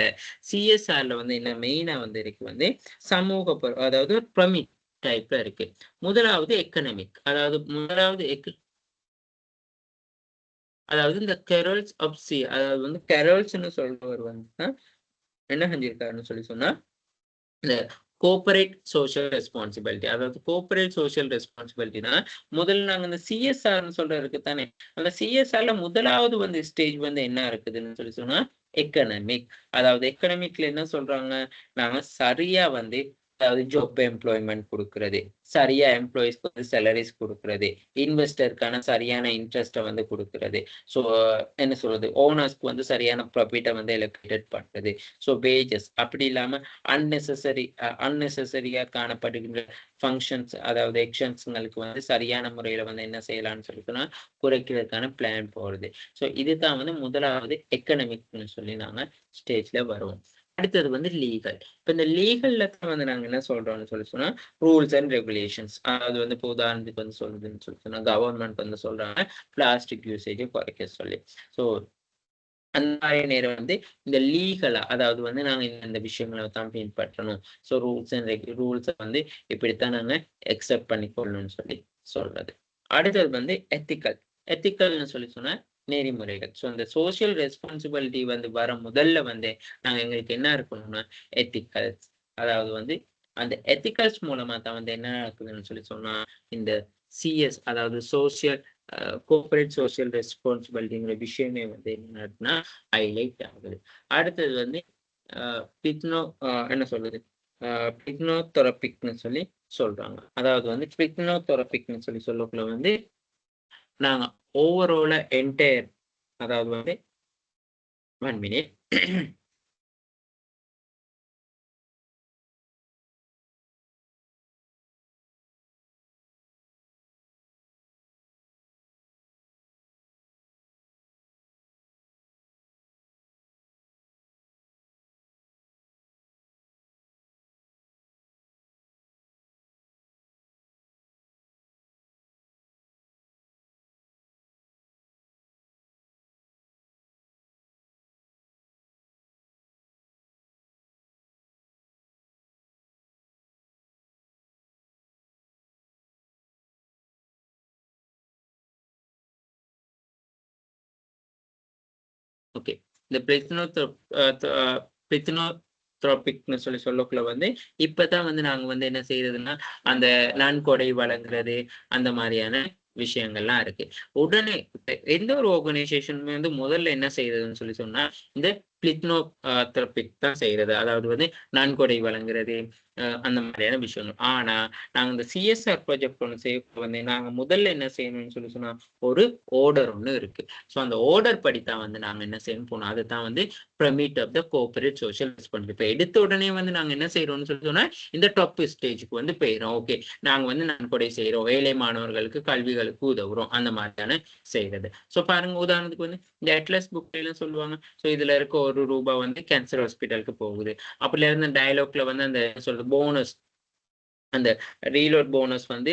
சிஎஸ்ஆர்ல வந்து என்ன மெயினா வந்து இருக்கு வந்து சமூக அதாவது ப்ரமிட் டைப்ல இருக்கு. முதலாவது எக்கனாமிக், அதாவது இந்த கெரல்ஸ் ஆஃப் சி, அதாவது வந்து கெரல்ஸ்ன்னு சொல்றவர் வந்து என்ன செஞ்சிருக்காருன்னு சொல்லி சொன்னா இந்த கோஆபரேட் சோஷியல் ரெஸ்பான்சிபிலிட்டி. அதாவது கோஆபரேட் சோஷியல் ரெஸ்பான்சிபிலிட்டினா முதல்ல நாங்க இந்த சிஎஸ்ஆர்னு சொல்ற இருக்கு தானே, அந்த சிஎஸ்ஆர்ல முதலாவது வந்து ஸ்டேஜ் வந்து என்ன இருக்குதுன்னு சொன்னா எக்கனாமிக். அதாவது எக்கனாமிக்ல என்ன சொல்றாங்க, நாங்க சரியா வந்து அதாவது ஜாப் எம்ப்ளாய்மெண்ட் கொடுக்கறது, சரியா எம்ப்ளாயிஸ்க்கு வந்து சேலரிஸ் கொடுக்கறது, இன்வெஸ்டருக்கான சரியான இன்ட்ரெஸ்ட்டை வந்து கொடுக்கறது, ஸோ என்ன சொல்றது, ஓனர்ஸ்க்கு வந்து சரியான ப்ராஃபிட்டை வந்து எலோகேட் பண்றது, ஸோ வேஜஸ் அப்படி இல்லாம அன்னெசரியா காணப்படுகின்ற ஃபங்க்ஷன்ஸ் அதாவது எக்ஷன்ஸ்ங்களுக்கு வந்து சரியான முறையில வந்து என்ன செய்யலாம்னு சொன்னா குறைக்கிறதுக்கான பிளான் போடுறது. ஸோ இதுதான் வந்து முதலாவது எக்கனாமிக்னு சொல்லி நாங்க ஸ்டேஜ்ல வருவோம். அடுத்தது வந்து லீகல். இப்ப இந்த லீகல்ல தான் வந்து நாங்க என்ன சொல்றோம்னு சொல்லி சொன்னா ரூல்ஸ் அண்ட் ரெகுலேஷன்ஸ். அதாவது வந்து இப்போ உதாரணத்துக்கு வந்து சொல்றதுன்னு சொல்லி சொன்னா கவர்மெண்ட் வந்து சொல்றாங்க பிளாஸ்டிக் யூசேஜை குறைக்க சொல்லி. ஸோ அந்த மாதிரி நேரம் வந்து இந்த லீகலா அதாவது வந்து நாங்க இந்த விஷயங்களை தான் பின்பற்றணும். ஸோ ரூல்ஸை வந்து இப்படித்தான் நாங்க அக்செப்ட் பண்ணிக்கொள்ளணும்னு சொல்லி சொல்றது. அடுத்தது வந்து எத்திக்கல்னு சொல்லி சொன்னா நெறிமுறைகள். ஸோ அந்த சோசியல் ரெஸ்பான்சிபிலிட்டி வந்து வர முதல்ல வந்து நாங்க எங்களுக்கு என்ன இருக்கணும்னா எத்திக்கல்ஸ். அதாவது வந்து அந்த எத்திக்கல்ஸ் மூலமா தான் வந்து என்ன நடக்குதுன்னு சொல்லி சொன்னா இந்த சிஎஸ் அதாவது சோசியல் கோஆபரேட் சோசியல் ரெஸ்பான்சிபிலிட்டிங்கிற விஷயமே வந்து என்னன்னா ஹைலைட் ஆகுது. அடுத்தது வந்து என்ன சொல்றது பிக்னோதெரபிக்னு சொல்லி சொல்றாங்க. அதாவது வந்து பிக்னோதெரபிக்னு சொல்லி சொல்லக்குள்ள வந்து நாங்க ஓவரால என்டையர் அதாவது வந்து 1 minute ஓகே. இந்த பிரித்னோத்ரோபிக்னு சொல்லி சொல்லக்குள்ள வந்து இப்பதான் வந்து நாங்க வந்து என்ன செய்யறதுன்னா அந்த நன்கொடை வழங்குறது அந்த மாதிரியான விஷயங்கள்லாம் இருக்கு. உடனே எந்த ஒரு ஆர்கனைசேஷனுமே வந்து முதல்ல என்ன செய்யறதுன்னு சொல்லி சொன்னா இந்த பிரித்னோத்ரோபிக் தான் செய்யறது. அதாவது வந்து நன்கொடை வழங்குறது அந்த மாதிரியான விஷயங்கள். ஆனா நாங்க இந்த சிஎஸ்ஆர் ப்ராஜெக்ட் ஒன்று செய்ய வந்து நாங்க முதல்ல என்ன செய்யணும்னு சொல்லி சொன்னா ஒரு ஆர்டர் ஒன்று இருக்கு. ஸோ அந்த ஆர்டர் படித்தான் வந்து நாங்க என்ன செய்யணும் போனோம். அதுதான் வந்து pyramid of the corporate social responsibility. இப்போ எடுத்த உடனே வந்து நாங்க என்ன செய்யறோம்னு சொல்லி சொன்னா இந்த டாப் ஸ்டேஜுக்கு வந்து போயிடும். ஓகே, நாங்க வந்து நன்கொடை செய்யறோம், ஏழை மாணவர்களுக்கு கல்விகளுக்கு உதவுறோம் அந்த மாதிரியான செய்யறது. ஸோ பாருங்க, உதாரணத்துக்கு வந்து இந்த அட்லஸ் புக் எல்லாம் சொல்லுவாங்க. ஸோ இதுல இருக்க ₹1 வந்து கேன்சர் ஹாஸ்பிட்டலுக்கு போகுது. அப்படி இருந்த டயலாக்ல வந்து அந்த சொல்றது போனஸ் அந்த ரீலோட் போனஸ் வந்து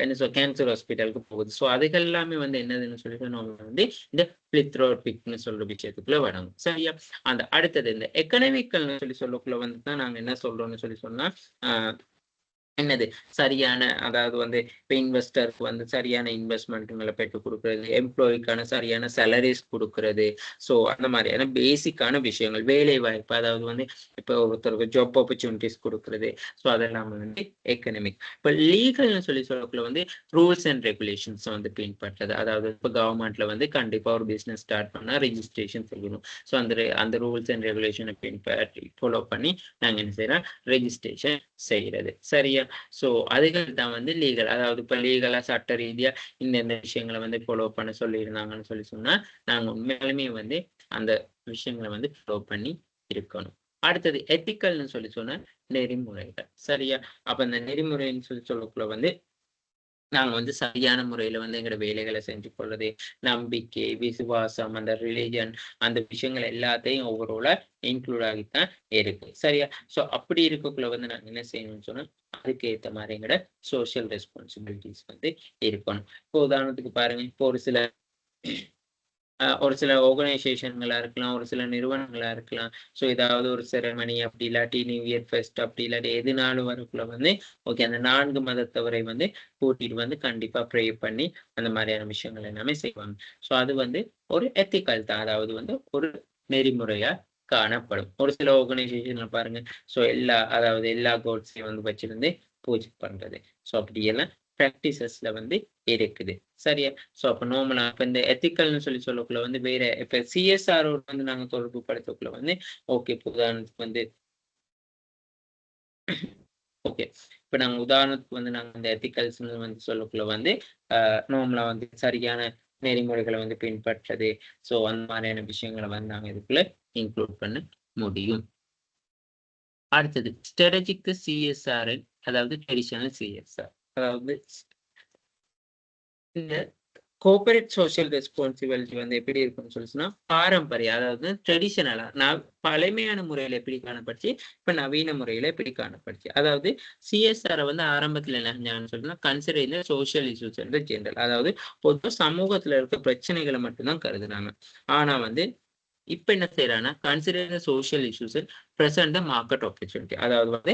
என்ன சொல் கேன்சர் ஹாஸ்பிட்டலுக்கு போகுது. ஸோ அதுகள் எல்லாமே வந்து என்னதுன்னு சொல்லிட்டு நம்ம வந்து இந்த பிளித்ரோபிக்னு சொல்ற விஷயத்துக்குள்ள வராங்க. சரியா? அந்த அடுத்தது இந்த எக்கனாமிக்கல்னு சொல்லி சொல்லக்குள்ள வந்து தான் நாங்க என்ன சொல்றோம்னு சொல்லி சொன்னா என்னது சரியான அதாவது வந்து இப்போ இன்வெஸ்டருக்கு வந்து சரியான இன்வெஸ்ட்மெண்ட்டுங்களை பெற்றுக் கொடுக்கறது, எம்ப்ளாய்க்கான சரியான சேலரிஸ் கொடுக்கறது, ஸோ அந்த மாதிரியான பேசிக்கான விஷயங்கள், வேலை வாய்ப்பு அதாவது வந்து இப்போ ஒருத்தருக்கு ஜாப் ஆப்பர்ச்சுனிட்டிஸ் கொடுக்கறது, ஸோ அதெல்லாம் வந்து எக்கனாமிக். இப்போ லீகல்னு சொல்லி சொல்லக்குள்ள வந்து ரூல்ஸ் அண்ட் ரெகுலேஷன்ஸ் வந்து பின்பற்றது. அதாவது இப்போ கவர்மெண்ட்ல வந்து கண்டிப்பாக ஒரு பிஸ்னஸ் ஸ்டார்ட் பண்ணால் ரெஜிஸ்ட்ரேஷன் செய்யணும். ஸோ அந்த ரூல்ஸ் அண்ட் ரெகுலேஷனை பின்பற்றி ஃபாலோ பண்ணி நாங்கள் என்ன செய்யறோம் ரெஜிஸ்ட்ரேஷன் செய்யறது. சரியா? ஸோ அதுகள் தான் வந்து லீகல். அதாவது இப்போ லீகலா சட்ட ரீதியா இந்த விஷயங்களை வந்து ஃபாலோ பண்ண சொல்லியிருந்தாங்கன்னு சொல்லி சொன்னா நாங்க உண்மையாலுமே வந்து அந்த விஷயங்களை வந்து ஃபாலோ பண்ணி இருக்கணும். அடுத்தது எத்திக்கல்னு சொல்லி சொன்னா நெறிமுறைகள். சரியா? அப்ப இந்த நெறிமுறைன்னு சொல்லி சொல்லக்குள்ள வந்து நாங்க வந்து சரியான முறையில வந்து எங்களோட வேலைகளை செஞ்சு கொள்றது, நம்பிக்கை, விசுவாசம், அந்த ரிலிஜன் அந்த விஷயங்கள் எல்லாத்தையும் ஓவராலா இன்க்ளூட் ஆகித்தான் இருக்கு. சரியா? ஸோ அப்படி இருக்கக்குள்ள வந்து நாங்க என்ன செய்யணும்னு சொன்னா அதுக்கு ஏற்ற மாதிரி எங்களோட சோசியல் ரெஸ்பான்சிபிலிட்டிஸ் வந்து இருக்கணும். இப்போ உதாரணத்துக்கு பாருங்க, இப்போ ஒரு சில ஆர்கனைசேஷன்களா இருக்கலாம், ஒரு சில நிறுவனங்களா இருக்கலாம். ஸோ ஏதாவது ஒரு செரமனி அப்படி இல்லாட்டி நியூ இயர் ஃபெஸ்ட் அப்படி இல்லாட்டி எதுனாலும் வரக்குள்ள வந்து ஓகே அந்த 4 மதத்தவரை வந்து கூட்டிட்டு வந்து கண்டிப்பா ப்ரே பண்ணி அந்த மாதிரியான விஷயங்கள் எல்லாமே செய்வாங்க. ஸோ அது வந்து ஒரு எத்திக்கல் தான். அதாவது வந்து ஒரு நெறிமுறையா காணப்படும். ஒரு சில ஆர்கனைசேஷன்ல பாருங்க, ஸோ அதாவது எல்லா கோட்ஸையும் வந்து வச்சிருந்து பூஜை பண்றது. ஸோ அப்படியெல்லாம் ப்ராக்டிசஸ்ல வந்து இருக்குது. சரியா? ஸோ அப்ப நார்மலா இப்ப இந்த எத்திக்கல்னு சொல்லக்குள்ள வந்து வேற இப்ப சிஎஸ்ஆர் வந்து நாங்க தொடர்பு படுத்தக்குள்ள வந்து ஓகே, உதாரணத்துக்கு வந்து ஓகே, இப்ப நாங்க உதாரணத்துக்கு வந்து நாங்க இந்த எத்திக்கல்ஸ் வந்து சொல்லக்குள்ள வந்து நார்மலா வந்து சரியான நெறிமுறைகளை வந்து பின்பற்றது. ஸோ அந்த மாதிரியான விஷயங்களை வந்து நாங்க இதுக்குள்ள இன்க்ளூட் பண்ண முடியும். அடுத்தது ஸ்ட்ராட்டஜிக் சிஎஸ்ஆர், அதாவது ட்ரெடிஷனல் சிஎஸ்ஆர், அதாவது இந்த கோஆபரேட் சோசியல் ரெஸ்பான்சிபிலிட்டி வந்து எப்படி இருக்குன்னு சொல்லிச்சுன்னா, பாரம்பரிய அதாவது ட்ரெடிஷனலா பழமையான முறையில எப்படி காணப்படுச்சு, இப்ப நவீன முறையில எப்படி காணப்படுச்சு. அதாவது சிஎஸ்ஆர் வந்து ஆரம்பத்துல என்ன சொல்லுன்னா, கன்சிடர் இந்த சோசியல் இஷ்யூஸ் வந்து ஜென்ரல், அதாவது பொதுவாக சமூகத்துல இருக்க பிரச்சனைகளை மட்டும்தான் கருதுனாங்க. ஆனா வந்து இப்ப என்ன செய்யறாங்கன்னா, consider social issues present market opportunity, அதாவது வந்து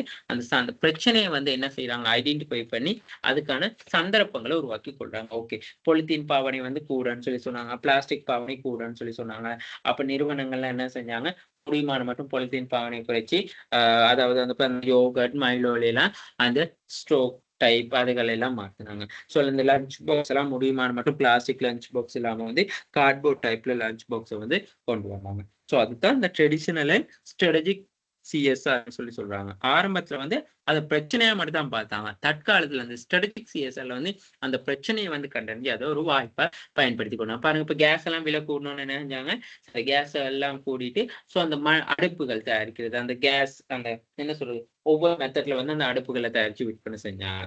அந்த பிரச்சனையை வந்து என்ன செய்யறாங்க, ஐடென்டிஃபை பண்ணி அதுக்கான சந்தர்ப்பங்களை உருவாக்கி கொள்றாங்க. ஓகே, பொலித்தீன் பாவனை வந்து கூடன்னு சொல்லி சொன்னாங்க, பிளாஸ்டிக் பாவனை கூடன்னு சொல்லி சொன்னாங்க. அப்ப நிறுவனங்கள்லாம் என்ன செஞ்சாங்க, முடியுமான மட்டும் பொலித்தீன் பாவனை குறைச்சி அதாவது அந்த யோகட் மைலோல எல்லாம் அந்த ஸ்ட்ரோக் டைப் அதுகள் எல்லாம் மாத்தினாங்க. ஸோ இந்த லஞ்ச் பாக்ஸ் எல்லாம் முடியுமான மட்டும் பிளாஸ்டிக் லஞ்ச் பாக்ஸ் இல்லாம வந்து கார்ட்போர்ட் டைப்ல லஞ்ச் பாக்ஸை வந்து கொண்டு வந்தாங்க. ஸோ அதுதான் இந்த ட்ரெடிஷனல் அண்ட் ஸ்ட்ராட்டஜிக் சிஎஸ்ஆர் சொல்லி சொல்றாங்க. ஆரம்பத்துல வந்து அதை பிரச்சனையா மட்டும் தான் பார்த்தாங்க. தற்காலத்துல அந்த ஸ்ட்ராட்டஜிக் சிஎஸ்ஆர்ல வந்து அந்த பிரச்சனையை வந்து கண்டறிஞ்சு அதை ஒரு வாய்ப்பா பயன்படுத்தி கொண்டாங்க. பாருங்க, இப்ப கேஸ் எல்லாம் விலை கூடணும்னு என்ன செஞ்சாங்க, அந்த கேஸ் எல்லாம் கூடிட்டு ஸோ அந்த அடுப்புகள் தயாரிக்கிறது, அந்த கேஸ் அந்த என்ன சொல்றது, ஒவ்வொரு மெத்தட்ல வந்து அந்த அடுப்புகளை தயாரிச்சு விற்பனை செஞ்சாங்க.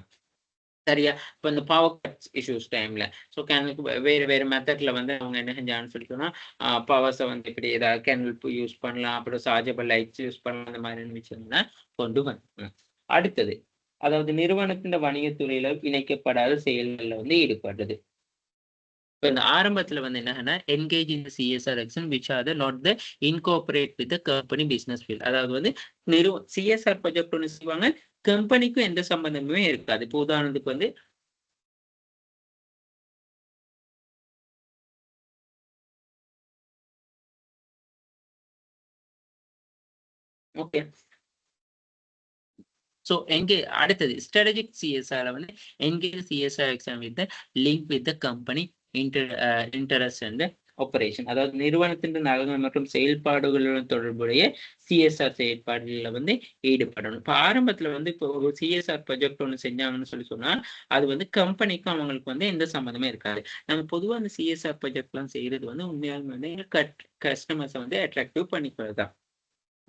சரியா? இப்ப இந்த பவர் கட் இஷ்யூஸ் டைம்ல ஸோ கேனலுக்கு வேற மெத்தட்ல வந்து அவங்க என்ன செஞ்சாங்கன்னு சொல்லி சொன்னா, பவர்ஸை வந்து இப்படி ஏதாவது கேனல் யூஸ் பண்ணலாம், அப்புறம் சார்ஜபிள் லைட்ஸ் யூஸ் பண்ணலாம், அந்த மாதிரி விஷயம்னா கொண்டு வந்தாங்க. அடுத்தது, அதாவது நிறுவனத்தின் வணிகத்துறையில இணைக்கப்படாத செயல்கள்ல வந்து ஈடுபடுறது. இப்ப இந்த ஆரம்பத்துல வந்து என்னன்னா, engage in CSR action which are not the incorporate with company business field, அதாவது வந்து சிஎஸ்ஆர் ப்ராஜெக்ட் ஒன்று செய்வாங்க, கம்பெனிக்கும் எந்த சம்பந்தமுமே இருக்காது. இப்போ உதாரணத்துக்கு வந்து ஓகே, ஸோ அடுத்தது ஸ்ட்ராட்டஜிக் சிஎஸ்ஆர் வந்து engage CSR exam with link with company interest and operation, அதாவது நிறுவனத்தின் நலன்கள் மற்றும் செயல்பாடுகளுடன் தொடர்புடைய சிஎஸ்ஆர் செயல்பாடுகளில் வந்து ஈடுபடணும். இப்போ ஆரம்பத்துல வந்து இப்போ ஒரு சிஎஸ்ஆர் ப்ராஜெக்ட் ஒன்று செஞ்சாங்கன்னு சொல்லி சொன்னா, அது வந்து கம்பெனிக்கும் அவங்களுக்கு வந்து எந்த சம்மந்தமே இருக்காது. நம்ம பொதுவாக அந்த சிஎஸ்ஆர் ப்ராஜெக்ட்லாம் செய்யறது வந்து உண்மையாலுமே வந்து கஸ்டமர்ஸை வந்து அட்ராக்டிவ் பண்ணிக்கிறது தான்.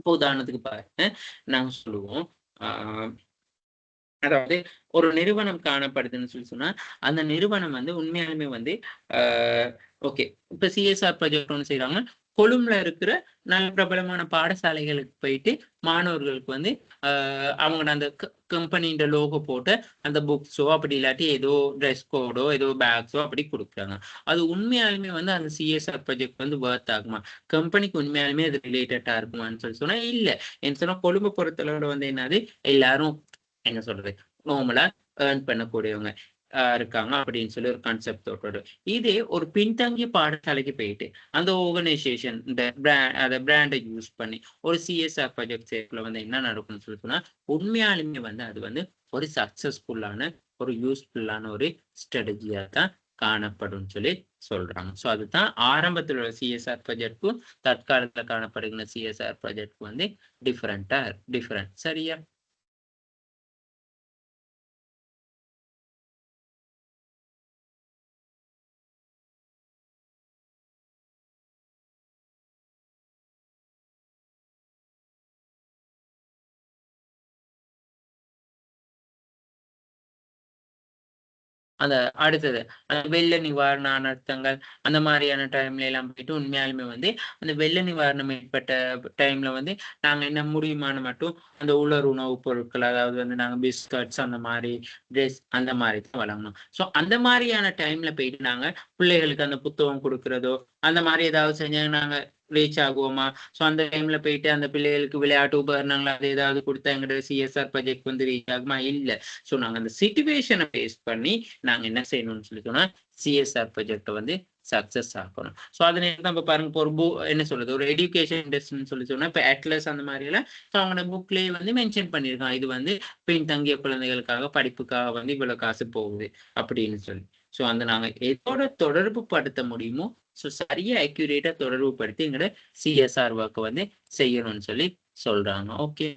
இப்போ உதாரணத்துக்கு பாருங்க, நாங்க சொல்லுவோம், அதாவது ஒரு நிறுவனம் காணப்படுதுன்னு சொல்லி சொன்னா, அந்த நிறுவனம் வந்து உண்மையாலுமே வந்து ஓகே, இப்ப சிஎஸ்ஆர் ப்ராஜெக்ட் ஒன்று செய்யறாங்க, கொழும்புல இருக்கிற நல்ல பிரபலமான பாடசாலைகளுக்கு போயிட்டு மாணவர்களுக்கு வந்து அவங்க அந்த கம்பெனின்ற லோகோ போட்டு அந்த புக்ஸோ அப்படி இல்லாட்டி ஏதோ ட்ரெஸ் கோடோ ஏதோ பேக்ஸோ அப்படி கொடுக்குறாங்க. அது உண்மையாலுமே வந்து அந்த சிஎஸ்ஆர் ப்ராஜெக்ட் வந்து ஒர்த் ஆகுமா, கம்பெனிக்கு உண்மையாலுமே அது ரிலேட்டடா இருக்குமான்னு சொல்லி சொன்னா இல்ல. என்ன சொன்னா, கொழும்பு பொறுத்தளவோட வந்து என்னது, எல்லாரும் என்ன சொல்றது, நார்மலா ஏர்ன் பண்ணக்கூடியவங்க இருக்காங்க அப்படின்னு சொல்லி ஒரு கான்செப்ட். இதே ஒரு பின்தங்கிய பாடசாலைக்கு போயிட்டு அந்த ஆர்கனைசேஷன் அந்த பிராண்டை யூஸ் பண்ணி ஒரு சிஎஸ்ஆர் ப்ராஜெக்ட் சேர்க்கல வந்து என்ன நடக்கும்னு சொல்லி சொன்னா, உண்மையாலுமே வந்து அது வந்து ஒரு சக்சஸ்ஃபுல்லான ஒரு யூஸ்ஃபுல்லான ஒரு ஸ்ட்ராட்டஜியா தான் காணப்படும் சொல்லி சொல்றாங்க. ஸோ அதுதான் ஆரம்பத்தில் உள்ள சிஎஸ்ஆர் ப்ராஜெக்ட்க்கும் தற்காலத்துல காணப்படுகிற சிஎஸ்ஆர் ப்ராஜெக்ட் வந்து டிஃபரெண்ட். சரியா? அந்த அடுத்தது அந்த வெள்ள நிவாரண அனர்த்தங்கள் அந்த மாதிரியான டைம்ல எல்லாம் போயிட்டு உண்மையாலுமே வந்து அந்த வெள்ள நிவாரணம் ஏற்பட்ட டைம்ல வந்து நாங்க என்ன முடியுமான மட்டும் அந்த உலர் உணவுப் பொருட்கள், அதாவது வந்து நாங்க பிஸ்கட்ஸ் அந்த மாதிரி ட்ரெஸ் அந்த மாதிரி தான் வழங்கணும். ஸோ அந்த மாதிரியான டைம்ல போயிட்டு நாங்க பிள்ளைகளுக்கு அந்த புத்தகம் கொடுக்கறதோ அந்த மாதிரி ஏதாவது செஞ்சாங்க நாங்க ரீச் ஆகுவோமா? ஸோ அந்த டைம்ல போயிட்டு அந்த பிள்ளைகளுக்கு விளையாட்டு உபகரணங்கள் அது ஏதாவது கொடுத்தா எங்களோட சிஎஸ்ஆர் ப்ராஜெக்ட் வந்து ரீச் ஆகுமா? இல்லை. ஸோ நாங்க அந்த சிச்சுவேஷனை பேஸ் பண்ணி நாங்க என்ன செய்யணும்னு சொல்லி சொன்னா, சிஎஸ்ஆர் ப்ராஜெக்டை வந்து சக்சஸ் ஆகணும். ஸோ அதனை நம்ம பாருங்க இப்போ ஒரு என்ன சொல்றது ஒரு எஜுகேஷன் இண்டஸ்ட்ரின்னு சொல்லி சொன்னா இப்போ அட்லஸ் அந்த மாதிரி எல்லாம் அவங்களோட புக்லேயே வந்து மென்ஷன் பண்ணியிருக்கான் இது வந்து பின்தங்கிய குழந்தைகளுக்காக படிப்புக்காக வந்து இவ்வளவு காசு போகுது அப்படின்னு சொல்லி. ஸோ அந்த நாங்க எதோட தொடர்பு படுத்த முடியுமோ ஸோ சரியா அக்யூரேட்டா தொடர்பு படுத்தி எங்களோட சிஎஸ்ஆர் ஒர்க்கை வந்து செய்யணும்னு சொல்லி சொல்றாங்க. ஓகே,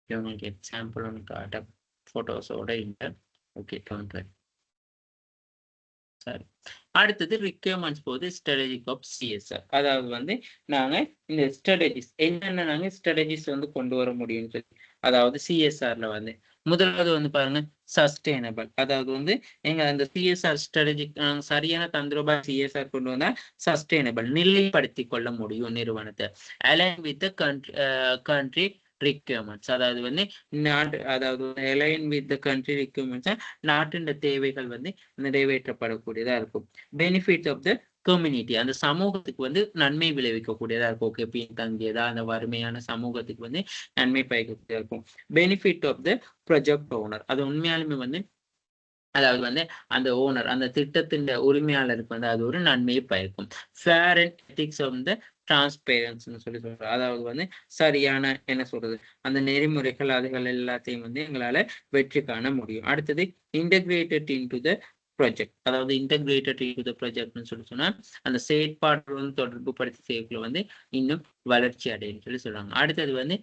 உங்களுக்கு எக்ஸாம்பிள் ஒன்று காட்ட போட்டோஸோட இல்லை. ஓகே, சரி. அடுத்தது ரிக்வயர்மெண்ட்ஸ் போது ஸ்ட்ராட்டஜிக் ஆஃப் சிஎஸ்ஆர். அதாவது வந்து நாங்க இந்த ஸ்ட்ராட்டஜிஸ் என்னென்ன நாங்க ஸ்ட்ராட்டஜிஸ் வந்து கொண்டு வர முடியும்னு சொல்லி அதாவது சிஎஸ்ஆர்ல வந்து முதலாவது வந்து பாருங்க சஸ்டைனபிள். அதாவது வந்து எங்க அந்த சிஎஸ்ஆர் ஸ்ட்ராட்டஜிக் சரியான தந்திரபா சிஎஸ்ஆர் கொண்டு வந்தா சஸ்டைனபிள் நிலைப்படுத்தி கொள்ள முடியும் நிறுவனத்தை. Align with country requirements. அதாவது வந்து நாட்டு அதாவது align with the country requirements நாட்டின் தேவைகள் வந்து நிறைவேற்றப்படக்கூடியதா இருக்கும். பெனிஃபிட்ஸ் ஆஃப் த கம்யூனிட்டி அந்த சமூகத்துக்கு வந்து நன்மை விளைவிக்கக்கூடியதா இருக்கும். ஓகே, பின்தங்கியதா அந்த வறுமையான சமூகத்துக்கு வந்து நன்மை பயக்கக்கூடியதா இருக்கும். Benefit of the project owner அது உண்மையாலுமே வந்து அதாவது வந்து அந்த ஓனர் அந்த திட்டத்தின் உரிமையாளருக்கு வந்து அது ஒரு நன்மையை பயக்கும். Fair and ethics of the டிரான்ஸ்பேரன்ஸ்ன்னு சொல்லி சொல்றோம். அதாவது வந்து சரியான என்ன சொல்றது அந்த நெறிமுறைகள் அதுகள் எல்லாத்தையும் வந்து எங்களால வெற்றி காண முடியும். அடுத்தது இன்டகிரேட்டட் இன்டு த ப்ராஜெக்ட். அதாவது இன்டகிரேட்டட் இன்டு த ப்ராஜெக்ட்னு சொல்லி சொன்னா அந்த செயற்பாடு வந்து தொடர்பு படுத்தி செய்யக்குள்ள வந்து இன்னும் வளர்ச்சி அடையும் சொல்லி சொல்றாங்க. அடுத்தது வந்து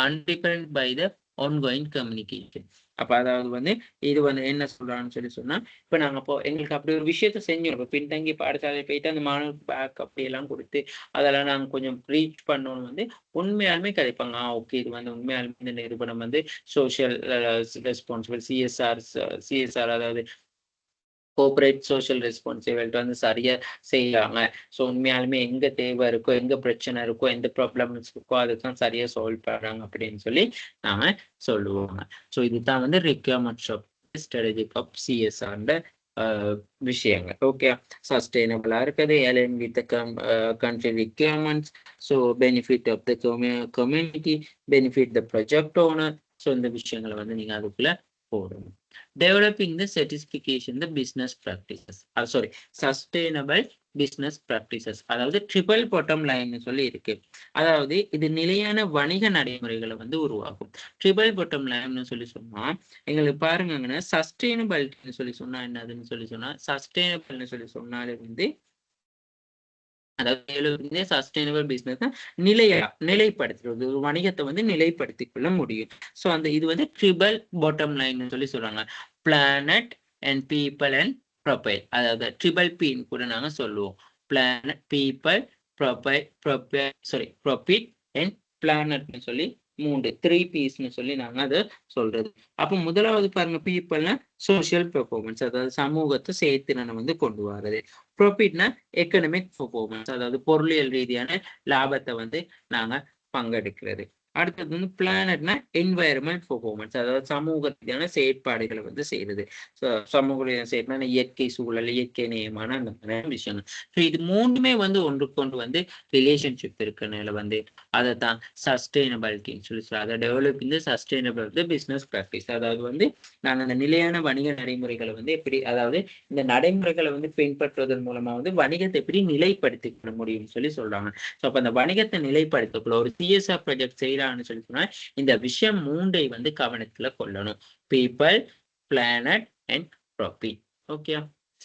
அன்டிபெண்ட் பை த ஆன்கோயிங் கம்யூனிகேஷன். அப்ப அதாவது வந்து இது வந்து என்ன சொல்றான்னு சொல்லி சொன்னா இப்ப நாங்க இப்போ எங்களுக்கு அப்படி ஒரு விஷயத்த செஞ்சோம். இப்ப பின்தங்கி பாடசாலை போயிட்டு அந்த மாணவருக்கு பேக் அப்படி எல்லாம் கொடுத்து அதெல்லாம் நாங்க கொஞ்சம் ரீச் பண்ணோம்னு வந்து உண்மையாலுமே கிடைப்பாங்க. ஓகே, இது வந்து உண்மையாலுமே இந்த நிறுவனம் வந்து சோசியல் ரெஸ்பான்சிபிள் சிஎஸ்ஆர் அதாவது கோஆபரேட் சோஷியல் ரெஸ்பான்சிபிலிட்டி வந்து சரியா செய்யறாங்க. ஸோ உண்மையாலுமே எங்க தேவை இருக்கோ எங்க பிரச்சனை இருக்கோ எந்த ப்ராப்ளம்ஸ் இருக்கோ அதுதான் சரியா சால்வ் பண்றாங்க அப்படின்னு சொல்லி நாம சொல்லுவாங்க. ஸோ இதுதான் வந்து requirements of strategic of CSR விஷயங்கள். ஓகே, சஸ்டைனபிளா இருக்குது align with country requirements. So benefit of the community, benefit the project owner. So இந்த விஷயங்களை வந்து நீங்க அதுக்குள்ள போடணும். Developing the certification, the business practices. Sorry, sustainable business practices. அதாவது ட்ரிபிள் பாட்டம் லைன் சொல்லி இருக்கு. அதாவது இது நிலையான வணிக நடைமுறைகளை வந்து உருவாக்கும். ட்ரிபிள் பாட்டம் லைன் சொல்லி சொன்னா எங்களுக்கு பாருங்கன்னா சஸ்டைனபிலிட்டின்னு சொல்லி சொன்னா என்னதுன்னு சொல்லி சொன்னா சஸ்டைனபிள்னு சொல்லி சொன்னாலே வந்து அதாவது சஸ்டைனபிள் பிசினஸ் நிலைப்படுத்துறது ஒரு வணிகத்தை வந்து நிலைப்படுத்திக் கொள்ள முடியும். ஸோ அந்த இது வந்து ட்ரிபிள் பாட்டம் லைன் சொல்லி சொல்றாங்க. Planet and people and profile. அதாவது ட்ரிபிள் பின்னு கூட நாங்க சொல்லுவோம். பிளானட், பீப்பிள், ப்ராஃபிட் அண்ட் பிளானட்னு சொல்லி 3 பீஸ்ன்னு சொல்லி நாங்க அதை சொல்றது. அப்போ முதலாவது பாருங்க பீப்பிள்னா சோசியல் பெர்ஃபார்மன்ஸ் அதாவது சமூகத்தை செயற்திறனை வந்து கொண்டு வர்றது. ப்ராஃபிட்னா எக்கனாமிக் பெர்ஃபார்மன்ஸ் அதாவது பொருளியல் ரீதியான லாபத்தை வந்து நாங்க பங்கெடுக்கிறது. அடுத்தது வந்து பிளானட்னா என்வாயர்மெண்ட் பெர்ஃபார்மன்ஸ் அதாவது சமூக ரீதியான செயற்பாடுகளை வந்து செய்யறது. சமூக ரீதியான செயற்பாடு இயற்கை சூழல் இயற்கை நியமான அந்த மாதிரி விஷயங்கள். ஸோ இது 3மே வந்து ஒன்றுக்கொண்டு வந்து ரிலேஷன்ஷிப் இருக்குனால வந்து அதை தான் சஸ்டைனபிலிட்டின்னு சொல்லி அதை டெவலப்பிங் சஸ்டைனபிள் பிசினஸ் ப்ராக்டிஸ். அதாவது வந்து நாங்கள் அந்த நிலையான வணிக நடைமுறைகளை வந்து எப்படி அதாவது இந்த நடைமுறைகளை வந்து பின்பற்றுவதன் மூலமா வந்து வணிகத்தை எப்படி நிலைப்படுத்திக்க முடியும்னு சொல்லி சொல்றாங்க. ஸோ அப்ப அந்த வணிகத்தை நிலைப்படுத்தக்குள்ள ஒரு சிஎஸ்ஆர் ப்ராஜெக்ட் செய்யறான்னு சொல்லி சொன்னா இந்த விஷயம் 3ஐ வந்து கவனத்துல கொள்ளணும். People, planet and profit. Okay,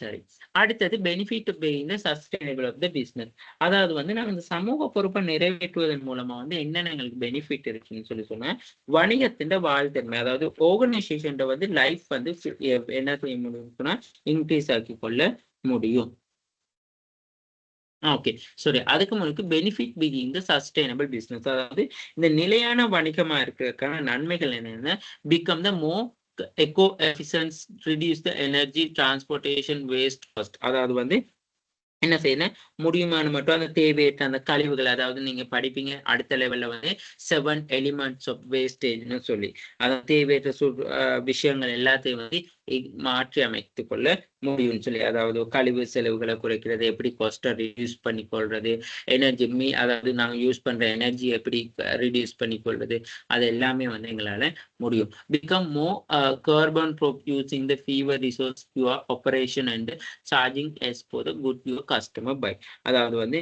சரி. அடுத்தது benefit being sustainable of the business. அதாவது வந்து நாங்கள் இந்த சமூக பொறுப்பை நிறைவேற்றுவதன் மூலமா வந்து என்னென்ன எங்களுக்கு பெனிஃபிட் இருக்குன்னு சொல்லி சொன்னா வணிகத்தின் வாழ்த்தன்மை அதாவது ஆர்கனைசேஷன் வந்து லைஃப் வந்து என்ன செய்ய முடியும்னு சொன்னா இன்க்ரீஸ் ஆக்கி கொள்ள முடியும். ஓகே, சரி. அதுக்கு முன்னாடி benefit being the sustainable business அதாவது இந்த நிலையான வணிகமா இருக்கிறதுக்கான நன்மைகள் என்னன்னா become the more echo Ephesians, reduce the energy, transportation waste cost. அதாவது வந்து என்ன செய்யணும், முடியுமான மட்டும் அந்த தேவையற்ற அந்த கழிவுகள், அதாவது நீங்க படிப்பீங்க அடுத்த லெவல்ல வந்து 7 எலிமெண்ட்ஸ் ஆஃப் வேஸ்டேஜ்னு சொல்லி, அதாவது தேவையற்ற விஷயங்கள் எல்லாத்தையும் வந்து மாற்றி அமைத்துக் கொள்ள முடியும்னு சொல்லி, அதாவது கழிவு செலவுகளை குறைக்கிறது, எப்படி காஸ்ட்டை ரிடியூஸ் பண்ணி கொள்றது, எனர்ஜி அதாவது நாங்க யூஸ் பண்ற எனர்ஜி எப்படி ரிடியூஸ் பண்ணி கொள்வது, அது எல்லாமே வந்து எங்களால முடியும். Become more carbon proof using the fewer resource pure operation and charging as for the good your customer buy. அதாவது வந்து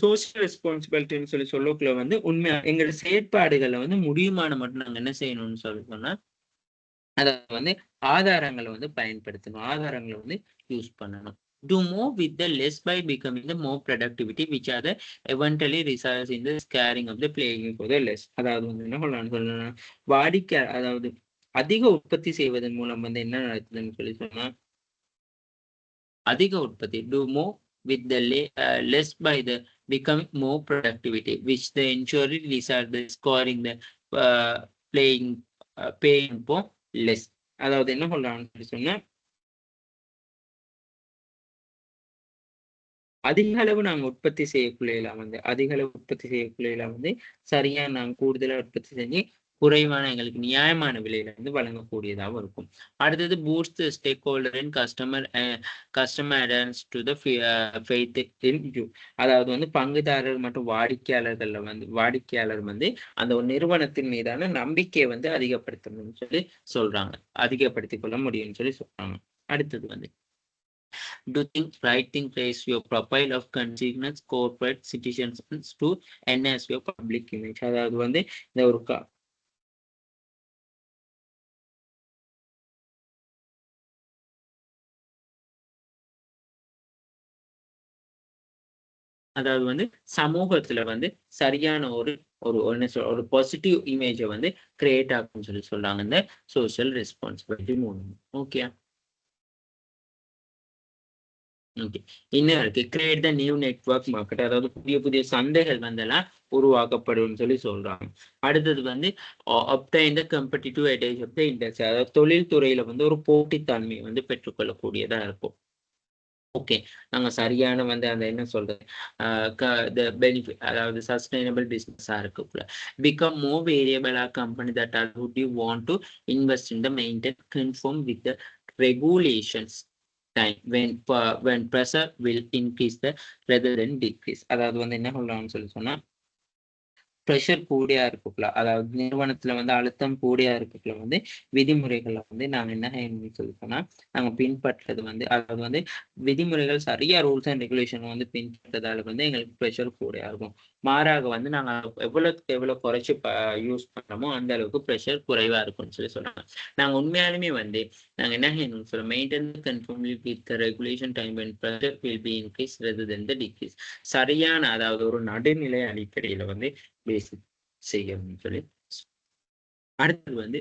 சோசியல் ரெஸ்பான்சிபிலிட்டின்னு சொல்லி சொல்லக்குள்ள வந்து உண்மையா எங்களோட செயற்பாடுகளை வந்து முடியுமான மட்டும் நாங்க என்ன செய்யணும்னு சொல்லி சொன்னா, அதை வந்து ஆதாரங்களை வந்து பயன்படுத்தணும், ஆதாரங்களை வந்து யூஸ் பண்ணணும். Do more with the less by becoming the more productivity which are the eventually results in the scaring of the playing for the less. அதாவது வந்து என்ன சொல்லணும், வாடிக்கை அதாவது அதிக உற்பத்தி செய்வதன் மூலம் வந்து என்ன நடக்குதுன்னு சொல்லி சொன்னா, அதிக உற்பத்தி do more with the less by the becoming more productivity which the ensure result the scoring the playing paying for less. அதாவது என்ன சொல்றாங்கன்னு சொல்லி சொன்னா, அதிக அளவு நாங்க உற்பத்தி செய்யக்குள்ளையெல்லாம் வந்து அதிக அளவு உற்பத்தி செய்யக்குள்ளையெல்லாம் வந்து சரியா நாங்க கூடுதலா உற்பத்தி செஞ்சு குறைவான எங்களுக்கு நியாயமான விலையில வந்து வழங்கக்கூடியதாகவும் இருக்கும். அடுத்தது boost stakeholder and customer attends to the faith in you. அதாவது வந்து பங்குதாரர் மற்றும் வாடிக்கையாளர் வந்து அந்த ஒரு நிறுவனத்தின் மீதான நம்பிக்கையை வந்து அதிகப்படுத்தணும்னு சொல்லி சொல்றாங்க, அதிகப்படுத்திக் கொள்ள முடியும்னு சொல்லி சொல்றாங்க. அடுத்தது வந்து do think right thing raise your profile of consumers, corporate citizens to enhance your public image. அதாவது வந்து இந்த ஒரு அதாவது வந்து சமூகத்துல வந்து சரியான ஒரு ஒரு பாசிட்டிவ் இமேஜை வந்து கிரியேட் ஆகும்னு சொல்லி சொல்றாங்க இந்த சோசியல் ரெஸ்பான்சிபிலிட்டி மூலம். ஓகே, இன்னும் இருக்கு create the new network market, அதாவது புதிய புதிய சந்தைகள் வந்தெல்லாம் உருவாக்கப்படும் சொல்லி சொல்றாங்க. அடுத்தது வந்து obtain the competitive advantage of the industry, அதாவது தொழில் துறையில வந்து ஒரு போட்டித்தன்மையை வந்து பெற்றுக்கொள்ளக்கூடியதா இருக்கும். ஓகே, நாங்க சரியான வந்து அந்த என்ன சொல்றது பெனிஃபிட், அதாவது சஸ்டைனபிள் பிசினஸா இருக்குள்ள become more variable a company that are would you want to invest in the maintain conform with the regulations time when pressure will increase the rather than decrease. அதாவது வந்து என்ன சொல்றாங்கன்னு சொல்லி சொன்னா, ப்ரெஷர் கூடியா இருக்குள்ள, அதாவது நிறுவனத்துல வந்து அழுத்தம் கூடியா இருக்குள்ள வந்து விதிமுறைகளை வந்து நாங்க என்ன செய்யணும்னு சொல்லி சொன்னா, நாங்க பின்பற்றது வந்து அதாவது வந்து விதிமுறைகள் சரியா ரூல்ஸ் அண்ட் ரெகுலேஷன் வந்து பின்பற்றதால வந்து எங்களுக்கு ப்ரெஷர் கூடியா இருக்கும். மாறாக வந்து நாங்க எவ்வளவுக்கு எவ்வளவு குறைச்சு யூஸ் பண்றோமோ அந்த அளவுக்கு ப்ரெஷர் குறைவா இருக்கும்னு சொல்லி சொல்றாங்க. நாங்க உண்மையாலுமே வந்து நாங்க என்ன செய்யணும்னு சொல்ல maintain conformably with regulation time and pressure will be increase rather than the decrease. சரியான அதாவது ஒரு நடுநிலை அடிப்படையில வந்து பேசிக் செய்யணும்னு சொல்லி. அடுத்தது வந்து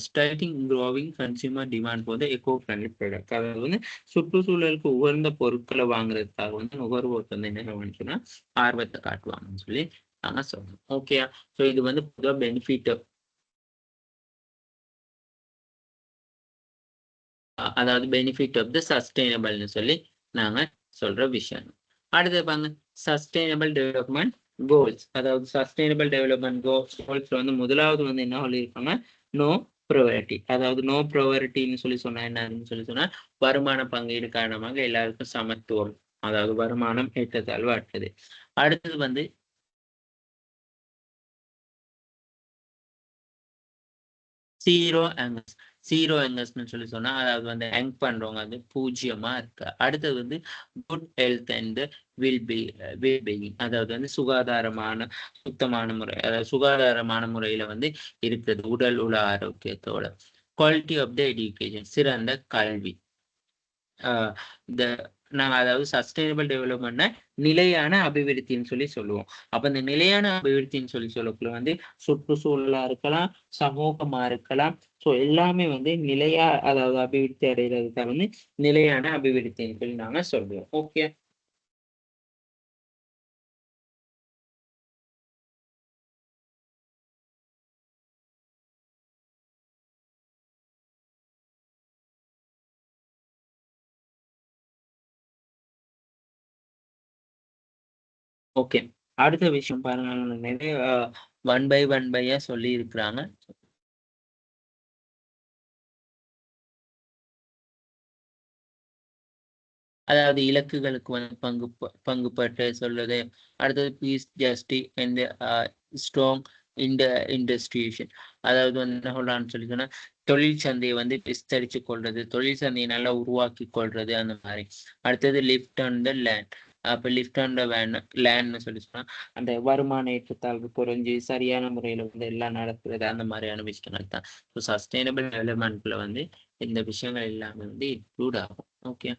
ஸ்டார்டிங் க்ரோவிங் கன்சியூமர் டிமாண்ட் போது எக்கோ ஃப்ரெண்ட்லி ப்ராடக்ட், அதாவது வந்து சுற்றுச்சூழலுக்கு உகந்த பொருட்களை வாங்குறதுக்காக வந்து நுகர்வோர் வந்து என்ன சொன்னா ஆர்வத்தை காட்டுவாங்கன்னு சொல்லி நாங்க சொல்றோம். ஓகே, ஸோ இது வந்து பொதுவாக பெனிஃபிட், அதாவது பெனிஃபிட் ஆஃப் த சஸ்டைனபிள்னு சொல்லி நாங்க சொல்ற விஷயம். அடுத்து பாங்க சஸ்டைனபிள் டெவலப்மெண்ட் கோல்ஸ், அதாவது சஸ்டைனபிள் டெவலப்மெண்ட் கோல்ஸ் வந்து முதலாவது வந்து என்ன சொல்லியிருக்காங்க, நோ ப்ரையாரிட்டி, அதாவது நோ ப்ரையாரிட்டின்னு சொல்லி சொன்னா என்னன்னு சொல்லி சொன்னா, வருமான பங்கீடு காரணமாக எல்லாருக்கும் சமத்துவம், அதாவது வருமானம் ஏற்றத்தாழ்வு அற்றது. அடுத்தது வந்து ஜீரோ எங்கஸ்ன்னு சொல்லி சொன்னா, அதாவது வந்து ஹேங் பண்றவங்க வந்து பூஜ்ஜியமா இருக்கு. அடுத்தது வந்து குட் ஹெல்த் அண்ட் வெல்பீயிங், அதாவது வந்து சுத்தமான முறை, அதாவது சுகாதாரமான முறையில வந்து இருக்குது உடல் உள்ள ஆரோக்கியத்தோட. குவாலிட்டி ஆஃப் த எஜுகேஷன், சிறந்த கல்வி. இந்த நாங்க அதாவது சஸ்டைனபிள் டெவலப்மெண்ட்னா நிலையான அபிவிருத்தின்னு சொல்லி சொல்லுவோம். அப்ப இந்த நிலையான அபிவிருத்தின்னு சொல்லி சொல்லக்குள்ள வந்து சுற்றுச்சூழலா இருக்கலாம், சமூகமா இருக்கலாம், ஸோ எல்லாமே வந்து நிலையா அதாவது அபிவிருத்தி அடைகிறதுக்காக வந்து நிலையான அபிவிருத்தின்னு சொல்லி நாங்க சொல்லுவோம். ஓகே. ஓகே. அடுத்த விஷயம் பாருங்க, நிறைய ஒன் பை சொல்லி இருக்கிறாங்க. அதாவது இலக்குகளுக்கு வந்து பங்குபட்டு சொல்றது. அடுத்தது பீஸ் ஜஸ்டி அண்ட் ஸ்ட்ராங் இந்த இண்டஸ்ட்ரியேஷன். அதாவது வந்து என்ன சொல்லலாம்னு சொல்லி சொன்னா, தொழில் சந்தையை வந்து விஸ்தரிச்சு கொள்றது, தொழில் சந்தையை நல்லா உருவாக்கி கொள்றது, அந்த மாதிரி. அடுத்தது லிஃப்ட் ஆன் த லேண்ட். அப்ப லிஃப்ட் ஆன் த லேண்ட்னு சொல்லி சொன்னா, அந்த வருமான ஏற்றத்தாழ்வு குறைஞ்சு சரியான முறையில வந்து எல்லாம் நடக்கிறது, அந்த மாதிரியான விஷயங்கள் தான். ஸோ சஸ்டைனபிள் டெவலப்மெண்ட்ல வந்து இந்த விஷயங்கள் எல்லாமே வந்து இன்க்ளூட் ஆகும். Okay.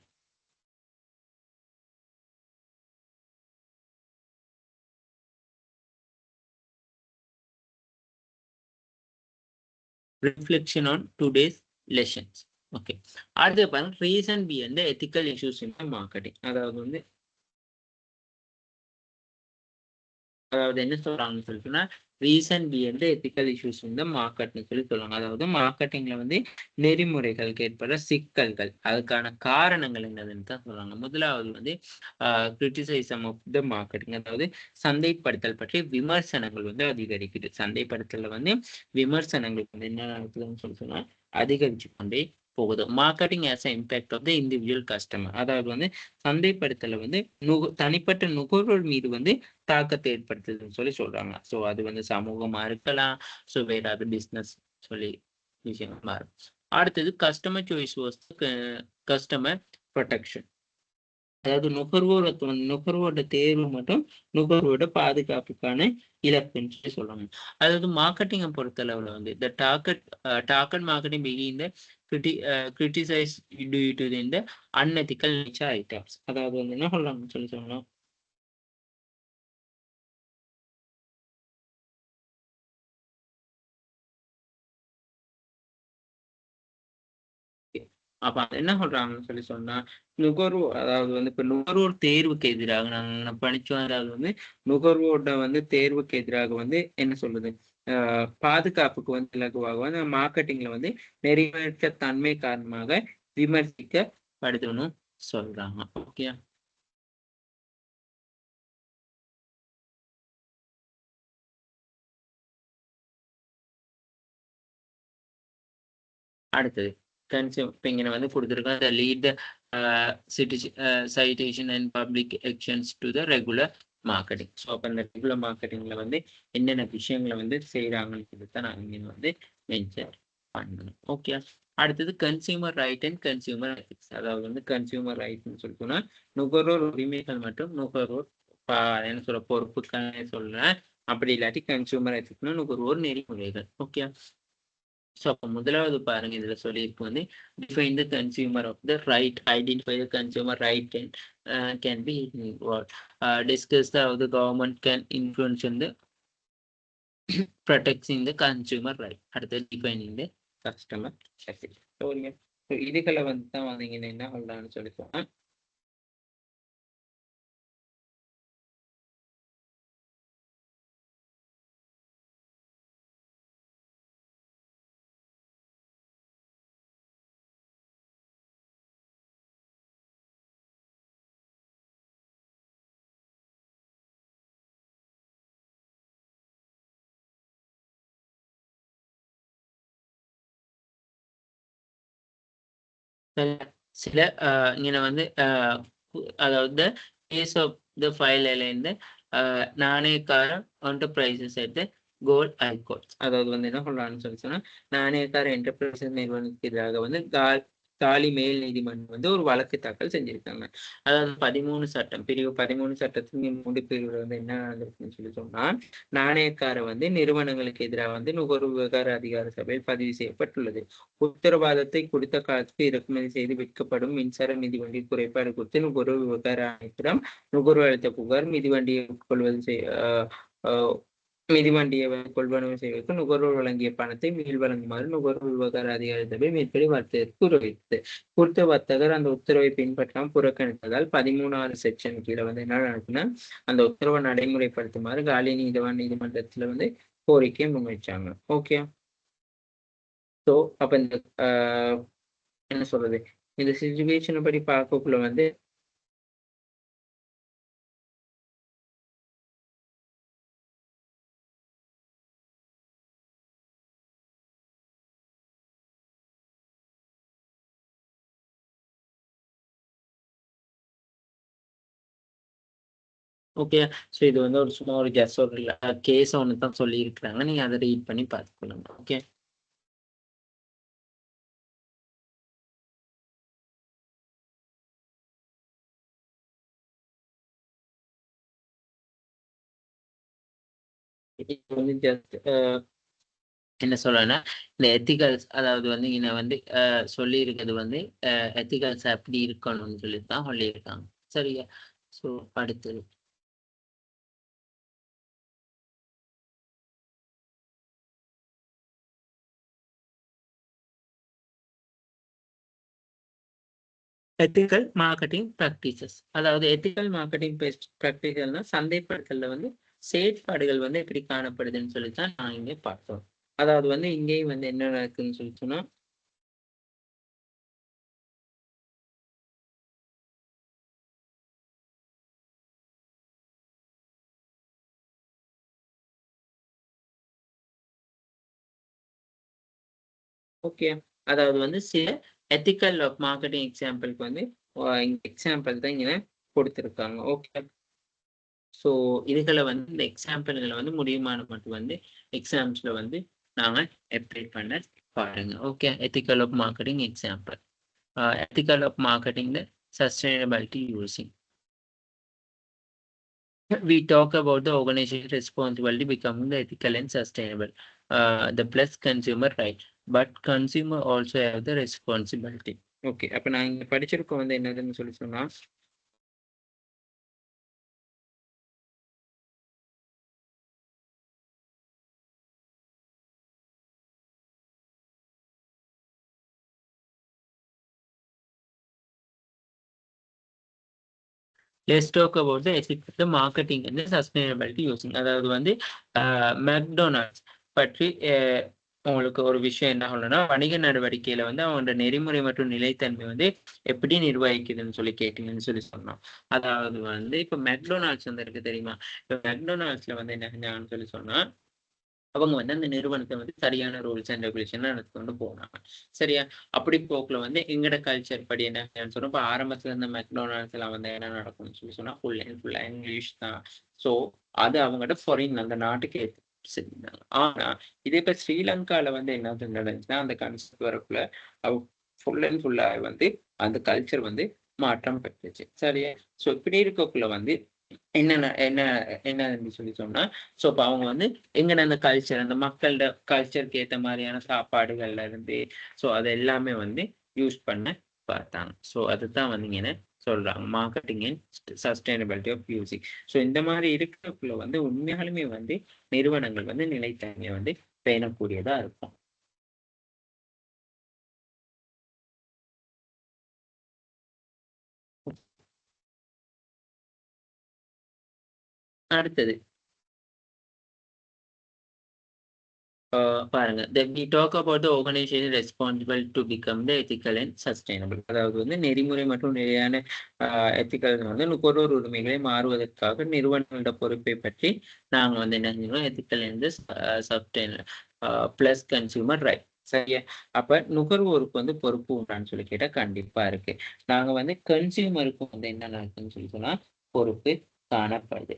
reflection on today's lessons. Okay. அடுத்து பாருங்க, ரீசன் பிஹைண்ட் எத்திக்கல் இஷ்யூஸ் இன் மார்க்கெட்டிங். அதாவது என்ன சொல்றாங்கன்னு சொல்லிட்டுனா, ரீசன் பிஹைண்ட் எத்திக்கல் இஷ்யூஸ் இந்த மார்க்கெட்னு சொல்லி சொல்லுவாங்க. அதாவது மார்க்கெட்டிங்ல வந்து நெறிமுறைகளுக்கு ஏற்படுற சிக்கல்கள், அதுக்கான காரணங்கள் என்னதுன்னு தான் சொல்றாங்க. முதலாவது வந்து கிரிட்டிசைசம் ஆஃப் த மார்க்கெட்டிங். அதாவது சந்தைப்படுத்தல் பற்றி விமர்சனங்கள் வந்து அதிகரிக்குது. சந்தைப்படுத்தல வந்து விமர்சனங்கள் வந்து என்ன நடக்குதுன்னு சொல்லி சொன்னா, அதிகரிச்சு கொண்டே போகுது. Marketing as impact of the individual customer. அதாவது வந்து சந்தைப்படுத்தல வந்து தனிப்பட்ட நுகர்வோர் மீது வந்து தாக்கத்தை ஏற்படுத்துதுன்னு சொல்லி சொல்றாங்க. ஸோ அது வந்து சமூகமா இருக்கலாம், ஸோ வேற ஏதாவது பிஸ்னஸ் சொல்லி விஷயம் மாறும். அடுத்தது கஸ்டமர் சாய்ஸ் கஸ்டமர் ப்ரொடெக்ஷன். அதாவது நுகர்வோட தேர்வு மற்றும் நுகர்வோட பாதுகாப்புக்கான இலக்குன்னு சொல்லி சொல்றாங்க. அதாவது மார்க்கெட்டிங்கை பொறுத்தளவுல வந்து இந்த target marketing begin criticise due to இந்த அன்எத்திக்கல் நேச்சர் ஐட்டம்ஸ். அதாவது வந்து என்ன சொல்றாங்கன்னு சொல்லி சொன்னோம், அப்ப என்ன சொல்றாங்கன்னு சொல்லி சொன்னா, நுகர்வோர், அதாவது வந்து இப்ப நுகர்வோர் தேர்வுக்கு எதிராக நாங்க படிச்சோம். அதாவது வந்து நுகர்வோட வந்து தேர்வுக்கு எதிராக வந்து என்ன சொல்றது, பாதுகாப்புக்கு வந்து இலகுவாக வந்து மார்க்கெட்டிங்ல வந்து நிறைவேற்ற தன்மை காரணமாக விமர்சிக்கப்படுதுன்னு சொல்றாங்க. ஓகே. அடுத்தது இங்க வந்து கொடுத்துருக்கோம், the lead the citation and public actions to the regular marketing. So அப்போ அந்த ரெகுலர் மார்க்கெட்டிங்ல வந்து என்னென்ன விஷயங்களை வந்து செய்யறாங்கன்னு சொல்லி தான் நான் இங்க வந்து மென்ஷன் பண்ணணும். ஓகே. அடுத்தது consumer right and consumer ethics. அதாவது வந்து கன்சியூமர் ரைட்னு சொல்லிட்டோம்னா, நுகர்வோர் உரிமைகள் மற்றும் நுகர்வோர் என்ன சொல்ற பொறுப்புகள் சொல்றேன். அப்படி இல்லாட்டி கன்சியூமர் எத்திக்ஸ்னா நுகர்வோர் நெறிமுறைகள். ஓகே. ஸோ அப்போ முதலாவது பாருங்க, இதுல சொல்லியிருக்கு வந்து define the consumer of the right, identify the consumer right can be involved, discuss how the government can influence in the protecting the consumer right. அடுத்து defining the customer ethics. So இதுகளை வந்து தான் வந்தீங்க என்ன சொல்லலாம்னு சொல்லி சொன்னா, சில இங்க வந்து அதாவது கேஸ் ஆஃப் த ஃபைல் இருந்து நாணயக்கார என்டர்பிரைசஸ் எடுத்து கோல்ட் ஐகோட்ஸ். அதாவது வந்து என்ன சொல்றான்னு சொல்லி சொன்னா, நாணயக்கார என்டர்பிரைசஸ் நிறுவனத்துக்கு எதிராக வந்து தாலி மேல் நீதிமன்றம் வந்து ஒரு வழக்கு தாக்கல் செஞ்சிருக்காங்க. அதாவது 13 சட்டம் பிரிவு 13 சட்டத்தின் 3 பிரிவுல வந்து என்ன நடந்திருக்குன்னு சொல்லி சொன்னா, நாணயக்கார வந்து நிறுவனங்களுக்கு எதிராக வந்து நுகர்வு விவகார அதிகார சபையில் பதிவு செய்யப்பட்டுள்ளது. உத்தரவாதத்தை குறித்த காலத்துக்கு இறக்குமதி செய்து விற்கப்படும் மின்சார மிதிவண்டி குறைபாடு குறித்து நுகர்வு விவகார ஆணையத்திடம் நுகர்வு அளித்த புகார் மிதிவண்டியை உட்கொள்வது மிதிவண்டியை கொள்வனவு செய்வதற்கு நுகர்வோர் வழங்கிய பணத்தை மீள் வழங்குமாறு நுகர்வு விவகார அதிகார சபை மேற்படி வர்த்தகருக்கு உத்தரவிட்டது. குறித்த வர்த்தகர் அந்த உத்தரவை பின்பற்றாமல் புறக்கணித்ததால் 13வது செக்ஷன் கீழே வந்து என்ன நடக்குன்னா, அந்த உத்தரவை நடைமுறைப்படுத்துமாறு காலி நீதிமன்றத்துல வந்து கோரிக்கை முன்வைச்சாங்க. ஓகே. ஸோ அப்ப இந்த என்ன சொல்றது, இந்த சிச்சுவேஷனை படி பார்க்கக்குள்ள வந்து ஓகே. ஸோ இது வந்து ஒரு சும்மா ஒரு ஜஸ்ட் ஒரு கேஸ் ஒன்று தான் சொல்லியிருக்கிறாங்க. நீங்க அதை ரீட் பண்ணி பார்த்துக்கொள்ளுங்க. ஓகே. இது வந்து ஜஸ்ட் என்ன சொல்லனா இந்த எத்திகல்ஸ், அதாவது வந்து இங்க வந்து சொல்லி இருக்கிறது வந்து எத்திகல்ஸ் அப்படி இருக்கணும்னு சொல்லி தான் சொல்லியிருக்காங்க. சரியா? ஸோ அடுத்தது எத்திக்கல் மார்க்கெட்டிங் ப்ராக்டிசஸ். அதாவது எத்திக்கல் மார்க்கெட்டிங் ப்ராக்டிசஸ்னா சந்தைப்படுத்தல வந்து செயற்பாடுகள் வந்து எப்படி காணப்படுதுன்னு சொல்லி தான் நான் இங்கே பார்த்தோம். அதாவது வந்து இங்கேயும் வந்து என்ன நடக்குதுன்னு சொல்லி சொன்னா ஓகே. அதாவது வந்து சில எத்திக்கல் ஆஃப் மார்க்கெட்டிங் எக்ஸாம்பிளுக்கு வந்து எக்ஸாம்பிள் தான் இங்கே கொடுத்துருக்காங்க. ஓகே. ஸோ இதுகளை வந்து இந்த எக்ஸாம்பிள்களை வந்து முடியுமான மட்டும் வந்து எக்ஸாம்ஸ்ல வந்து நாங்கள் அப்ளை பண்ண பாருங்க. Okay. Ethical of marketing example. Ethical of marketing, the sustainability using. We talk about the organization responsibility becoming the ethical and sustainable. The plus consumer right, but consumer also have the responsibility. Okay. அப்ப நான் இங்க படிச்சிருக்கோம் வந்து என்னதுன்னு சொல்லி சொன்னா let's talk about the ethics of the marketing and the sustainability using. அதாவது வந்து மெக்டொனால்ட்ஸ் பற்றி உங்களுக்கு ஒரு விஷயம் என்ன சொல்லணும்னா வணிக நடவடிக்கையில வந்து அவங்களோட நெறிமுறை மற்றும் நிலைத்தன்மை வந்து எப்படி நிர்வகிக்குதுன்னு சொல்லி கேட்டீங்கன்னு சொல்லி சொன்னோம். அதாவது வந்து இப்ப மெக்டொனால்ட்ஸ் வந்து இருக்கு தெரியுமா? இப்ப மெக்டொனால்ட்ஸ்ல வந்து என்ன செஞ்சாங்கன்னு சொல்லி சொன்னா அவங்க வந்து அந்த நிறுவனத்தை வந்து சரியான ரூல்ஸ் அண்ட் ரெகுலேஷன் எடுத்து கொண்டு போனாங்க. சரியா? அப்படி போக்குல வந்து எங்கட கல்ச்சர் படி என்ன சொன்னா இப்ப ஆரம்பத்துல இருந்த மெக்டொனால்ட்ஸ் எல்லாம் வந்து என்ன நடக்கும்னு சொல்லி சொன்னா ஃபுல்லா இங்கிலீஷ் தான். ஸோ அது அவங்ககிட்ட ஃபாரின் அந்த நாட்டுக்கு செஞ்சாங்க. ஆனா இதே இப்ப ஸ்ரீலங்கால வந்து என்ன நடந்துச்சுன்னா அந்த கன்செப்ட் வரக்குள்ள ஃபுல் அண்ட் ஃபுல்லா வந்து அந்த கல்ச்சர் வந்து மாற்றம் பெற்றுச்சு. சரியா? ஸோ இப்படி இருக்கக்குள்ள வந்து என்ன என்னன்னு சொல்லி சொன்னா ஸோ இப்போ அவங்க வந்து எங்கன அந்த கல்ச்சர் அந்த மக்களோட கல்ச்சருக்கு ஏற்ற மாதிரியான சாப்பாடுகள்ல இருந்து ஸோ அது எல்லாமே வந்து யூஸ் பண்ண பார்த்தாங்க. ஸோ அதுதான் வந்து இங்க சொல்றாங்க marketing and sustainability of music. So இந்த மாதிரி இருக்கிறக்குள்ள வந்து உண்மையாலுமே வந்து நிறுவனங்கள் வந்து நிலைத்தன்மையை வந்து பேணக்கூடியதா இருக்கும். அடுத்தது பாருங்க we talk about the organization responsible to become the ethical and sustainable. அதாவது வந்து நெறிமுறை மற்றும் நிலையான எத்திக்கல் வந்து நுகர்வோர் உரிமைகளை மாறுவதற்காக நிறுவனங்களோட பொறுப்பை பற்றி நாங்க வந்து என்ன செஞ்சோம் ethical and sustain plus consumer right. சரியா? அப்ப நுகர்வோருக்கு வந்து பொறுப்பு உண்டான்னு சொல்லி கேட்டா கண்டிப்பா இருக்கு. நாங்க வந்து கன்சியூமருக்கு வந்து என்ன இருக்குன்னு சொல்லி சொன்னா பொறுப்பு காணப்படுது.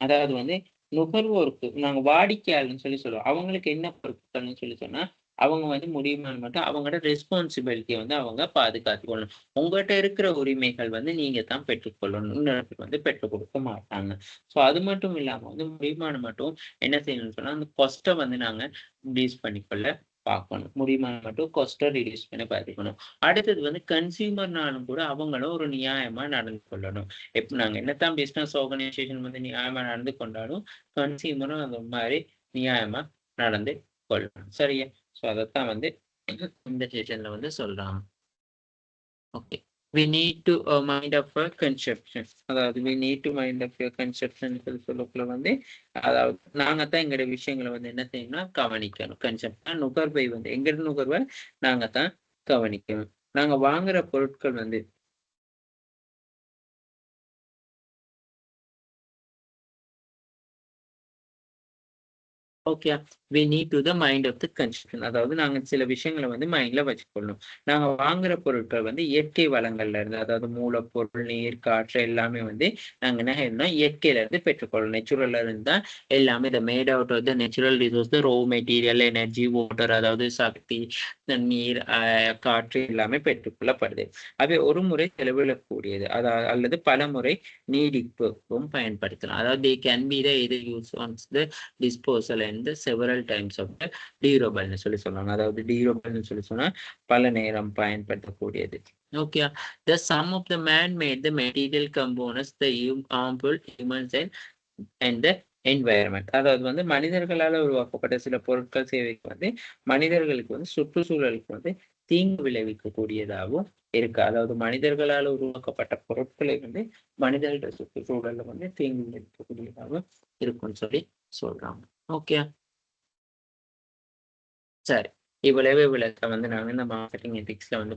அதாவது வந்து நுகர்வோருக்கு நாங்க வாடிக்கையாளர்னு சொல்லி சொல்லுவோம். அவங்களுக்கு என்ன பொருட்கள்னு சொல்லி சொன்னா, அவங்க வந்து முடியுமான்னு மட்டும் அவங்களோட ரெஸ்பான்சிபிலிட்டிய வந்து அவங்க பாதுகாத்துக் கொள்ளணும். உங்கட்ட இருக்கிற உரிமைகள் வந்து நீங்க தான் பெற்றுக்கொள்ளணும். இன்னொருத்தருக்கு வந்து பெற்றுக் கொடுக்க மாட்டாங்க. ஸோ அது மட்டும் இல்லாம வந்து முடியுமான மட்டும் என்ன செய்யணும்னு சொன்னா, அந்த காஸ்ட்ட வந்து நாங்க ரிடியூஸ் பண்ணிக்கொள்ள பார்க்கணும். முடியுமான மட்டும் காஸ்ட்ட ரிடியூஸ் பண்ணி பார்த்துக்கணும். அடுத்தது வந்து கன்சியூமர்னாலும் கூட அவங்களும் ஒரு நியாயமா நடந்து கொள்ளணும். நாங்க என்னத்தான் பிசினஸ் ஆர்கனைசேஷன் வந்து நியாயமா நடந்து கொண்டாலும் கன்சியூமரும் அந்த மாதிரி நியாயமா நடந்து கொள்ளணும். சரியா? ஸோ அதைத்தான் வந்து இந்த செஷன்ல வந்து சொல்றாங்க. Okay. We need to mind of a conception. அதாவது we need to mind of your conception சொல்லக்குள்ள வந்து அதாவது நாங்க தான் எங்களுடைய விஷயங்களை வந்து என்ன செய்யணும்னா கவனிக்கணும். கன்செப்ட் நுகர்வை வந்து எங்க நுகர்வை நாங்க தான் கவனிக்கணும். நாங்க வாங்குற பொருட்கள் வந்து okay, we need to the mind of the consumption. அதாவது நாங்க சில விஷயங்களை வந்து மைண்ட்ல வச்சுக்கொள்ளணும். நாங்க வாங்குற பொருட்கள் வந்து இயற்கை வளங்கள்ல இருந்து, அதாவது மூலப்பொருள், நீர், காற்று எல்லாமே வந்து நாங்க என்ன செய்யணும்னா இயற்கையில இருந்து பெற்றுக்கொள்ளணும். நேச்சுரல்ல இருந்து தான் எல்லாமே இதை made out of the natural resource, raw material, energy, water, அதாவது சக்தி, நீர், காற்று எல்லாமே பெற்றுக்கொள்ளப்படுது. அவை ஒரு முறை செலவிடக்கூடியது, அதாவது அல்லது பல முறை நீடிப்புக்கும் பயன்படுத்தலாம். அதாவது they can be the either use on the disposal and the several times of the durable னு சொல்லி சொல்லலாம். அதாவது durable னு சொல்லி சொன்னா பல நேரம் பயன்படுத்தக்கூடியது. Okay, the sum of the man made the material components, the harmful humans and the environment. அதாவது வந்து மனிதர்களால் உருவாக்கப்பட்ட சில பொருட்கள் சேவைக்கு வந்து மனிதர்களுக்கு வந்து சுற்றுச்சூழலுக்கு வந்து தீங்கு விளைவிக்கக்கூடியதாகவும் இருக்கு. அதாவது மனிதர்களால் உருவாக்கப்பட்ட பொருட்களை வந்து மனிதர்கள் சுற்றுச்சூழல வந்து தீங்கு விளைவிக்கக்கூடியதாகவும் இருக்கும்னு சொல்லி சொல்றாங்க. ஓகே, சரி. இவ்வளவு விளக்கம் வந்து நாங்க இந்த மார்க்கெட்டிங் எத்திக்ஸ்ல வந்து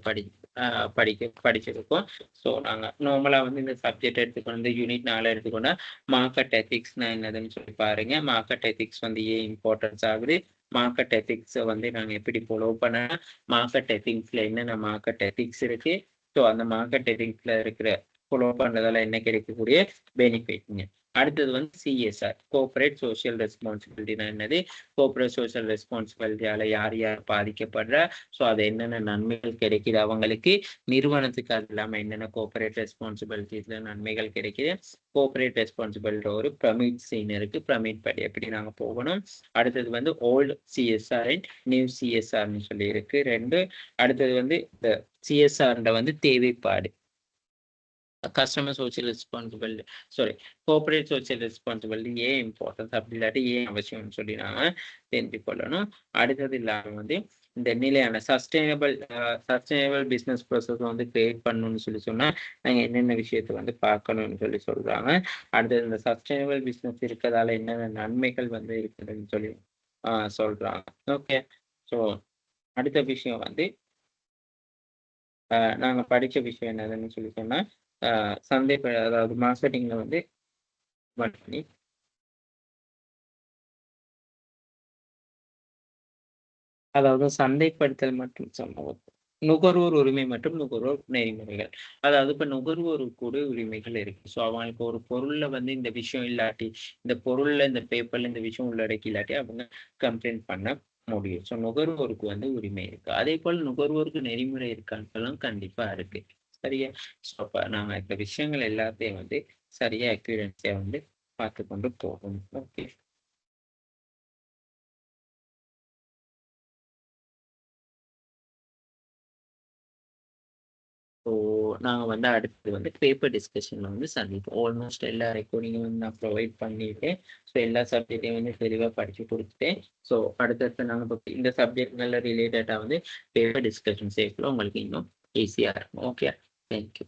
படிச்சிருக்கோம். ஸோ நாங்க நார்மலா வந்து இந்த சப்ஜெக்ட் எடுத்துக்கொண்டு இந்த யூனிட் 4 எடுத்துக்கொண்டா மார்க்கெட் எத்திக்ஸ்னா என்னதுன்னு சொல்லி பாருங்க. மார்க்கெட் எத்திக்ஸ் வந்து ஏன் இம்பார்ட்டன்ஸ் ஆகுது, மார்க்கெட் எத்திக்ஸ் வந்து நாங்க எப்படி ஃபாலோ பண்ண, மார்க்கெட் எத்திக்ஸ்ல என்னென்ன மார்க்கெட் எத்திக்ஸ் இருக்கு, ஸோ அந்த மார்க்கெட் எத்திக்ஸ்ல இருக்கிற ஃபாலோ பண்றதால என்ன கிடைக்கக்கூடிய பெனிஃபிட்ங்க. அடுத்தது வந்து சிஎஸ்ஆர், கோஆபரேட் சோசியல் ரெஸ்பான்சிபிலிட்டினா என்னது, கோஆபரேட் சோசியல் ரெஸ்பான்சிபிலிட்டியால யார் யார் பாதிக்கப்படுற, ஸோ அது என்னென்ன நன்மைகள் கிடைக்குது அவங்களுக்கு, நிறுவனத்துக்கு அது இல்லாமல் என்னென்ன கோஆபரேட் ரெஸ்பான்சிபிலிட்டிஸ்ல நன்மைகள் கிடைக்குது. கோஆபரேட் ரெஸ்பான்சிபிலிட்டி ஒரு பிரமிட் சீன் இருக்கு, பிரமிட் படி எப்படி நாங்க போகணும். அடுத்தது வந்து ஓல்டு சிஎஸ்ஆர் அண்ட் நியூ சிஎஸ்ஆர்னு சொல்லி இருக்கு 2. அடுத்தது வந்து இந்த சிஎஸ்ஆர்ன்ற வந்து தேவைப்பாடு, customer social responsibility, sorry corporate social responsibility ஏன் இம்பார்ட்டன்ஸ், அப்படி இல்லாட்டி ஏன் அவசியம்னு சொல்லி நாம தெரிஞ்சு கொள்ளணும். அடுத்தது இல்லாம வந்து இந்த நிலையான சஸ்டைனபிள் பிஸ்னஸ் ப்ராசஸ் வந்து கிரியேட் பண்ணணும்னு சொல்லி சொன்னா நாங்க என்னென்ன விஷயத்த வந்து பார்க்கணும்னு சொல்லி சொல்றாங்க. அடுத்தது இந்த சஸ்டைனபிள் பிஸ்னஸ் இருக்கிறதால என்னென்ன நன்மைகள் வந்து இருக்குதுன்னு சொல்லி சொல்றாங்க. ஓகே, ஸோ அடுத்த விஷயம் வந்து நாங்க படிச்ச விஷயம் என்னதுன்னு சொல்லி சொன்னா சந்தை, அதாவது மார்க்கெட்டிங்ல வந்து பண்ணி அதாவது சந்தைப்படுத்தல் மற்றும் சமூகம், நுகர்வோர் உரிமை மற்றும் நுகர்வோர் நெறிமுறைகள். அதாவது இப்ப நுகர்வோருக்கு கூட உரிமைகள் இருக்கு. ஸோ அவங்களுக்கு ஒரு பொருள்ல வந்து இந்த விஷயம் இல்லாட்டி, இந்த பொருள்ல இந்த பேப்பர்ல இந்த விஷயம் உள்ளடக்கி இல்லாட்டி அவங்க கம்ப்ளைண்ட் பண்ண முடியும். ஸோ நுகர்வோருக்கு வந்து உரிமை இருக்கு. அதே போல் நுகர்வோருக்கு நெறிமுறை இருக்கான்னும் கண்டிப்பா இருக்கு. சரியா? ஸோ அப்ப நாம இந்த விஷயங்கள் எல்லாத்தையும் வந்து சரியா அக்யூரன்ஸியா வந்து பார்த்து கொண்டு போகணும். ஓகே, ஸோ நாங்கள் வந்து அடுத்தது வந்து பேப்பர் டிஸ்கஷனில் வந்து சந்திப்போம். ஆல்மோஸ்ட் எல்லா ரெக்கார்டிங்கும் வந்து நான் ப்ரொவைட் பண்ணிட்டேன். ஸோ எல்லா சப்ஜெக்டையும் வந்து தெளிவாக படித்து கொடுத்துட்டேன். ஸோ அடுத்தடுத்து நாங்கள் இப்போ இந்த சப்ஜெக்ட்களில் ரிலேட்டடாக வந்து பேப்பர் டிஸ்கஷன் சேர்க்கல உங்களுக்கு இன்னும் ஈஸியாக இருக்கும். Okay, thank you.